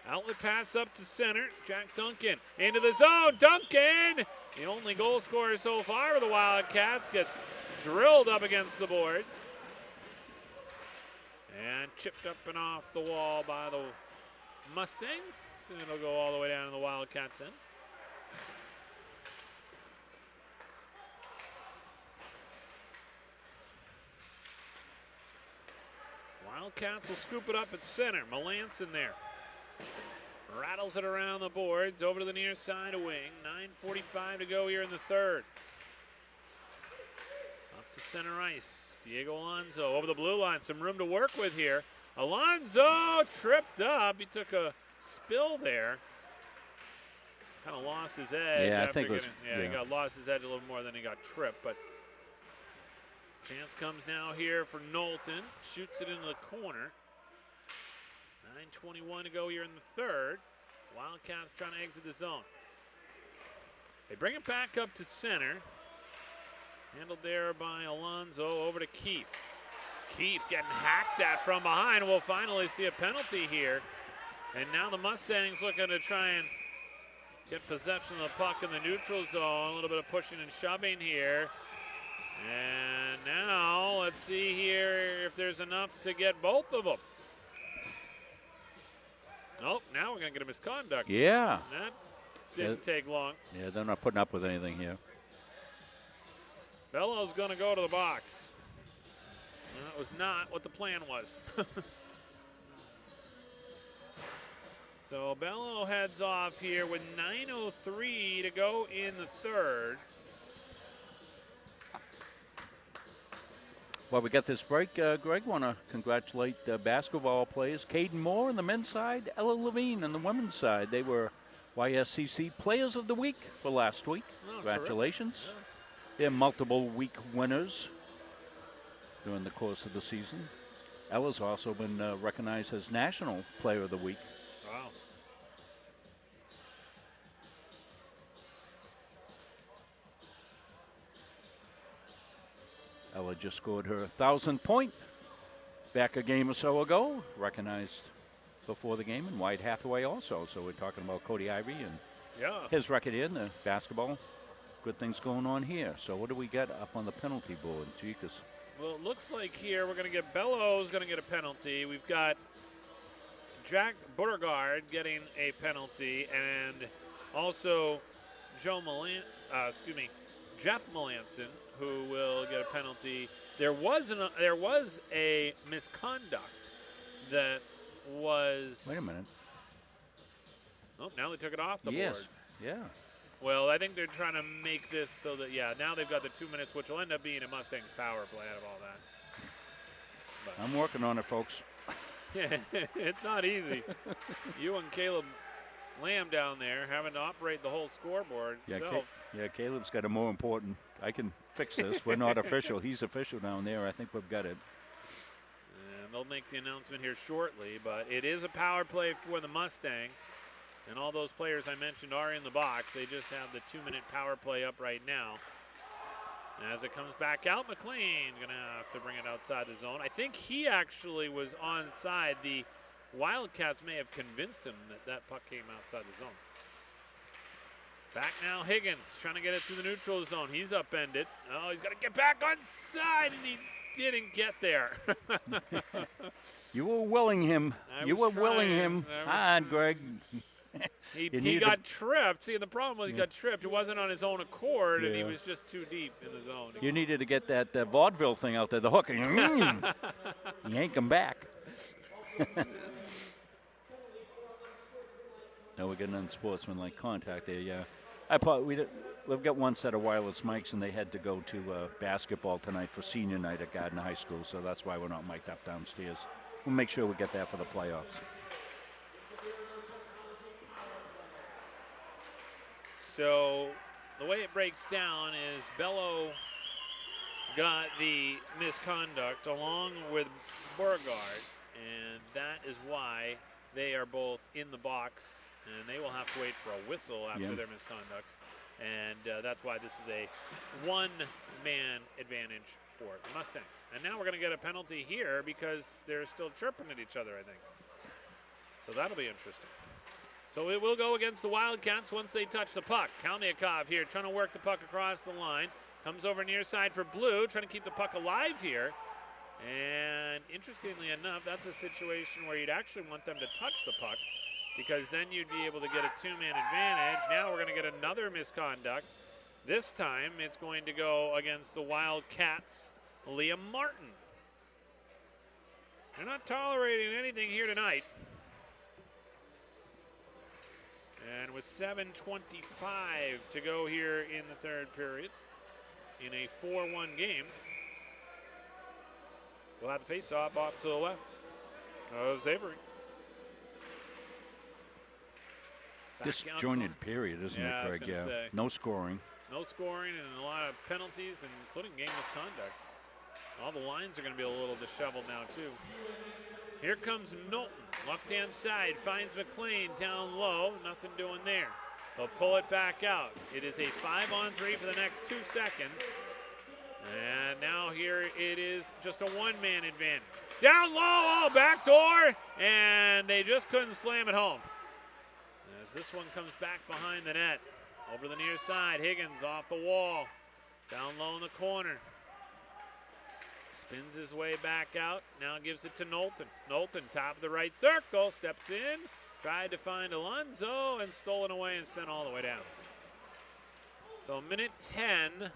Outlet pass up to center. Jack Duncan into the zone. Duncan, the only goal scorer so far for the Wildcats, gets drilled up against the boards. And chipped up and off the wall by the Mustangs, and it'll go all the way down to the Wildcats end. Wildcats will scoop it up at center. Melanson there. Rattles it around the boards, over to the near side of wing. 9:45 to go here in the third. Up to center ice. Diego Alonso over the blue line. Some room to work with here. Alonso tripped up. He took a spill there. Kind of lost his edge. Yeah, I think it was. He lost his edge a little more than he got tripped. But chance comes now here for Knowlton. Shoots it into the corner. 9:21 to go here in the third. Wildcats trying to exit the zone. They bring it back up to center. Handled there by Alonso, over to Keefe. Keefe getting hacked at from behind. We'll finally see a penalty here. And now the Mustangs looking to try and get possession of the puck in the neutral zone. A little bit of pushing and shoving here. And now let's see here if there's enough to get both of them. Oh, now we're going to get a misconduct. Yeah. That didn't take long. Yeah, they're not putting up with anything here. Bello's going to go to the box. That was not what the plan was. So Bello heads off here with 9:03 to go in the third. Well, we got this break. Greg, want to congratulate basketball players. Caden Moore on the men's side, Ella Levine on the women's side. They were YSCC Players of the Week for last week. Oh, Congratulations. Yeah. They're multiple week winners during the course of the season. Ella's also been recognized as National Player of the Week. Wow. Ella just scored her 1,000th point back a game or so ago, recognized before the game, and Wyatt Hathaway also. So we're talking about Cody Ivey and his record here in the basketball. Good things going on here. So what do we get up on the penalty board, Jekus? Well, it looks like here we're going to get Bellows going to get a penalty. We've got Jack Beauregard getting a penalty, and also Jeff Melanson, who will get a penalty. There was a misconduct that was. Wait a minute. Oh, now they took it off the board. Yes. Yeah. Well, I think they're trying to make this so that, now they've got the 2 minutes, which will end up being a Mustangs power play out of all that. But I'm working on it, folks. It's not easy. You and Caleb Lamb down there having to operate the whole scoreboard itself. Caleb's got a more important. I can fix this. We're not official. He's official down there. I think we've got it. And they'll make the announcement here shortly, but it is a power play for the Mustangs. And all those players I mentioned are in the box. They just have the 2-minute power play up right now. As it comes back out, McLean going to have to bring it outside the zone. I think he actually was onside. The Wildcats may have convinced him that that puck came outside the zone. Back now, Higgins trying to get it to the neutral zone. He's upended. Oh, he's got to get back onside, and he didn't get there. You were willing him. Greg. He got tripped. See, the problem was he got tripped. It wasn't on his own accord, and he was just too deep in the zone. You needed to get that vaudeville thing out there, the hook. You ain't come back. No, we're getting unsportsmanlike contact there, yeah. We've got one set of wireless mics, and they had to go to basketball tonight for senior night at Gardner High School, so that's why we're not mic'd up downstairs. We'll make sure we get that for the playoffs. So the way it breaks down is Bello got the misconduct along with Beauregard, and that is why they are both in the box, and they will have to wait for a whistle after their misconducts. And that's why this is a one-man advantage for the Mustangs. And now we're going to get a penalty here because they're still chirping at each other, I think. So that'll be interesting. So it will go against the Wildcats once they touch the puck. Kalniakov here trying to work the puck across the line. Comes over near side for Blue, trying to keep the puck alive here. And interestingly enough, that's a situation where you'd actually want them to touch the puck. because then you'd be able to get a two-man advantage. Now we're going to get another misconduct. This time it's going to go against the Wildcats' Liam Martin. They're not tolerating anything here tonight. And with 7:25 to go here in the third period, in a 4-1 game, we'll have the face-off off to the left of Avery. Disjointed period, isn't it, Greg? Yeah. Say. No scoring. No scoring and a lot of penalties, including game misconducts. All the lines are going to be a little disheveled now, too. Here comes Knowlton, left-hand side, finds McLean down low, nothing doing there. They'll pull it back out. It is a 5-on-3 for the next 2 seconds. And now here it is just a one-man advantage. Down low, oh, back door, and they just couldn't slam it home. As this one comes back behind the net. Over the near side, Higgins off the wall. Down low in the corner. Spins his way back out, now gives it to Knowlton. Knowlton, top of the right circle, steps in, tried to find Alonzo, and stolen away and sent all the way down. So minute 10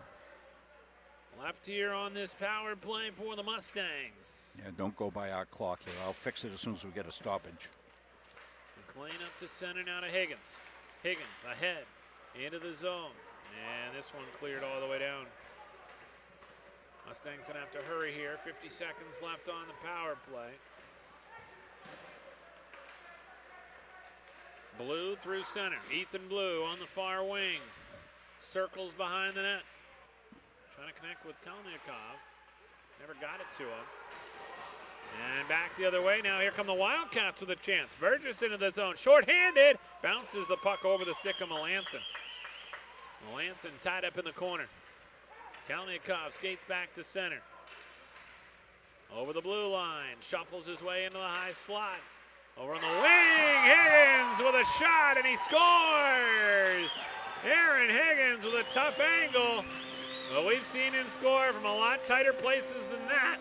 left here on this power play for the Mustangs. Yeah, don't go by our clock here. I'll fix it as soon as we get a stoppage. McLean up to center now to Higgins. Higgins ahead, into the zone, and this one cleared all the way down. Mustangs gonna have to hurry here. 50 seconds left on the power play. Blue through center. Ethan Blue on the far wing. Circles behind the net. Trying to connect with Kalniakov. Never got it to him. And back the other way. Now here come the Wildcats with a chance. Burgess into the zone. Short-handed. Bounces the puck over the stick of Melanson. Melanson tied up in the corner. Kalniakov skates back to center. Over the blue line. Shuffles his way into the high slot. Over on the wing. Higgins with a shot, and he scores! Aaron Higgins with a tough angle. Well, we've seen him score from a lot tighter places than that.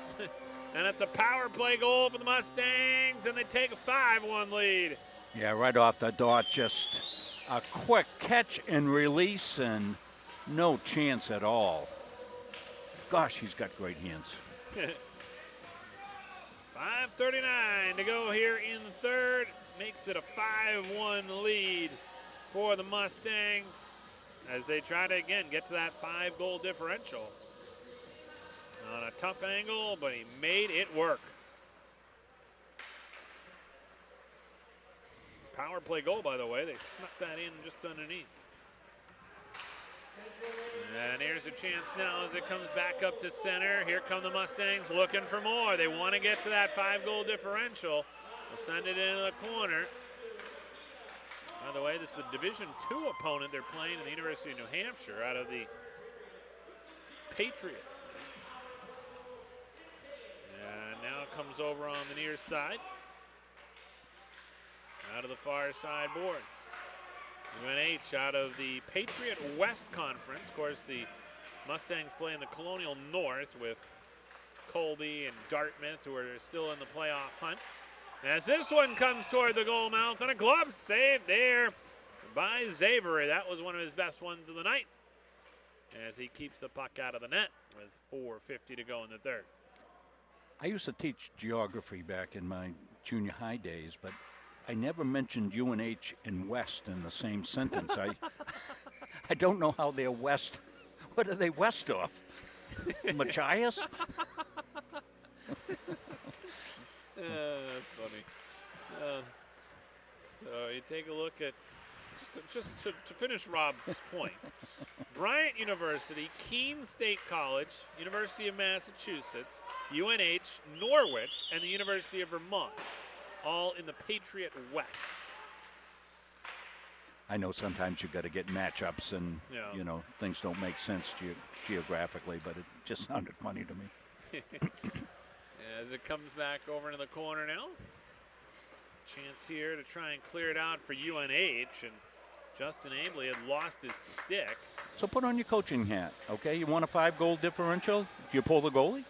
And it's a power play goal for the Mustangs, and they take a 5-1 lead. Yeah, right off the dot, just a quick catch and release, and no chance at all. Gosh, he's got great hands. 5:39 to go here in the third. Makes it a 5-1 lead for the Mustangs as they try to, again, get to that 5-goal differential. On a tough angle, but he made it work. Power play goal, by the way. They snuck that in just underneath. And here's a chance now as it comes back up to center. Here come the Mustangs looking for more. They want to get to that 5-goal differential. They'll send it into the corner. By the way, this is the Division II opponent they're playing in the University of New Hampshire out of the Patriot. And now it comes over on the near side. Out of the far side boards. UNH out of the Patriot West Conference. Of course, the Mustangs play in the Colonial North with Colby and Dartmouth, who are still in the playoff hunt. As this one comes toward the goal mouth, and a glove save there by Xavier. That was one of his best ones of the night as he keeps the puck out of the net with 4:50 to go in the third. I used to teach geography back in my junior high days, but I never mentioned UNH and West in the same sentence. I don't know how they're west. What are they west of? Machias? That's funny. So you take a look at, just to finish Rob's point, Bryant University, Keene State College, University of Massachusetts, UNH, Norwich, and the University of Vermont, all in the Patriot West. I know sometimes you got to get matchups and, you know, things don't make sense geographically, but it just sounded funny to me. As it comes back over into the corner now. Chance here to try and clear it out for UNH, and Justin Abley had lost his stick. So put on your coaching hat, okay? You want a 5-goal differential? Do you pull the goalie?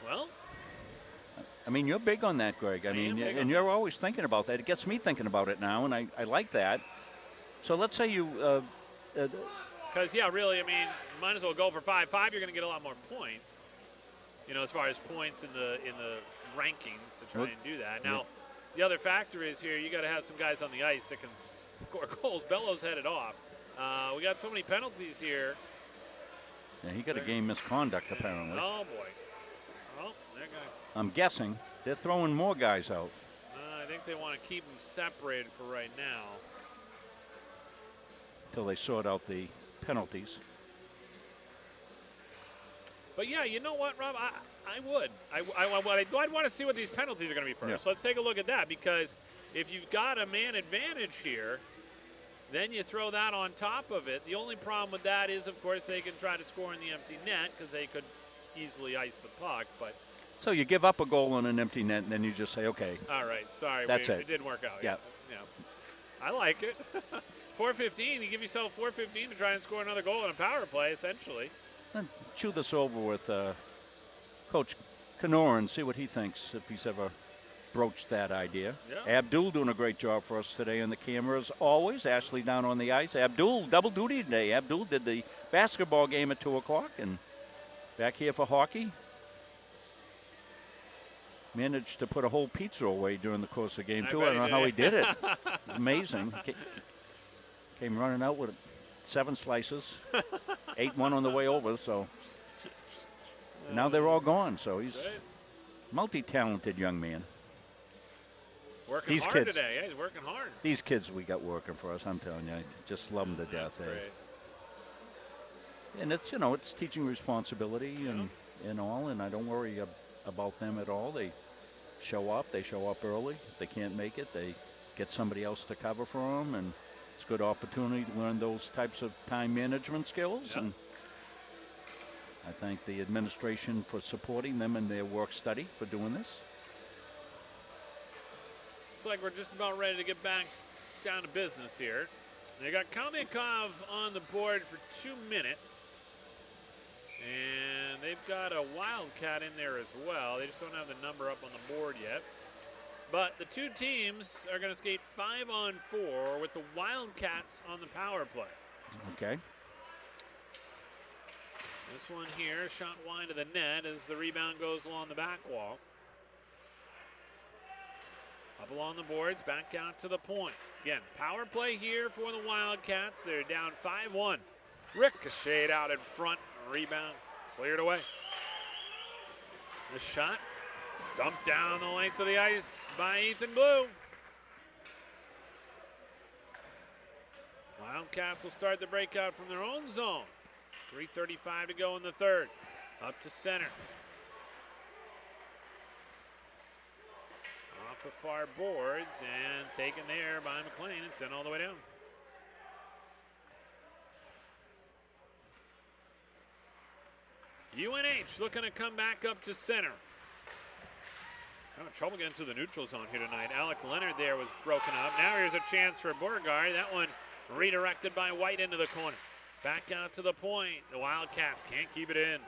Well, I mean, you're big on that, Greg. I mean, and you're always thinking about that. It gets me thinking about it now, and I like that. So let's say you because, yeah, really, I mean, might as well go for 5-5. You're going to get a lot more points, you know, as far as points in the rankings to try and do that. Now, the other factor is here you got to have some guys on the ice that can score goals. Bellows headed off. We got so many penalties here. Yeah, he got a game misconduct, apparently. Oh, boy. Well, that guy. I'm guessing they're throwing more guys out. I think they want to keep them separated for right now. Until they sort out the penalties. But, yeah, you know what, Rob? I would. I'd want to see what these penalties are going to be first. Yeah. So let's take a look at that, because if you've got a man advantage here, then you throw that on top of it. The only problem with that is, of course, they can try to score in the empty net because they could easily ice the puck. But so you give up a goal on an empty net, and then you just say, okay. All right, sorry. That's it. It didn't work out. Yeah. I like it. 4:15, you give yourself 4:15 to try and score another goal in a power play, essentially. And chew this over with Coach Knorr and see what he thinks, if he's ever broached that idea. Yeah. Abdul doing a great job for us today on the camera as always. Ashley down on the ice. Abdul, double duty today. Abdul did the basketball game at 2 o'clock and back here for hockey. Managed to put a whole pizza away during the course of game 2. I don't know how he did it. It's amazing. Came running out with 7 slices. Ate one on the way over, so now they're all gone. So he's multi-talented young man. Working These hard kids, today. Yeah, he's working hard. These kids we got working for us, I'm telling you, I just love them to death. That's great. And it's, you know, it's teaching responsibility and all, and I don't worry about them at all. They show up early. If they can't make it, they get somebody else to cover for them, and it's a good opportunity to learn those types of time management skills. And I thank the administration for supporting them in their work study for doing this. Looks like we're just about ready to get back down to business here. They got Kalmikov on the board for 2 minutes. And they've got a Wildcat in there as well. They just don't have the number up on the board yet. But the two teams are going to skate 5-on-4 with the Wildcats on the power play. Okay. This one here, shot wide of the net as the rebound goes along the back wall. Up along the boards, back out to the point. Again, power play here for the Wildcats. They're down 5-1. Ricocheted out in front. Rebound cleared away. The shot dumped down the length of the ice by Ethan Blue. Wildcats will start the breakout from their own zone. 3:35 to go in the third. Up to center. Off the far boards and taken there by McLean and sent all the way down. UNH looking to come back up to center. Having trouble getting to the neutral zone here tonight. Alec Leonard there was broken up. Now here's a chance for Beauregard. That one redirected by White into the corner. Back out to the point. The Wildcats can't keep it in.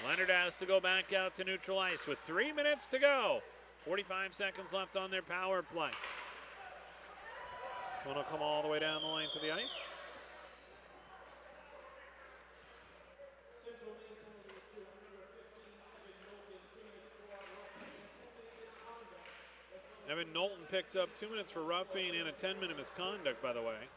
Leonard has to go back out to neutral ice with 3 minutes to go. 45 seconds left on their power play. This one will come all the way down the length of the ice. Evan Knowlton picked up 2 minutes for roughing and a 10-minute misconduct, by the way.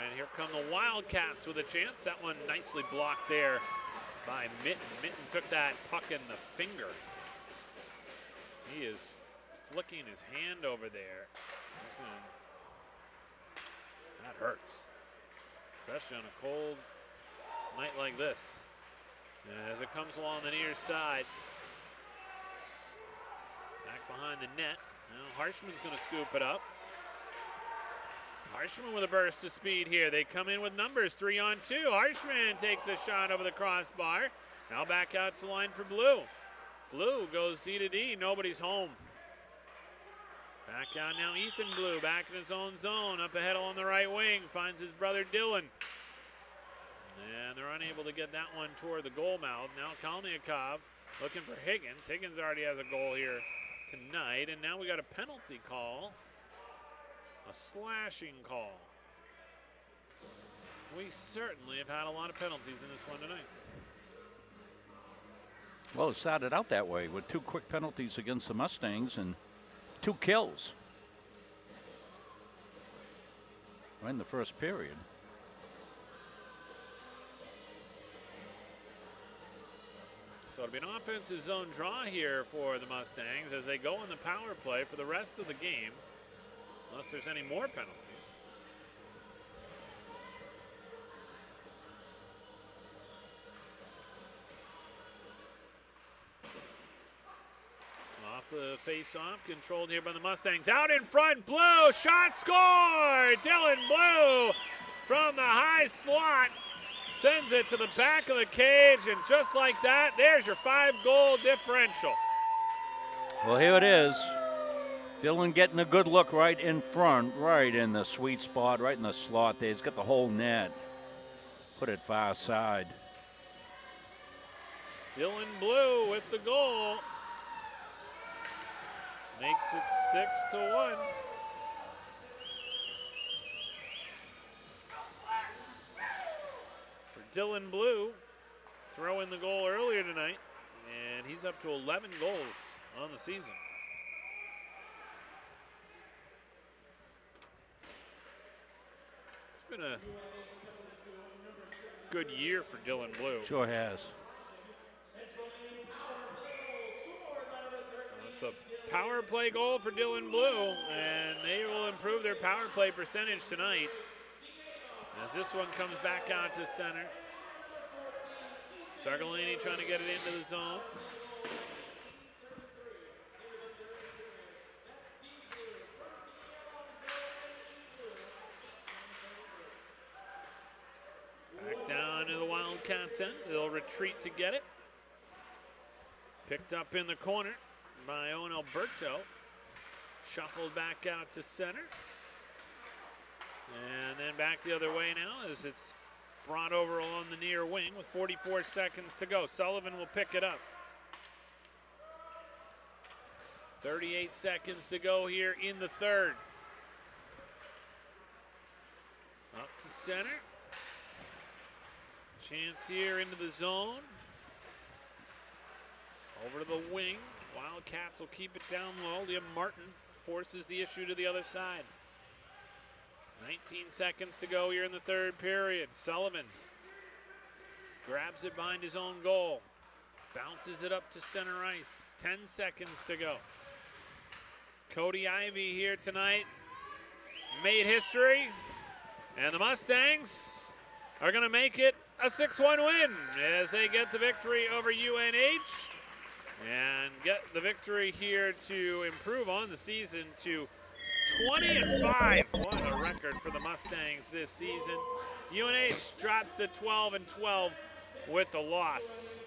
And here come the Wildcats with a chance. That one nicely blocked there by Mitten. Mitten took that puck in the finger. He is flicking his hand over there. That hurts, especially on a cold night like this. As it comes along the near side. Back behind the net. Now Harshman's going to scoop it up. Harshman with a burst of speed here. They come in with numbers, 3-on-2. Harshman takes a shot over the crossbar. Now back out to the line for Blue. Blue goes D to D. Nobody's home. Back out now, Ethan Blue, back in his own zone, up ahead along the right wing, finds his brother Dylan. And they're unable to get that one toward the goal mouth. Now Kalniakov looking for Higgins. Higgins already has a goal here tonight, and now we got a penalty call, a slashing call. We certainly have had a lot of penalties in this one tonight. Well, it started out that way with 2 quick penalties against the Mustangs and 2 kills right in the first period. So it'll be an offensive zone draw here for the Mustangs as they go in the power play for the rest of the game, unless there's any more penalties. Off the face-off, controlled here by the Mustangs. Out in front, Blue, shot scored! Dylan Blue from the high slot sends it to the back of the cage, and just like that, there's your 5-goal differential. Well, here it is. Dylan getting a good look right in front, right in the sweet spot, right in the slot there. He's got the whole net. Put it far side. Dylan Blue with the goal. Makes it 6-1. For Dylan Blue, throwing the goal earlier tonight, and he's up to 11 goals on the season. It's been a good year for Dylan Blue. Sure has. It's a power play goal for Dylan Blue, and they will improve their power play percentage tonight as this one comes back out to center. Sargalini trying to get it into the zone. Back down to the Wildcats end. They'll retreat to get it. Picked up in the corner by Owen Alberto. Shuffled back out to center. And then back the other way now as it's brought over along the near wing with 44 seconds to go. Sullivan will pick it up. 38 seconds to go here in the third. Up to center. Chance here into the zone. Over to the wing. Wildcats will keep it down low. Liam Martin forces the issue to the other side. 19 seconds to go here in the third period. Sullivan grabs it behind his own goal. Bounces it up to center ice. 10 seconds to go. Cody Ivey here tonight made history. And the Mustangs are going to make it a 6-1 win as they get the victory over UNH and get the victory here to improve on the season to 20-5. What a record for the Mustangs this season. UNH drops to 12-12 with the loss.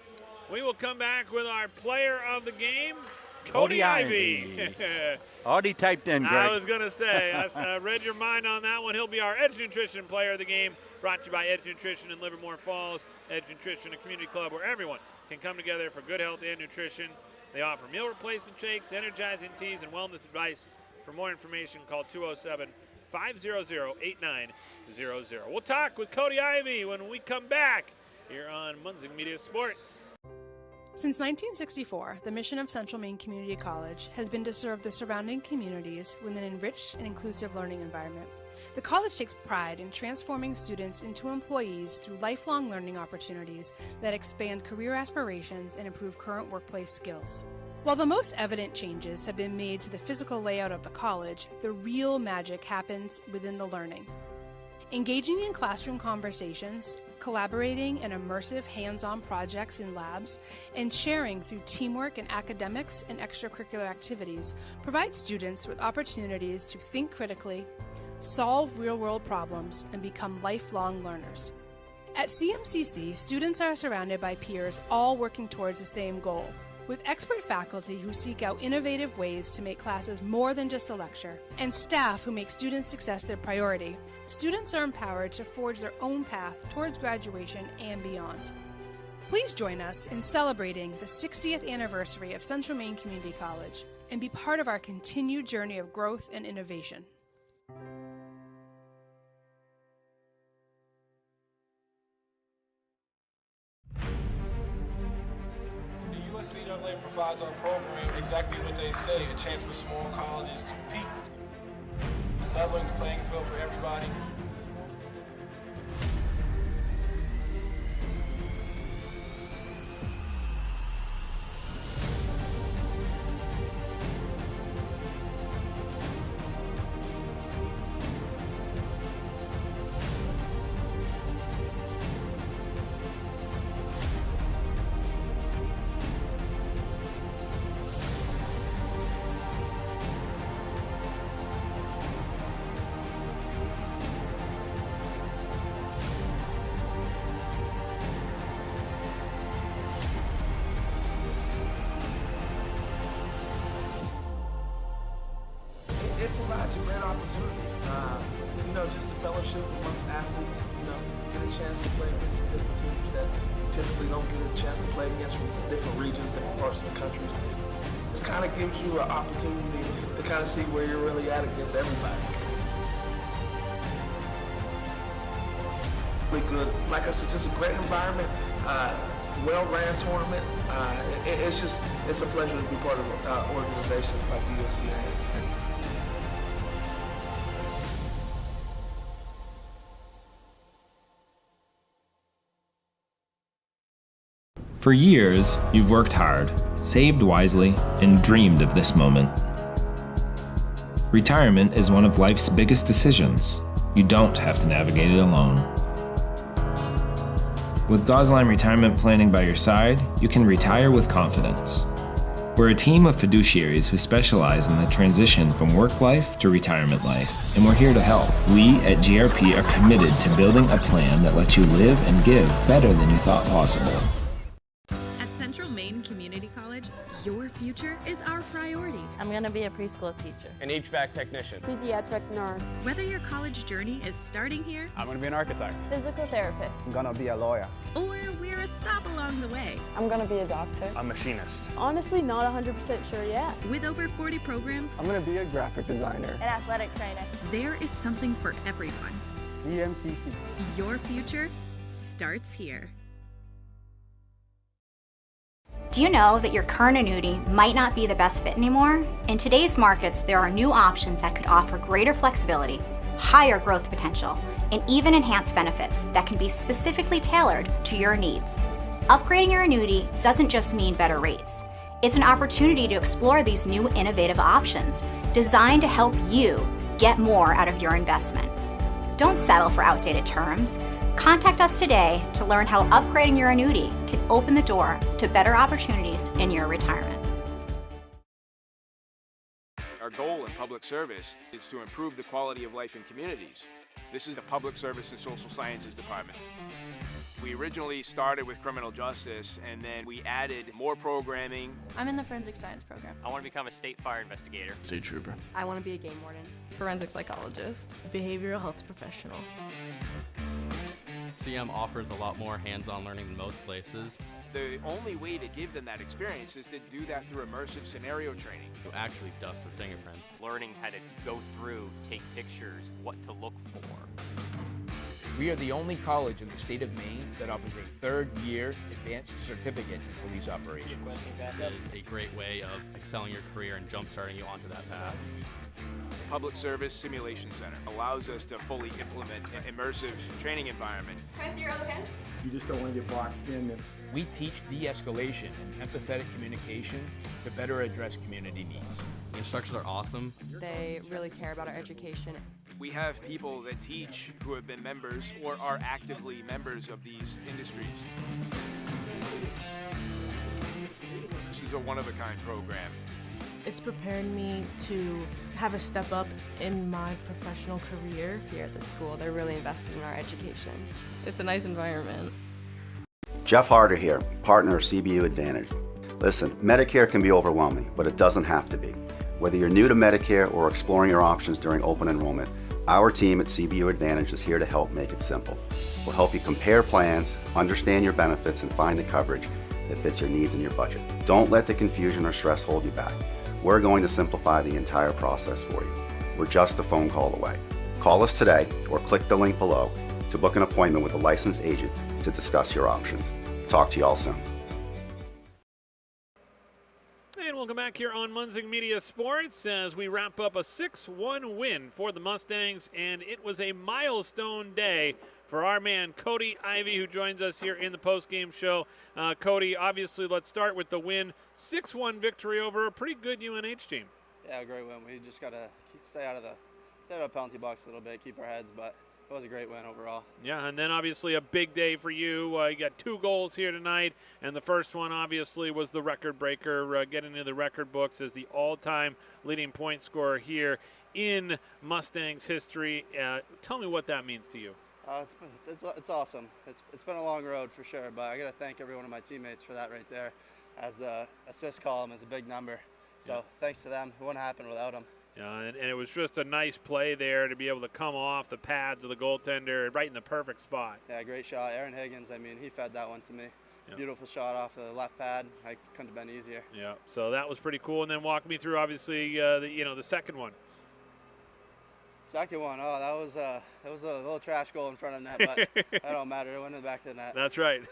We will come back with our player of the game, Cody Ivey. Already typed in, Greg. I was going to say, I read your mind on that one. He'll be our Edge Nutrition player of the game, brought to you by Edge Nutrition in Livermore Falls. Edge Nutrition, a community club where everyone can come together for good health and nutrition. They offer meal replacement shakes, energizing teas, and wellness advice. For more information, call 207-500-8900. We'll talk with Cody Ivey when we come back here on Munzing Media Sports. Since 1964, the mission of Central Maine Community College has been to serve the surrounding communities with an enriched and inclusive learning environment. The college takes pride in transforming students into employees through lifelong learning opportunities that expand career aspirations and improve current workplace skills. While the most evident changes have been made to the physical layout of the college, the real magic happens within the learning. Engaging in classroom conversations, collaborating in immersive hands-on projects in labs, and sharing through teamwork in academics and extracurricular activities provides students with opportunities to think critically, solve real-world problems, and become lifelong learners. At CMCC, students are surrounded by peers all working towards the same goal: With expert faculty who seek out innovative ways to make classes more than just a lecture, and staff who make student success their priority, students are empowered to forge their own path towards graduation and beyond. Please join us in celebrating the 60th anniversary of Central Maine Community College and be part of our continued journey of growth and innovation. CMCC provides our program exactly what they say, a chance for small colleges to peak. It's leveling the playing field for everybody. It provides a great opportunity, just the fellowship amongst athletes, get a chance to play against some different teams that typically don't get a chance to play against from different regions, different parts of the country. This kind of gives you an opportunity to kind of see where you're really at against everybody. Really good, like I said, just a great environment, well-ran tournament. It's a pleasure to be part of organizations like UNH. For years, you've worked hard, saved wisely, and dreamed of this moment. Retirement is one of life's biggest decisions. You don't have to navigate it alone. With Gosline Retirement Planning by your side, you can retire with confidence. We're a team of fiduciaries who specialize in the transition from work life to retirement life, and we're here to help. We at GRP are committed to building a plan that lets you live and give better than you thought possible. Your future is our priority. I'm going to be a preschool teacher. An HVAC technician. Pediatric nurse. Whether your college journey is starting here, I'm going to be an architect. Physical therapist. I'm going to be a lawyer. Or we're a stop along the way. I'm going to be a doctor. A machinist. Honestly, not 100% sure yet. With over 40 programs, I'm going to be a graphic designer. An athletic trainer. There is something for everyone. CMCC. Your future starts here. Do you know that your current annuity might not be the best fit anymore? In today's markets, there are new options that could offer greater flexibility, higher growth potential, and even enhanced benefits that can be specifically tailored to your needs. Upgrading your annuity doesn't just mean better rates. It's an opportunity to explore these new innovative options designed to help you get more out of your investment. Don't settle for outdated terms. Contact us today to learn how upgrading your annuity can open the door to better opportunities in your retirement. Our goal in public service is to improve the quality of life in communities. This is the Public Service and Social Sciences Department. We originally started with criminal justice, and then we added more programming. I'm in the forensic science program. I want to become a state fire investigator. State trooper. I want to be a game warden. Forensic psychologist. Behavioral health professional. CM offers a lot more hands-on learning than most places. The only way to give them that experience is to do that through immersive scenario training. You actually dust their fingerprints. Learning how to go through, take pictures, what to look for. We are the only college in the state of Maine that offers a third-year advanced certificate in police operations. It is a great way of excelling your career and jump-starting you onto that path. The Public Service Simulation Center allows us to fully implement an immersive training environment. Can I see your other hand? You just don't want to get boxed in. We teach de-escalation and empathetic communication to better address community needs. The instructors are awesome. They really care about our education. We have people that teach who have been members or are actively members of these industries. This is a one-of-a-kind program. It's prepared me to have a step up in my professional career. Here at the school, they're really invested in our education. It's a nice environment. Jeff Harder here, partner of CBU Advantage. Listen, Medicare can be overwhelming, but it doesn't have to be. Whether you're new to Medicare or exploring your options during open enrollment, our team at CBU Advantage is here to help make it simple. We'll help you compare plans, understand your benefits, and find the coverage that fits your needs and your budget. Don't let the confusion or stress hold you back. We're going to simplify the entire process for you. We're just a phone call away. Call us today or click the link below to book an appointment with a licensed agent to discuss your options. Talk to you all soon. And welcome back here on Munzing Media Sports as we wrap up a 6-1 win for the Mustangs, and it was a milestone day for our man Cody Ivey, who joins us here in the postgame show. Cody, obviously, let's start with the win. 6-1 victory over a pretty good UNH team. Yeah, great win. We just got to stay out of the penalty box a little bit, keep our heads, but it was a great win overall. Yeah, and then obviously a big day for you. You got 2 goals here tonight, and the first one obviously was the record breaker, getting into the record books as the all-time leading point scorer here in Mustangs history. Tell me what that means to you. It's awesome. It's been a long road for sure, but I got to thank every one of my teammates for that right there, as the assist column is a big number. So thanks to them. It wouldn't happen without them. Yeah, and it was just a nice play there to be able to come off the pads of the goaltender right in the perfect spot. Yeah, great shot. Aaron Higgins, I mean, he fed that one to me. Yep. Beautiful shot off the left pad. I couldn't have been easier. Yeah, so that was pretty cool. And then walk me through, obviously, the second one. Second one, that was a little trash goal in front of the net, but that don't matter. It went in the back of the net. That's right.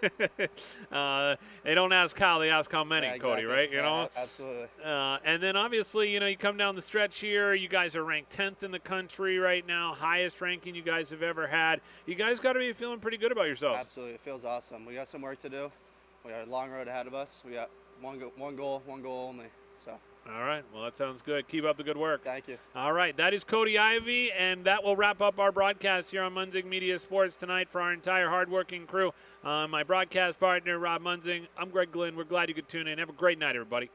They don't ask how, they ask how many, exactly. Cody, right? You know? Absolutely. And then obviously, you come down the stretch here. You guys are ranked 10th in the country right now, highest ranking you guys have ever had. You guys got to be feeling pretty good about yourselves. Absolutely. It feels awesome. We got some work to do. We got a long road ahead of us. We got one goal only. So. All right. Well, that sounds good. Keep up the good work. Thank you. All right. That is Cody Ivey, and that will wrap up our broadcast here on Munzing Media Sports tonight for our entire hardworking crew. My broadcast partner, Rob Munzing. I'm Greg Glenn. We're glad you could tune in. Have a great night, everybody.